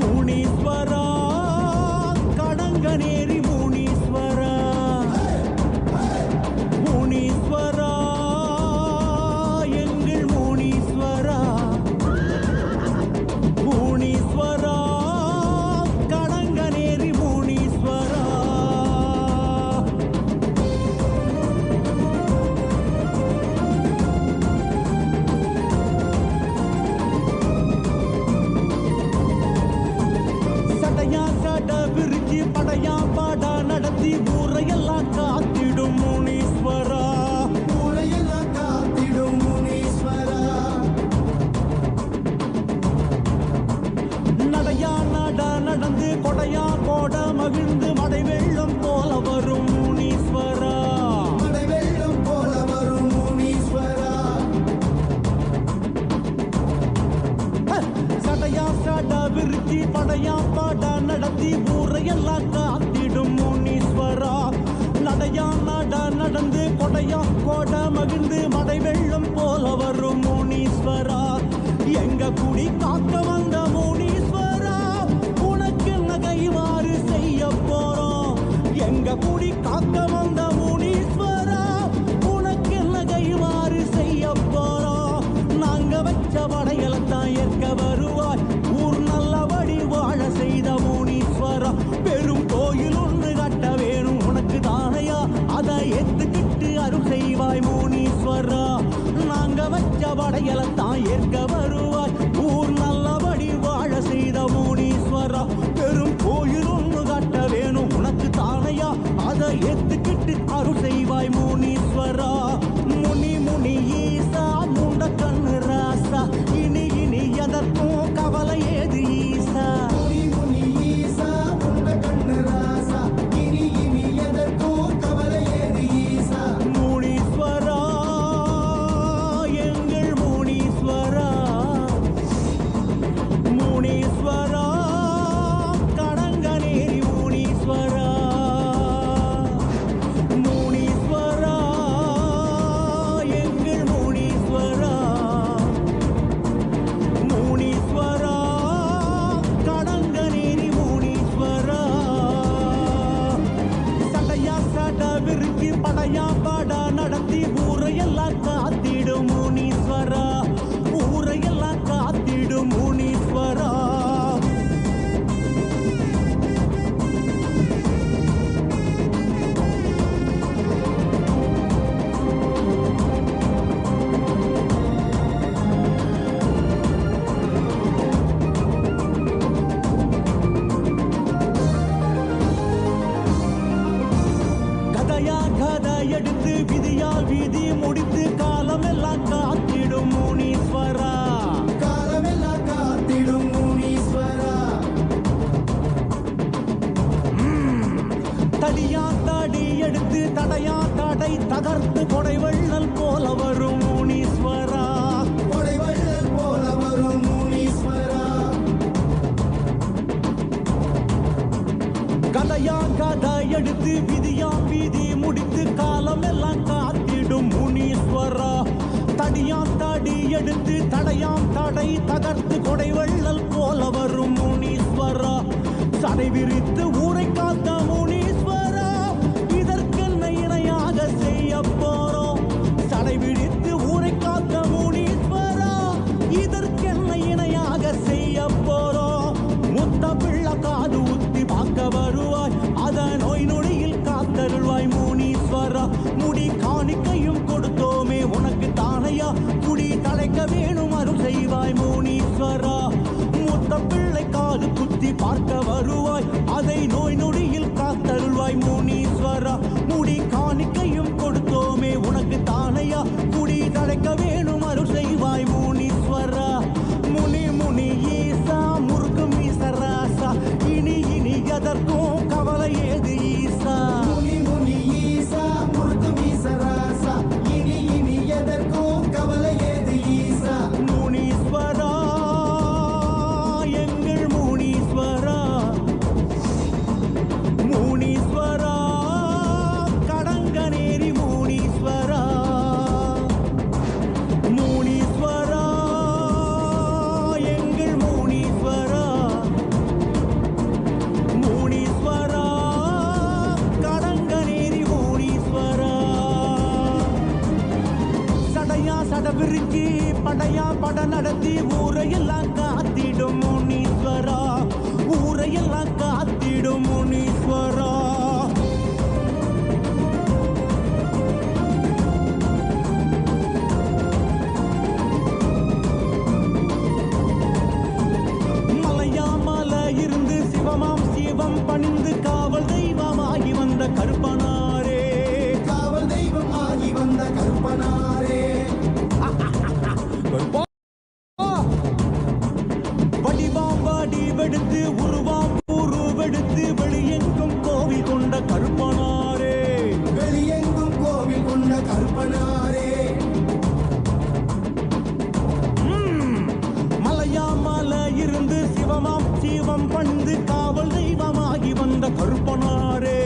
முனீஸ்வரா கடங்கநேரி முனீஸ்வரா முனீஸ்வரா எங்கள் முனீஸ்வரா முனீஸ்வரா கடங்கநேரி முனீஸ்வரா சடையா காட்ட விரிச்சி படையா பாடா நடத்தி ஊரையெல்லாம் காத்திடும் முனீஸ்வரா ஊரையெல்லாம் காத்திடும் முனீஸ்வரா நடையா நாடா நடந்து கொடையா கோட மகிழ்ந்து மடை வெள்ளம் போல வரும் முனீஸ்வரா மடை வெள்ளம் போல வரும் முனீஸ்வரா சடையா சாடா விரிச்சி படையா பாடா நடத்தி ஊரையெல்லாம் காத்திடும் முனீஸ்வரா நடையா நாடா நடந்து கொடையா கோட மகிழ்ந்து மடை வெள்ளம் போல வரும் முனீஸ்வரா எங்க குடி காக்க வந்த முனீஸ்வரா உனக்கு என்ன கைவாறு செய்ய போறோம் எங்க குடி காக்க வந்த முனீஸ்வரா உனக்கு என்ன கைவாறு செய்ய போறோம் நாங்க வச்ச படையலத்தான் ஏற்க வருவாய் ஊர் நல்லபடி வாழ செய்த முனீஸ்வரா பெரும் கோயில் ஒன்று கட்ட வேணும் உனக்கு தானையா அதை ஏத்துக்கிட்டு அருள் செய்வாய் முனீஸ்வரா நாங்க வச்ச படையலத்தான் ஏற்க வருவாய் ஊர் நல்லபடி வாழ செய்த முனீஸ்வரா பெரும் கோயில் ஒன்று கட்ட வேணும் உனக்கு தானையா அதை ஏத்துக்கிட்டு அருள் செய்வாய் முனீஸ்வரா முனி முனி ஈசா முண்ட கண்ணு ராசா இனி இனி எதற்கும் கவலை ஏது ஈசா முனி முனி ஈசா முண்ட கண்ணு ராசா இனி இனி எதற்கும் கவலை ஏது ஈசா முனீஸ்வரா எங்கள் முனீஸ்வரா முனீஸ்வரா கடங்கநேரி முனீஸ்வரா முனீஸ்வரா எங்கள் முனீஸ்வரா முனீஸ்வரா கடங்கநேரி முனீஸ்வரா சடையா சாட்ட விரிச்சி படையா பாடா நடத்தி ஊரையெல்லாம் காத்திடும் முனீஸ்வரா ஊரையெல்லாம் காத்திடும் முனீஸ்வரா கதையா கதை எடுத்து விதியால் வீதி முடித்து காலமெல்லாம் காத்திடும் முனீஸ்வரா காலமெல்லாம் காத்திடும் முனீஸ்வரா தடியா தாடி எடுத்து தடையா தடை தகர்த்து கொடை வள்ளல் போல வரும் முனீஸ்வரா கொடை வள்ளல் போல வரும் முனீஸ்வரா கதையா கதை எடுத்து விதியா வீதி முடித்து காலமெல்லாம் காத்திடும் முனீஸ்வரா தடியா தாடி எடுத்து தடையாம் தடை தகர்த்து கொடை வள்ளல் போல வரும் முனீஸ்வரா சடை விரித்து ஊரை காத்த முனீஸ்வரா இதற்கென்ன இணையாக செய்ய போறோம் சடை விரித்து ஊரை காத்த முனீஸ்வரா இதற்கென்ன இணையாக செய்ய போறோம் முத்த பிள்ளை காது ஊத்தி பார்க்க வருவாய் அத நோய் நொடியில் காக்க தடைக்க வேணும் அருள் செய்வாய் முனீஸ்வரா. மூத்த பிள்ளை காது குத்தி பார்க்க வருவாய், அதை நோய் நொடியில் காத்தருள்வாய் முனீஸ்வரா. முடி காணிக்கையும் கொடுத்தோமே உனக்கு தானையா, குடி தடைக்க வேணும் அருள் செய்வாய் முனீஸ்வரா. முனி முனி ஈசா முருகு மீசராசா, இனி இனி எதற்கும் கவலை ஏது ஈசா. முனி முனி ஈசா முருகு மீசராசா, இனி இனி எதற்கும் கவலை ஏது ஈசா. முனீஸ்வரா எங்கள் முனீஸ்வரா, முனீஸ்வரா கடங்கநேரி முனீஸ்வரா. முனீஸ்வரா எங்கள் முனீஸ்வரா, முனீஸ்வரா கடங்கநேரி முனீஸ்வரா. சடையா சட விரிச்சி படையா பட நடத்தி ஊரையெல்லாம் காத்திடும் முனீஸ்வரா, ஊரையெல்லாம் காத்திடும் முனீஸ்வரா. மலையாமல இருந்து சிவமாம் சிவம் பணிந்து காவல் தெய்வமாகி வந்த கருப்பனாரே, காவல் தெய்வம் ஆகி வந்த கருப்பனாரே. வடிவாம் வடிவெடுத்து உருவாம் உருவெடுத்து வெளியெங்கும் கோவில் கொண்ட கருப்பனாரே, வெளியெங்கும் கோவில் கொண்ட கருப்பனாரே. மலையாமல இருந்து சிவமாம் சிவம் பணிந்து காவல் தெய்வமாகி வந்த கருப்பனாரே.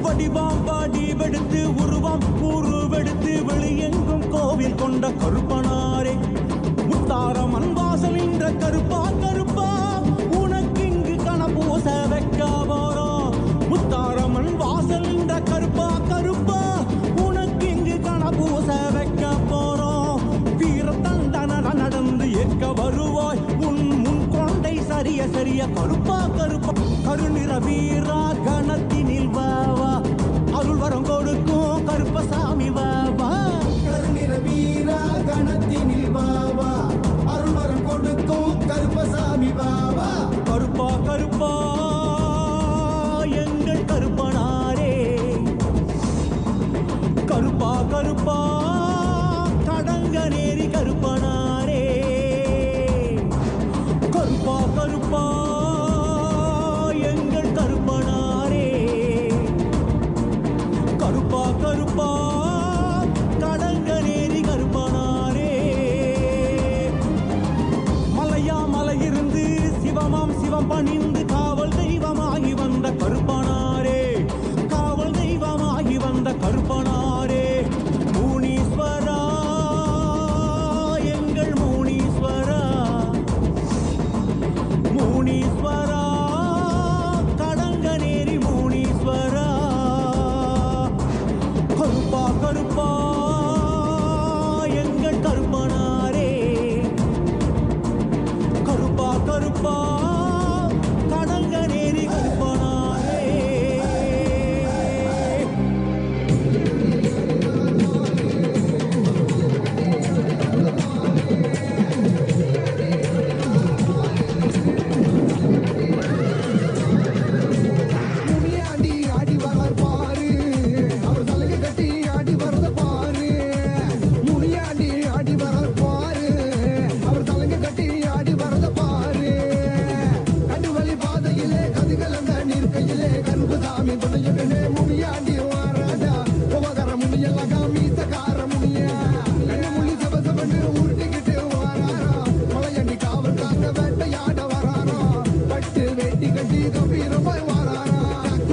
வடிவாம் வடிவெடுத்து உருவாம் உருவெடுத்து வெளியெங்கும் கோவில் கொண்ட கருப்பனாரே. முத்தாரம் அன்வாசல் என்ற கருப்பா கருப்பா, உனக்கு இங்கு கணபூச வைக்க போறோம். முத்தாரம் அன்வாசல் என்ற கருப்பா கருப்பா, உனக்கு இங்கு கணபூச வைக்க போறோம். வீர தண்டன நடந்து ஏற்க வருவாய், உன் முன் கொண்டை சரிய சரிய கருப்பா கருப்பா. கருநிற வீரா கணத்தினில் வாவா, அருள் வரம் கொடுக்கும் கருப்பசாமி வாவா. கருநிற வீரா கணத்தினில் பாபா, அருள்வரம் கொடுக்கும் கருப்பசாமி பாபா. கருப்பா கருப்பா எங்கள் கருப்பனாரே, கருப்பா கருப்பா கடங்கநேரி கருப்பனாரே. கருப்பா கருப்பா எங்கள் கருப்பனாரே, கருப்பா கருப்பா கடங்கநேரி கருப்பனாரே. மலையாமலை இருந்து சிவமாம் சிவம் பணிந்து காவல் தெய்வமாகி வந்த கருப்பனாரே, காவல் தெய்வமாகி வந்த கருப்பனாரே. முனீஸ்வரா எங்கள் முனீஸ்வரா, முனீஸ்வரா கடங்கநேரி முனீஸ்வரா. கருப்பா கருப்பா எங்கள் கருப்பனாரே, கருப்பா கருப்பா கடங்கநேரி கருப்பனாரே. முனியாண்டி ஆடி வரார் பாரு, அவர் தலையை கட்டி ஆடி வரத பாரு. முனியாண்டி ஆடி வரார் பாரு, அவர் தலையை கட்டி ஆடி வரத பாரு. கண்டுவலி பாதையிலே கதிகலந்த நிற்கையிலே கருப்புசாமி துணையுடனே முனியாண்டி வாராடா. உபகர முனியெல்லாம் காமீசக்கார முனியா, கண்ணு முள்ளி சபசபன்னு உருட்டிக்கிட்டு வாராரா. மலையண்டி காவல் காக்க வேட்டையாட வராரா, பட்டு வேட்டி கட்டி கம்பீரமாய் வாராரா.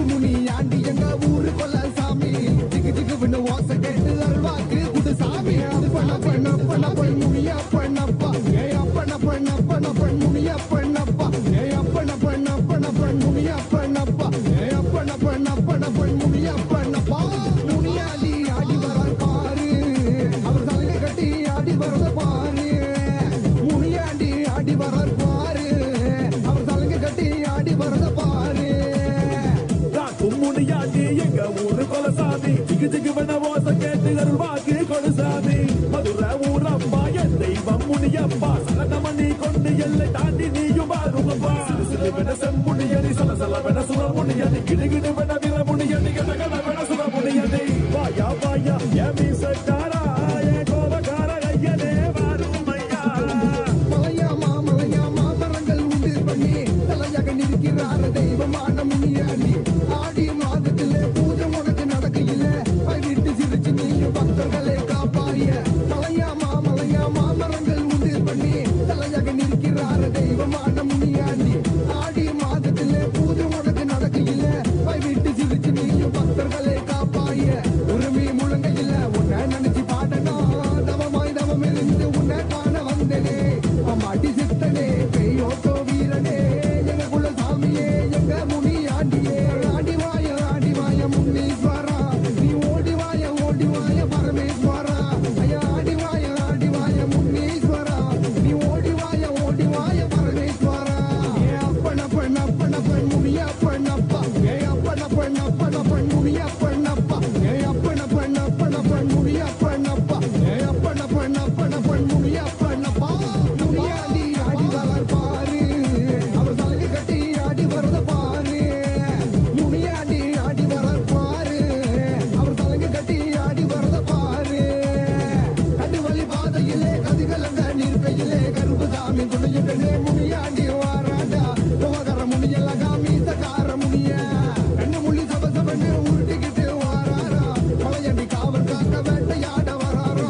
முனியாண்டி எங்க ஊரு கொல்ல சாமி, திக்கு திக்கு விண்ணு ஓச கேட்டு அருள்வாக்கு குடு சாமி. அப்பன பண்ண பண்ண பண்ண முனியா பண்ணப்பா, ஏ அப்பன பண்ண பண்ண பண்ண முனியா பண்ணப்பா, ஏ அப்பன பண்ண பண்ண பண்ண முனியா பண்ணப்பா, ஏ அப்பன பண்ண பண்ண பண்ண முனியா பண்ணப்பா. முனியாண்டி ஆடி வரார் பாரு, அவர் தலையை கட்டி ஆடி வரத பாரு. முனியாண்டி ஆடி வரார் பாரு, அவர் தலையை கட்டி ஆடி வரத பாரு. முனியாண்டி எங்க ஊரு கொலசாமி, திக்கு திக்கு பண்ண ஓச கேட்டு அருள்வாக்கு கொடு சாமி. மதுரை ஊரம்மா என் தெய்வம் எல்லை தாண்டி நீயும் வாருமப்பா சிறு சிறு வென செம்புணியடி சல சல வென சுரமுனியடி கிடுகிடு வென விரமுனியடி கட கட வென சுரமுனியடி வாயா வாயா ஏமி சட்டாரா ஏ கோபகார ஐயனே வாருமையா மலையாமா மலையாமா மரங்கள் உண்டு பண்ணி தலையாக நிற்கிறார் தெய்வமான முனியாடி ஆடி மாதத்திலே பூஜை உனக்கு நடக்கையில வீட்டு சிரிச்சு நீங்க பக்தர்களை காப்பாய மலையாமா மலையாமா மரங்கள் உண்டு பண்ணி தலையாக நிற்கிறார் தெய்வமான முனியாடி ஆடி மாதத்திலே பூஜை உனக்கு நடக்கையில வீட்டு சிரிச்சு நீங்க பக்தர்களை காப்பாய உரிமை முழங்கையில உன்னை நினைச்சு பாடணும் தவமாய் தவம் இருந்து உன்னை காண வந்தனே அம்மாட்டி சித்தனே பெய்யோட்டோ வீரனே எங்க குல சாமியே எங்க முனி ஆண்டியே ஆடி வாய முன்னீஸ்வரா நீ ஓடி வாய பரமேஸ்வரா ஐயா ஆடி வாய முன்னீஸ்வரா நீ ஓடி வாய பரமேஸ்வரா ஏ அப்பன முனிய அப்பனப்பா ஏ அப்பன முனிய அப்பனப்பா ஏ அப்பன முனிய அப்பனப்பா ஏ அப்பன முனிய அப்பனப்பா முனியாண்டி ஆடி வளர் பாரு அவர் தலையை கட்டி ஆடி வரத பாரு முனியாண்டி ஆடி வளர் பாரு அவர் தலையை கட்டி ஆடி வரத பாரு கண்டு வழி பாதையிலே கதிகலங்க நிற்கையிலே கருப்புசாமி துணையுடனே முனியாண்டி வாராண்டா கோகர முனியெல்லாம் காமீசக்கார முனிய கண்ணு முள்ளி சபசபன்னு உருட்டிக்கிட்டு வாராரா மலையண்டி காவல் காக்க வேட்டையாட வராரா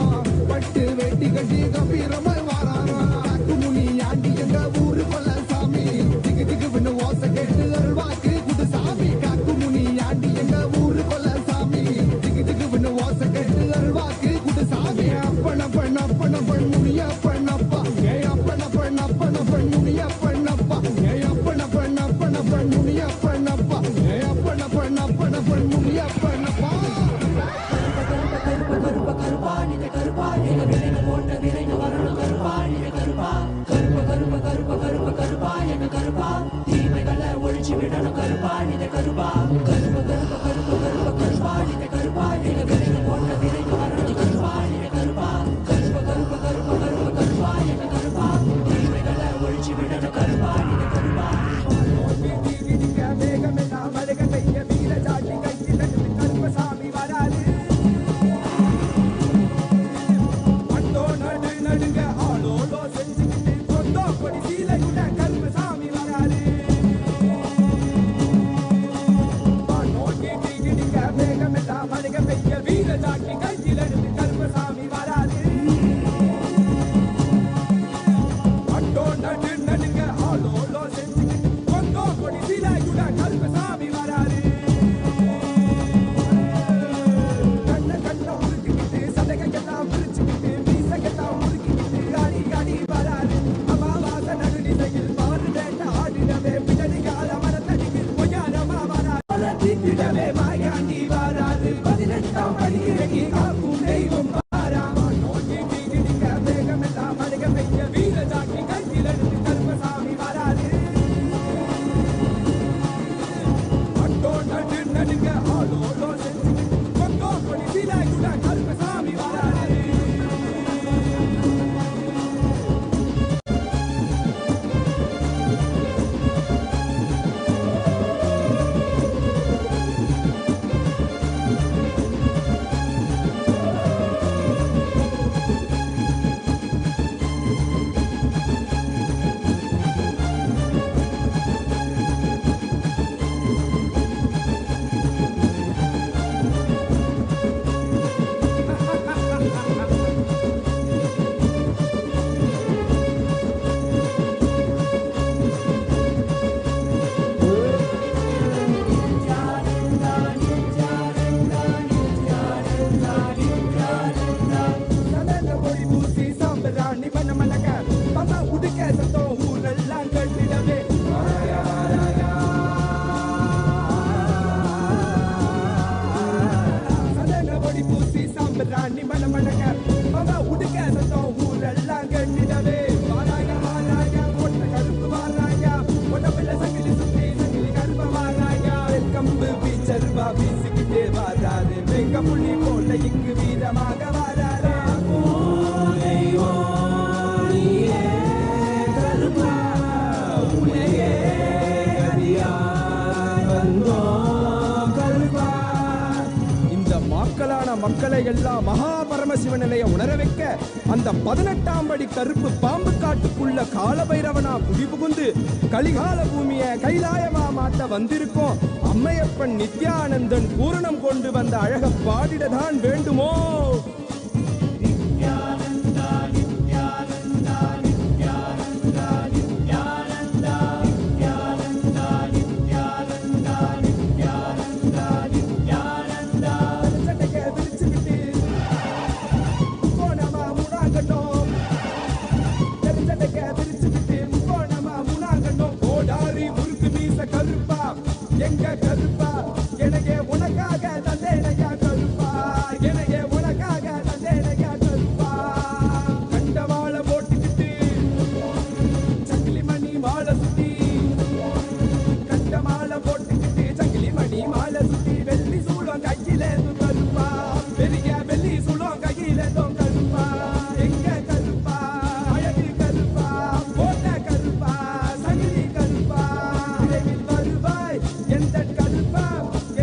பட்டு வெட்டி கட்டி கம்பீரமாய் வாராரா காக்கு முனியாண்டி எங்க ஊரு கொல்ல சாமி திக்கு திக்கு பின்னு ஓச கேட்டு அருள்வாக்கு குடு சாமி காக்கு முனியாண்டி எங்க ஊரு கொல்ல சாமி திக்கு திக்கு பின்னு ஓச கேட்டு அருள்வாக்கு குடு சாமி அப்பன முனிய அப்பனப்பா ஏ அப்பன முனிய அப்பனப்பா ஏ அப்பன முனிய அப்பனப்பா ஏ அப்பன முனிய அப்பனப்பா புள்ளி போல இங்கு வீரமாக வாராரா. ஓ தெய்வம் நீயே கருப்பா மக்களான மக்களை எல்லாம் மகா பரமசிவ நிலையை உணர வைக்க அந்த 18ஆம் படி கருப்பு பாம்பு காட்டுக்குள்ள காலபைரவனா குடி புகுந்து கலிகால பூமியை கைலாயமா மாட்ட வந்திருக்கோம். அம்மையப்பன் நித்யானந்தன் பூரணம் கொண்டு வந்த அழக பாடிடதான் வேண்டுமோ? எங்க கருப்பா எனக்கே உனக்காக தந்தேனையா கருப்பா, எனக்கே உனக்காக தந்தேனையா கருப்பா. கண்டவாள போட்டுக்கிட்டு சங்கிலி மணி மாலை சுத்தி, கண்ட மாலை போட்டுக்கிட்டு சங்கிலி மணி மாலை சுத்தி, வெள்ளி சூளம் கையில கருப்பா, பெரிய வெள்ளி சூளம் கையில கருப்பா. எங்க கருப்பா அழகு கருப்பா, போட்ட கருப்பா சங்கிலி கருப்பா, விரைவில் வருவாய் எந்த கருப்பா,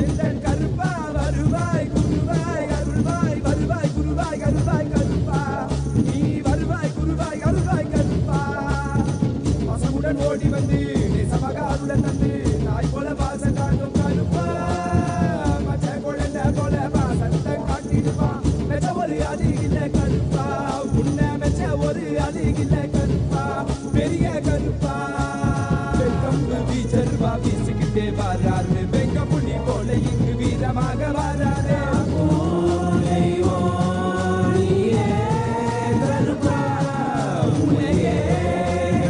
எந்த கருப்பா வருவாய் குருவாய் அருள்வாய், வருவாய் குருவாய் அருள்வாய் கருப்பா, நீ வருவாய் குருவாய் அருள்வாய் கருப்பா. பசமுடன் ஓடி வந்து நேசமகாருடன் தந்து தாய் போல வாசம் காட்டும் கருப்பா, மச்ச குழந்தை போல வாசத்தை காட்டிடுவான். மெச்ச ஒரு அதிகில்ல கருப்பா, உன்னை மெச்ச ஒரு அதிகில்ல கருப்பா, பெரிய கருப்பா. வெங்கம்பு வீச்சருவா வீசிக்கிட்டே வராரு, வெங்க புலி போல இங்கு வீரமாக வராரு. கருப்பா உன்னையே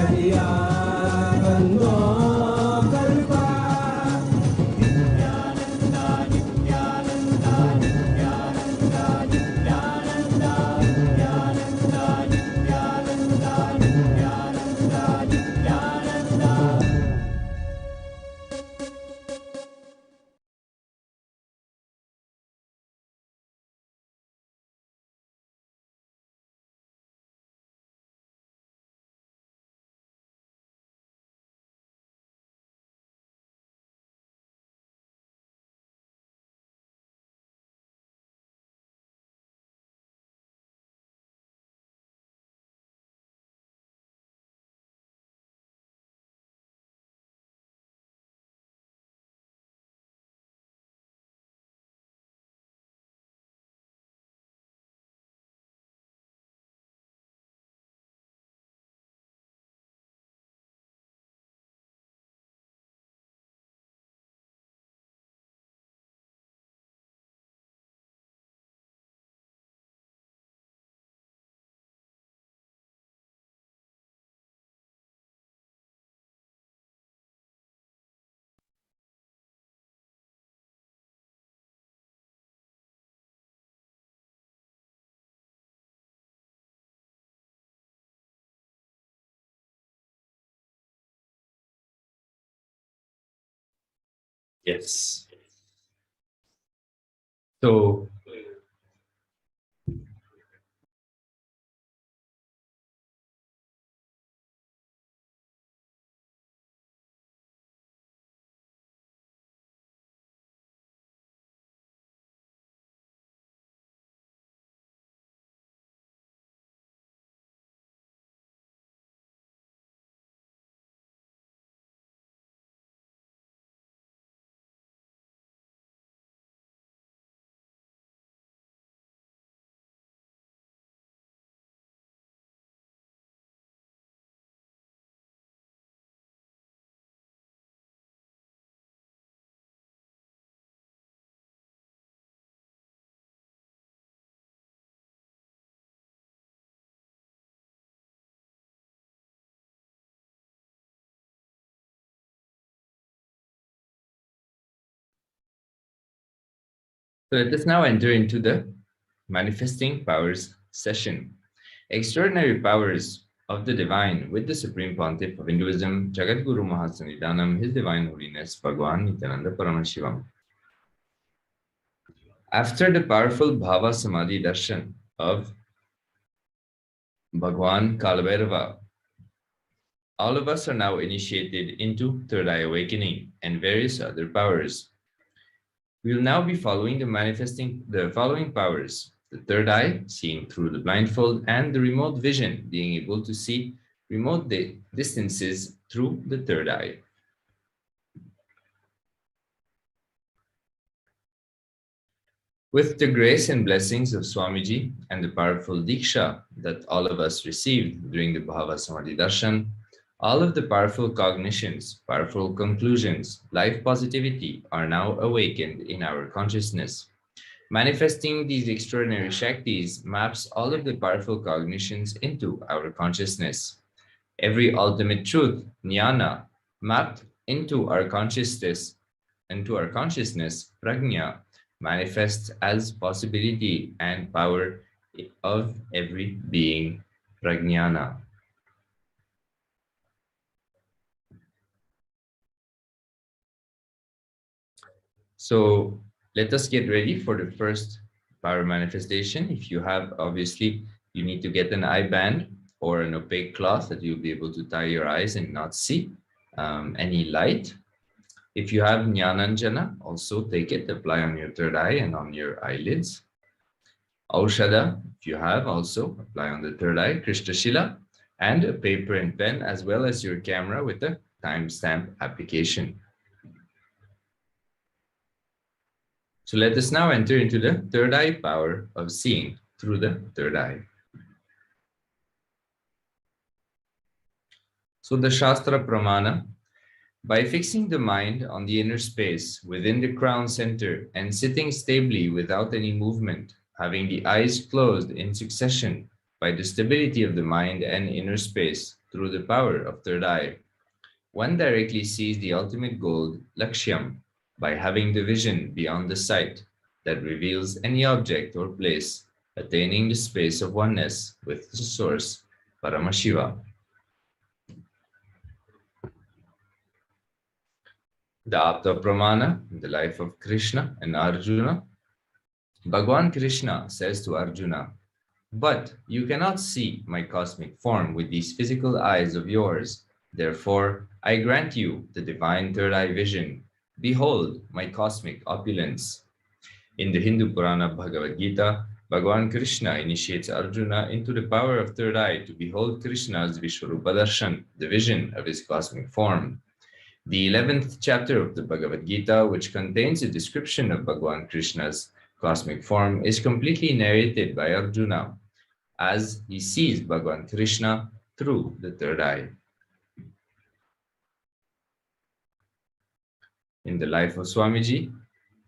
அடியார் வந்தோம் கருப்பா. Yes. So let us now enter into the manifesting powers session. Extraordinary powers of the divine with the Supreme Pontiff of Hinduism, Jagat Guru Mahasannidhanam, His Divine Holiness Bhagwan Nityananda Paramashivoham. After the powerful Bhava Samadhi Darshan of Bhagwan Kalabhairava, all of us are now initiated into Third Eye Awakening and various other powers. We will now be following the following powers: the third eye, seeing through the blindfold, and the remote vision, being able to see remote distances through the third eye. With the grace and blessings of Swamiji and the powerful Diksha that all of us received during the Bhava Samadhi Darshan, all of the powerful cognitions, powerful conclusions, life positivity are now awakened in our consciousness. Manifesting these extraordinary Shaktis maps all of the powerful cognitions into our consciousness. Every ultimate truth, jnana, mapped into our consciousness, prajna, manifests as possibility and power of every being, prajnana. So let us get ready for the first power manifestation. If you have, obviously, you need to get an eye band or an opaque cloth that you'll be able to tie your eyes and not see any light. If you have Jnananjana, also take it, apply on your third eye and on your eyelids. Aushada, if you have, also apply on the third eye, Krishnashila, and a paper and pen, as well as your camera with a timestamp application. So let us now enter into the third eye power of seeing through the third eye. So the Shastra Pramana, by fixing the mind on the inner space within the crown center and sitting stably without any movement, having the eyes closed in succession by the stability of the mind and inner space through the power of third eye, one directly sees the ultimate goal, Lakshyam, by having the vision beyond the sight that reveals any object or place, attaining the space of oneness with the source, Paramashiva. The Apta Pramana, the life of Krishna and Arjuna. Bhagwan Krishna says to Arjuna, "But you cannot see my cosmic form with these physical eyes of yours. Therefore, I grant you the divine third eye vision. Behold my cosmic opulence." In the Hindu Purana Bhagavad Gita, Bhagwan Krishna initiates Arjuna into the power of third eye to behold Krishna's Vishwarupa Darshan, the vision of his cosmic form. The 11th chapter of the Bhagavad Gita, which contains a description of Bhagwan Krishna's cosmic form, is completely narrated by Arjuna as he sees Bhagwan Krishna through the third eye. In the life of Swamiji,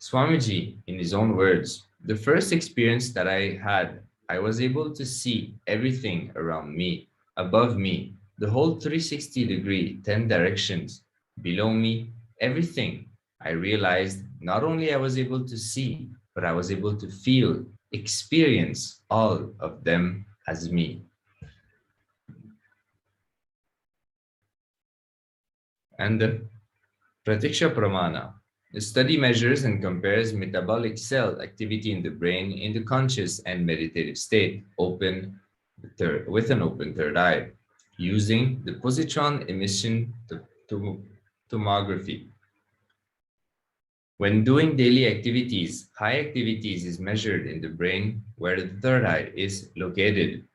Swamiji, in his own words, "The first experience that I had, I was able to see everything around me, above me, the whole 360-degree, 10 directions, below me, everything. I realized not only I was able to see, but I was able to feel, experience all of them as me." And the Pratiksha Pramana. The study measures and compares metabolic cell activity in the brain in the conscious and meditative state, with an open third eye, using the positron emission tomography. When doing daily activities, high activities is measured in the brain where the third eye is located.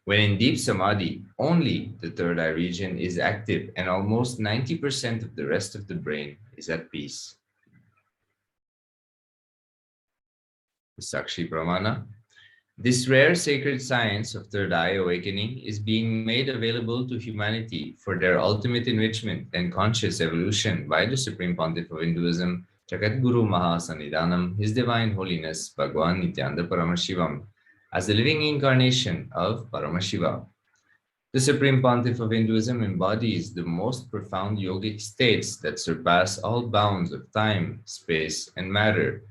When in deep samadhi, only the third eye region is active and almost 90% of the rest of the brain is at peace. The Sakshi Pramana. This rare sacred science of third eye awakening is being made available to humanity for their ultimate enrichment and conscious evolution by the Supreme Pontiff of Hinduism, Jagadguru Mahasannidhanam, His Divine Holiness Bhagwan Nityananda Paramashivoham, as the living incarnation of Paramashiva. The Supreme Pontiff of Hinduism embodies the most profound yogic states that surpass all bounds of time, space, and matter.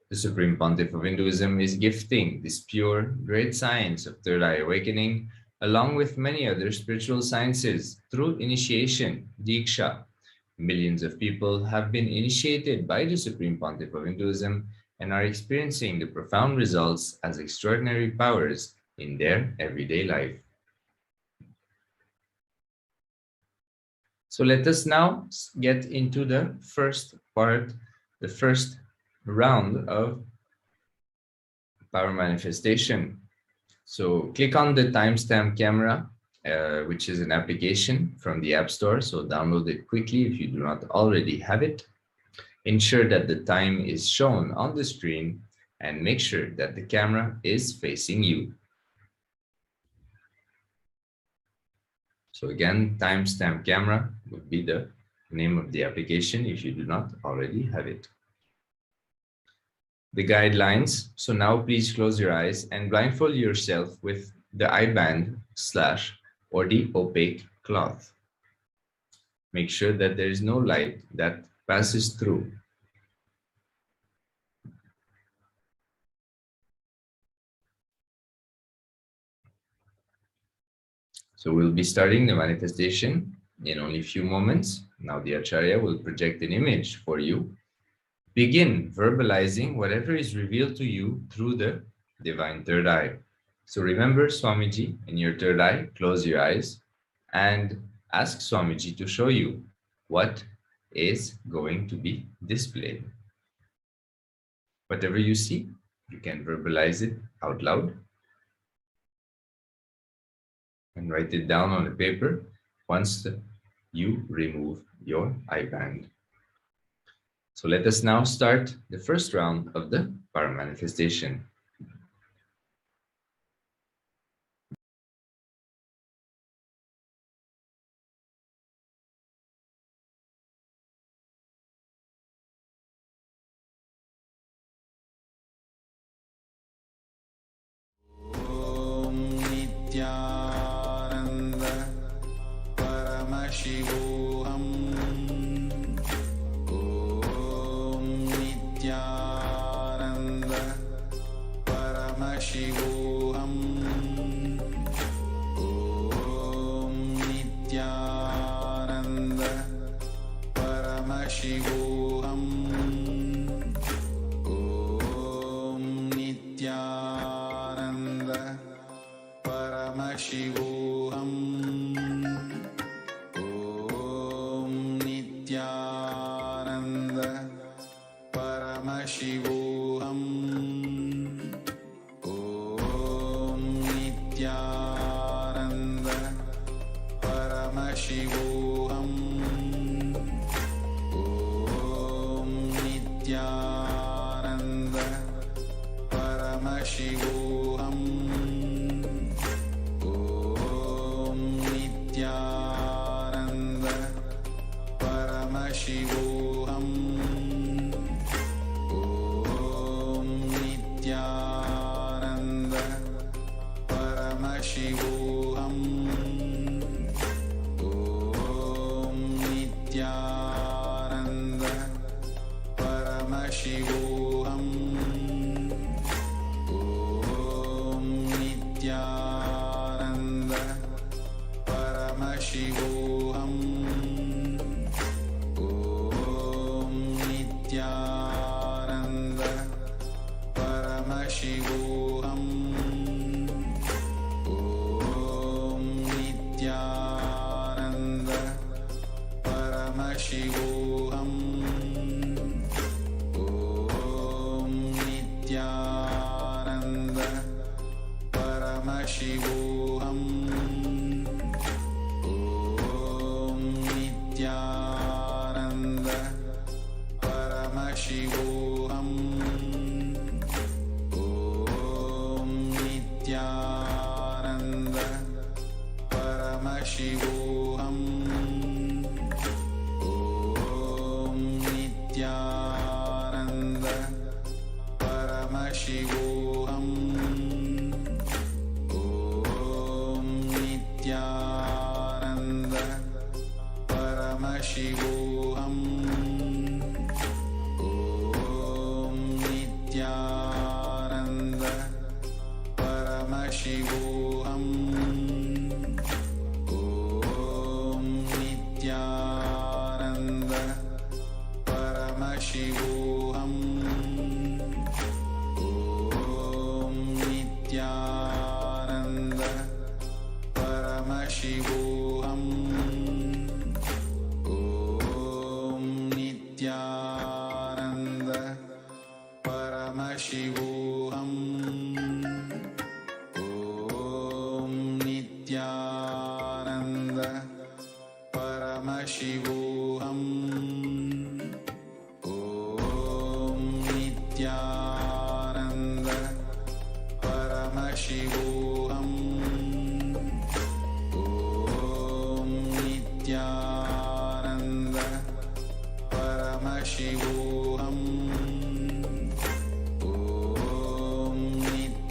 The Supreme Pontiff of Hinduism is gifting this pure, great science of third eye awakening, along with many other spiritual sciences, through initiation, Diksha. Millions of people have been initiated by the Supreme Pontiff of Hinduism and are experiencing the profound results as extraordinary powers in their everyday life. So let us now get into the first part, the first round of power manifestation. So click on the timestamp camera, which is an application from the App Store. So download it quickly if you do not already have it. Ensure that the time is shown on the screen and make sure that the camera is facing you. So again, timestamp camera would be the name of the application if you do not already have it. The guidelines. So now please close your eyes and blindfold yourself with the eye band / or the opaque cloth. Make sure that there is no light that passes through. So we'll be starting the manifestation in only a few moments. Now the Acharya will project an image for you. Begin verbalizing whatever is revealed to you through the divine third eye. So remember Swamiji in your third eye, close your eyes and ask Swamiji to show you what is going to be displayed. Whatever you see, you can verbalize it out loud and write it down on the paper once you remove your eye band. So let us now start the first round of the power manifestation. Paramashivoham. Om Nityananda Paramashivoham. Om Nityananda Paramashivoham. Om Nityananda Paramashivoham. Nityananda Paramashivoham. Om Nityananda Paramashivoham. Om Nityananda Paramashivoham. Om Nityananda Paramashivoham. Om Nityananda Paramashivoham. Om Nityananda Paramashivoham. Om Nityananda Paramashivoham. Nityananda Paramashivoham. Om Nityananda Paramashivoham. Om Nityananda Paramashivoham. Om Nityananda Paramashivoham. Om Nityananda Paramashivoham. Om Nityananda Paramashivoham. Om Nityananda Paramashivoham. Om Nityananda Paramashivoham. Om Nityananda Paramashivoham. Om Nityananda Paramashivoham. Om Nityananda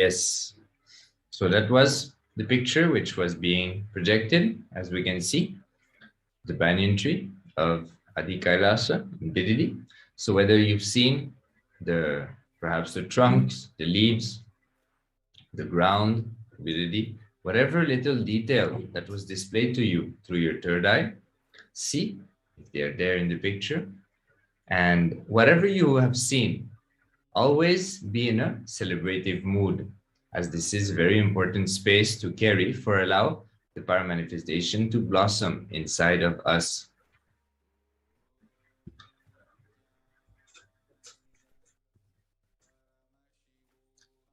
Yes. So that was the picture which was being projected, as we can see, the banyan tree of Adi Kailasa in Bididi. So whether you've seen perhaps the trunks, the leaves, the ground, Bididi, whatever little detail that was displayed to you through your third eye, see if they are there in the picture. And whatever you have seen, always be in a celebrative mood, as this is a very important space to carry for allow the paramanifestation to blossom inside of us.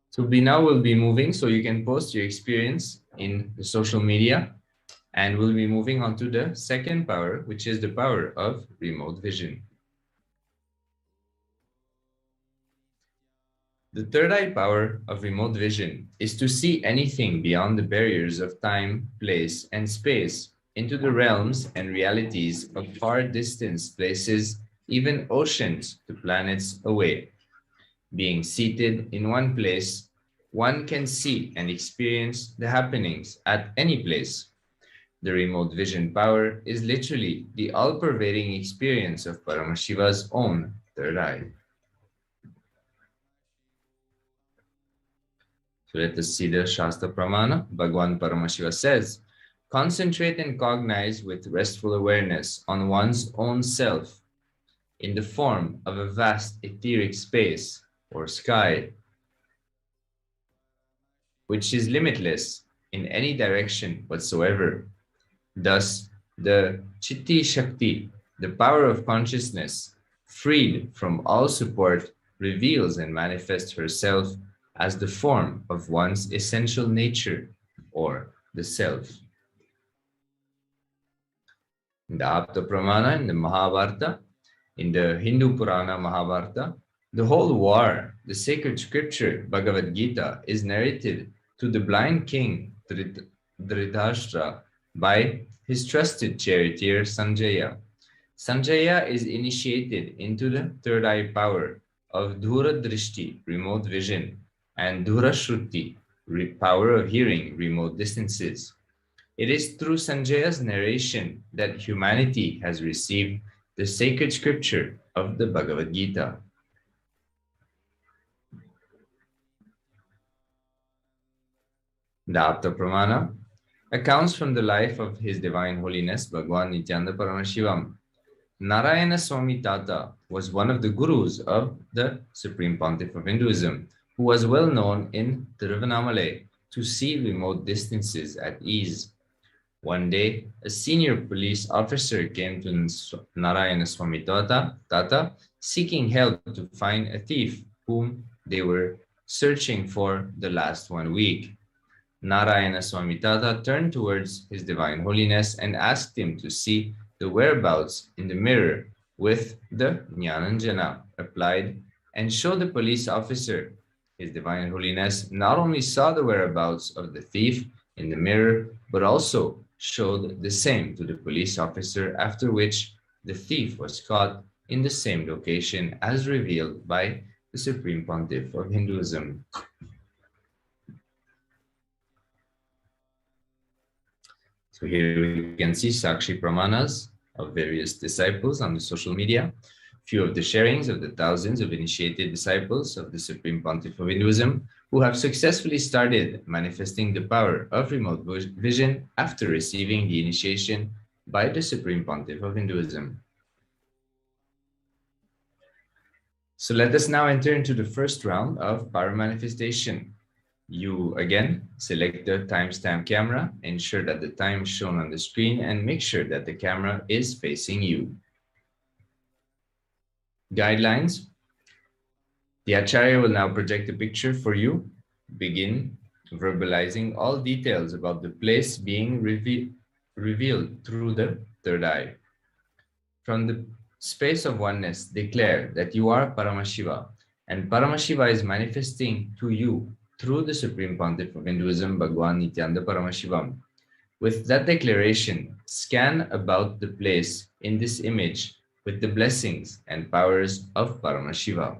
So we now will be moving, so you can post your experience in the social media, and we'll be moving on to the second power, which is the power of remote vision. The third eye power of remote vision is to see anything beyond the barriers of time, place, and space into the realms and realities of far distance places, even oceans to planets away. Being seated in one place, one can see and experience the happenings at any place. The remote vision power is literally the all-pervading experience of Paramashiva's own third eye. So let us see the Shastra Pramana. Bhagwan Paramashiva says, concentrate and cognize with restful awareness on one's own self in the form of a vast etheric space or sky, which is limitless in any direction whatsoever. Thus, the Chitti Shakti, the power of consciousness, freed from all support, reveals and manifests herself as the form of one's essential nature, or the self. In the Apta Pramana, in the Mahabharata, in the Hindu Purana Mahabharata, the whole war, the sacred scripture, Bhagavad Gita, is narrated to the blind king Dhritarashtra by his trusted charioteer Sanjaya. Sanjaya is initiated into the third eye power of Dhura Drishti, remote vision, and Dhura Shruti, power of hearing remote distances. It is through Sanjaya's narration that humanity has received the sacred scripture of the Bhagavad Gita. The Apta Pramana accounts from the life of His Divine Holiness Bhagwan Nityananda Paramashivam. Narayana Swami Tata was one of the gurus of the Supreme Pontiff of Hinduism, who was well known in Tiruvannamalai to see remote distances at ease. One day, a senior police officer came to Narayana Swami Tata seeking help to find a thief whom they were searching for the last 1 week. Narayana Swami Tata turned towards His Divine Holiness and asked him to see the whereabouts in the mirror with the Jnananjana applied and show the police officer. His Divine Holiness not only saw the whereabouts of the thief in the mirror, but also showed the same to the police officer, after which the thief was caught in the same location as revealed by the Supreme Pontiff of Hinduism. So here we can see Sakshi Pramanas of various disciples on the social media, few of the sharings of the thousands of initiated disciples of the Supreme Pontiff of Hinduism who have successfully started manifesting the power of remote vision after receiving the initiation by the Supreme Pontiff of Hinduism. So let us now enter into the first round of power manifestation. You again select the timestamp camera, ensure that the time is shown on the screen, and make sure that the camera is facing you. Guidelines. The Acharya will now project a picture for you. Begin verbalizing all details about the place being revealed through the third eye. From the space of oneness, declare that you are Paramashiva, and Paramashiva is manifesting to you through the Supreme Pontiff of Hinduism, Bhagwan Nityananda Paramashivam. With that declaration, scan about the place in this image with the blessings and powers of Paramashiva.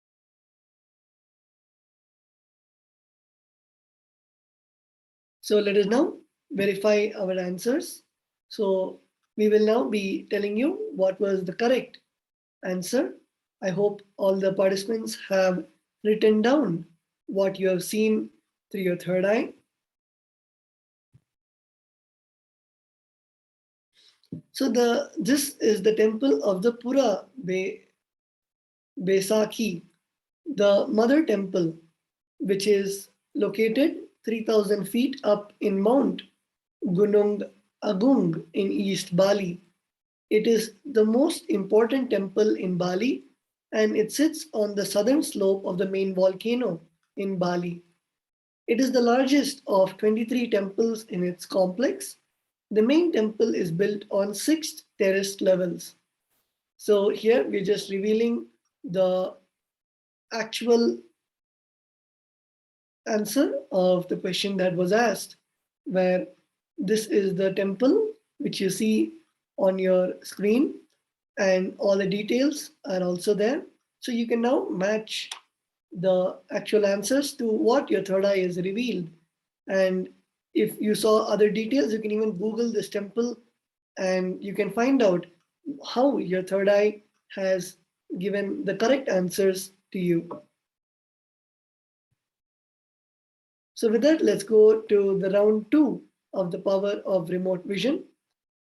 So let us now verify our answers. So we will now be telling you what was the correct answer. I hope all the participants have written down what you have seen through your third eye. So this is the temple of the Pura Besakhi, the mother temple, which is located 3,000 feet up in Mount Gunung Agung in East Bali. It is the most important temple in Bali, and it sits on the southern slope of the main volcano in Bali. It is the largest of 23 temples in its complex. The main temple is built on 6 terraced levels. So here we're just revealing the actual answer of the question that was asked, where this is the temple which you see on your screen, and all the details are also there. So you can now match the actual answers to what your third eye is revealed. And if you saw other details, you can even Google this temple and you can find out how your third eye has given the correct answers to you. So with that, let's go to the round 2 of the power of remote vision.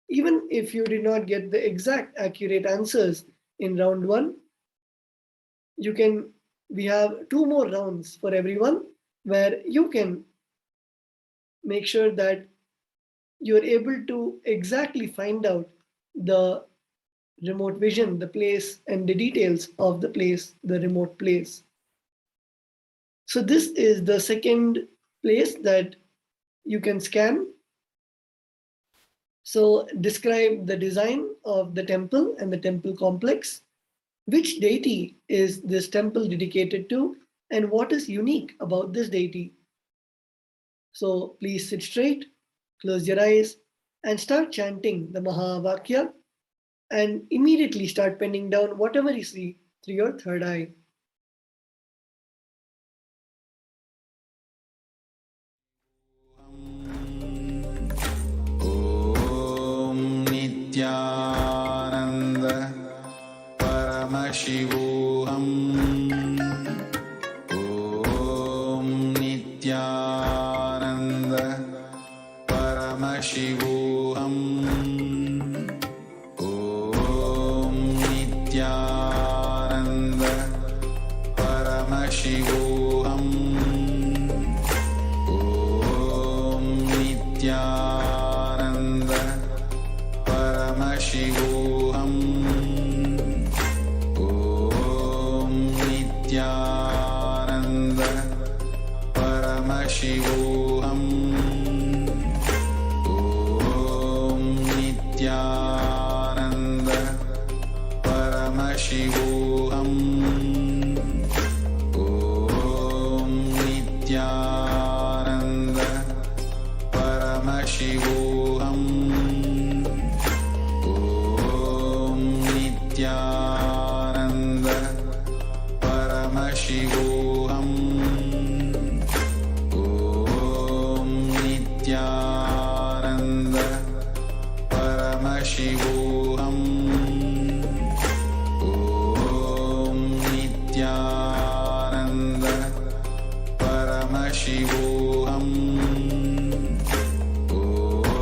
Even if you did not get the exact accurate answers in round 1, we have 2 more rounds for everyone where you can make sure that you're able to exactly find out the remote vision, the place and the details of the place, the remote place. So this is the second place that you can scan. So describe the design of the temple and the temple complex. Which deity is this temple dedicated to, and what is unique about this deity? So please sit straight, close your eyes, and start chanting the Mahavakya, and immediately start penning down whatever you see through your third eye. Om Nityananda Paramashivoham. Om Nityananda Paramashivoham. Om Nityananda Paramashivoham. Om Nityananda Paramashivoham. Om Nityananda Paramashivoham. Om Nityananda Paramashivoham. Om Nityananda Paramashivoham. Om Nityananda Paramashivoham. Om Nityananda Paramashivoham. Om Nityananda Paramashivoham. Om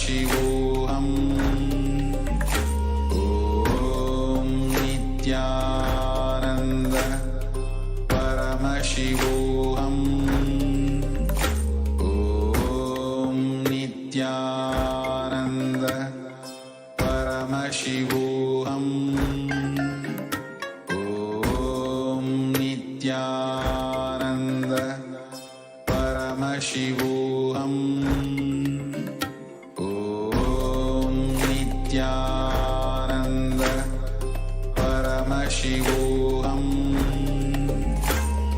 Paramashivoham. Om Nityananda Paramashivoham. Om Nityananda Paramashivoham. Om Nityananda Paramashivoham. Om Nityananda Paramashivoham.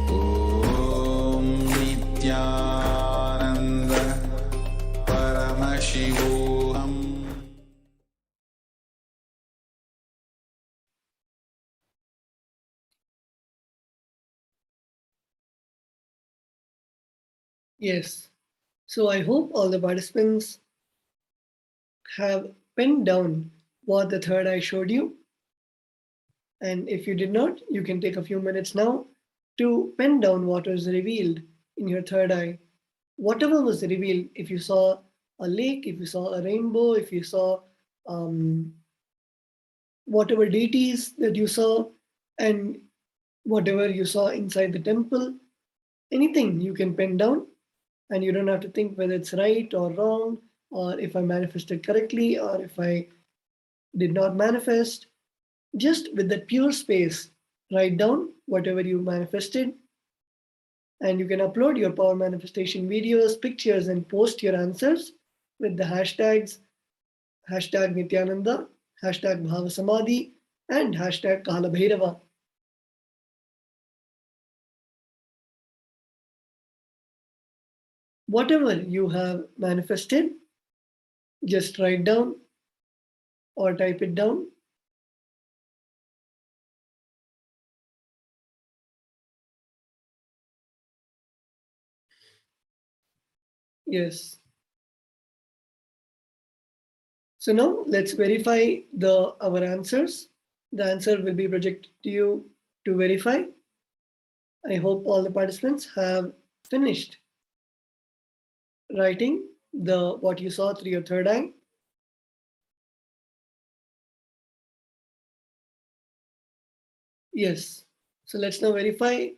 Om Nityananda Paramashivoham. Yes. So I hope all the participants have penned down what the third eye showed you. And if you did not, you can take a few minutes now to pen down what was revealed in your third eye. Whatever was revealed, if you saw a lake, if you saw a rainbow, if you saw whatever deities that you saw, and whatever you saw inside the temple, anything you can pen down, and you don't have to think whether it's right or wrong, or if I manifested correctly, or if I did not manifest. Just with that pure space, write down whatever you manifested, and you can upload your power manifestation videos, pictures, and post your answers with the hashtags #Nityananda, #Bhavasamadhi, and #Kalabhairava. Whatever you have manifested, just write down or type it down. Yes. So now let's verify our answers. The answer will be projected to you to verify. I hope all the participants have finished writing what you saw through your third eye. Yes. So let's now verify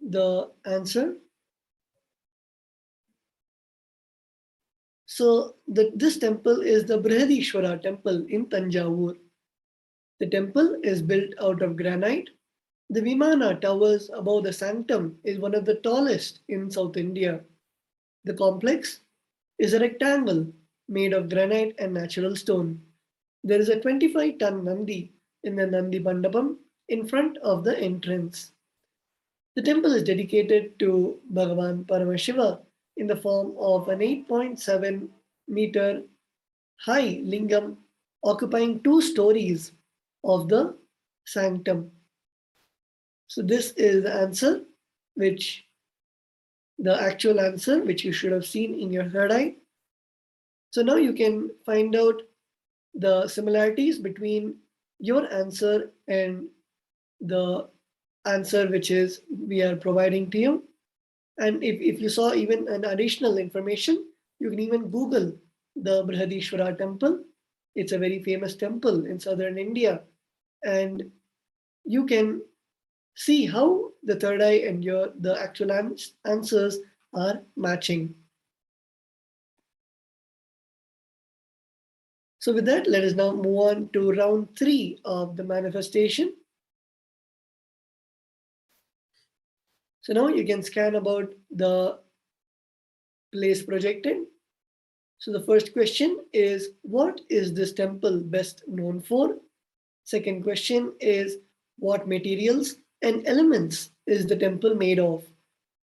the answer. So this temple is the Brihadishwara temple in Tanjavur. The temple is built out of granite. The Vimana towers above the sanctum is one of the tallest in South India. The complex is a rectangle made of granite and natural stone. There is a 25-ton Nandi in the Nandi Mandapam in front of the entrance. The temple is dedicated to Bhagavan Paramashiva in the form of an 8.7 meter high lingam occupying 2 stories of the sanctum. So this is the answer, the actual answer which you should have seen in your third eye. So now you can find out the similarities between your answer and the answer which we are providing to you. And if you saw even an additional information, you can even Google the Brihadishwara temple. It's a very famous temple in southern India. And you can see how the third eye and the actual answers are matching. So with that, let us now move on to round 3 of the manifestation. So now you can scan about the place projected. So the first question is, what is this temple best known for? Second question is, what materials and elements is the temple made of?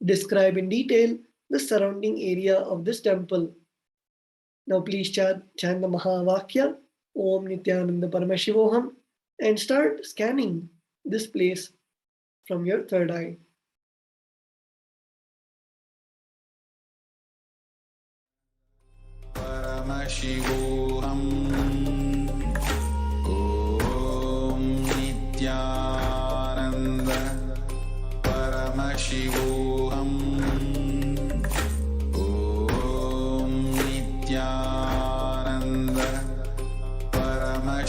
Describe in detail the surrounding area of this temple. Now please chant the Mahavakya, Om Nityananda Paramashivoham, and start scanning this place from your third eye. Paramashivoham. Om Nityananda Paramashivoham. Om Nityananda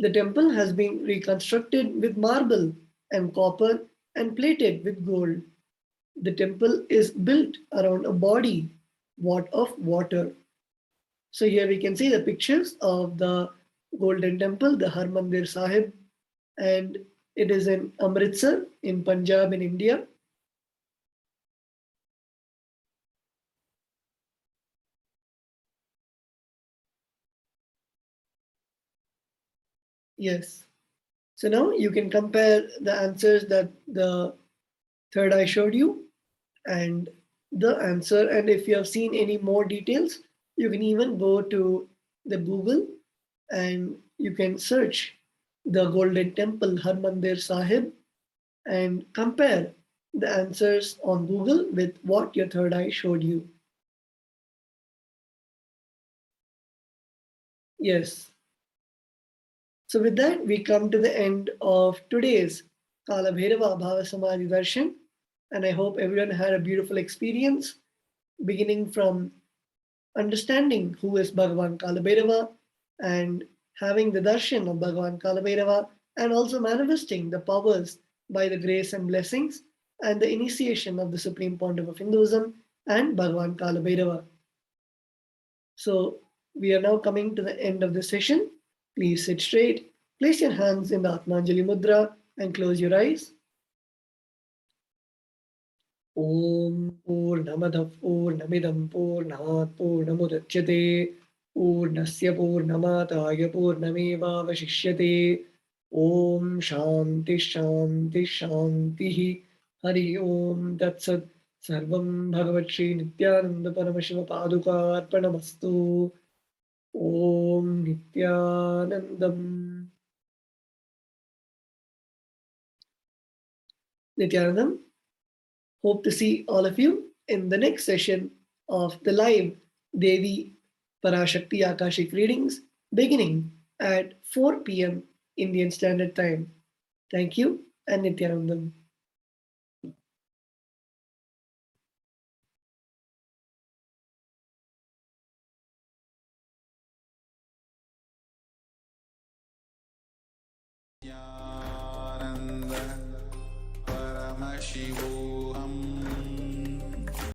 The temple has been reconstructed with marble and copper and plated with gold. The temple is built around a body of water. So here we can see the pictures of the Golden Temple, the Harmandir Sahib, and it is in Amritsar in Punjab in India. Yes. So now you can compare the answers that the third eye showed you and the answer. And if you have seen any more details, you can even go to the Google and you can search the Golden Temple Harmandir Sahib and compare the answers on Google with what your third eye showed you. Yes. So with that, we come to the end of today's Kala Bhairava Bhava Samadhi Darshan. And I hope everyone had a beautiful experience, beginning from understanding who is Bhagavan Kalabhairava and having the darshan of Bhagavan Kalabhairava and also manifesting the powers by the grace and blessings and the initiation of the Supreme Pontiff of Hinduism and Bhagavan Kalabhairava. So we are now coming to the end of the session. Please sit straight, place your hands in the Atmanjali Mudra and close your eyes. Om Purnamadav Purnamidam Purnat Purnamudachyate Purnasya Purnamataya Purnameva Vashishyate Om Shanti Shanti Shanti Hari Om Tatsat Sarvam Bhagavat Shri Nityananda Paramashiva Paduka Arpanamastu Om Nityanandam. Nityanandam. Hope to see all of you in the next session of the live Devi Parashakti Akashic readings beginning at 4 p.m. Indian Standard Time. Thank you and Nityanandam.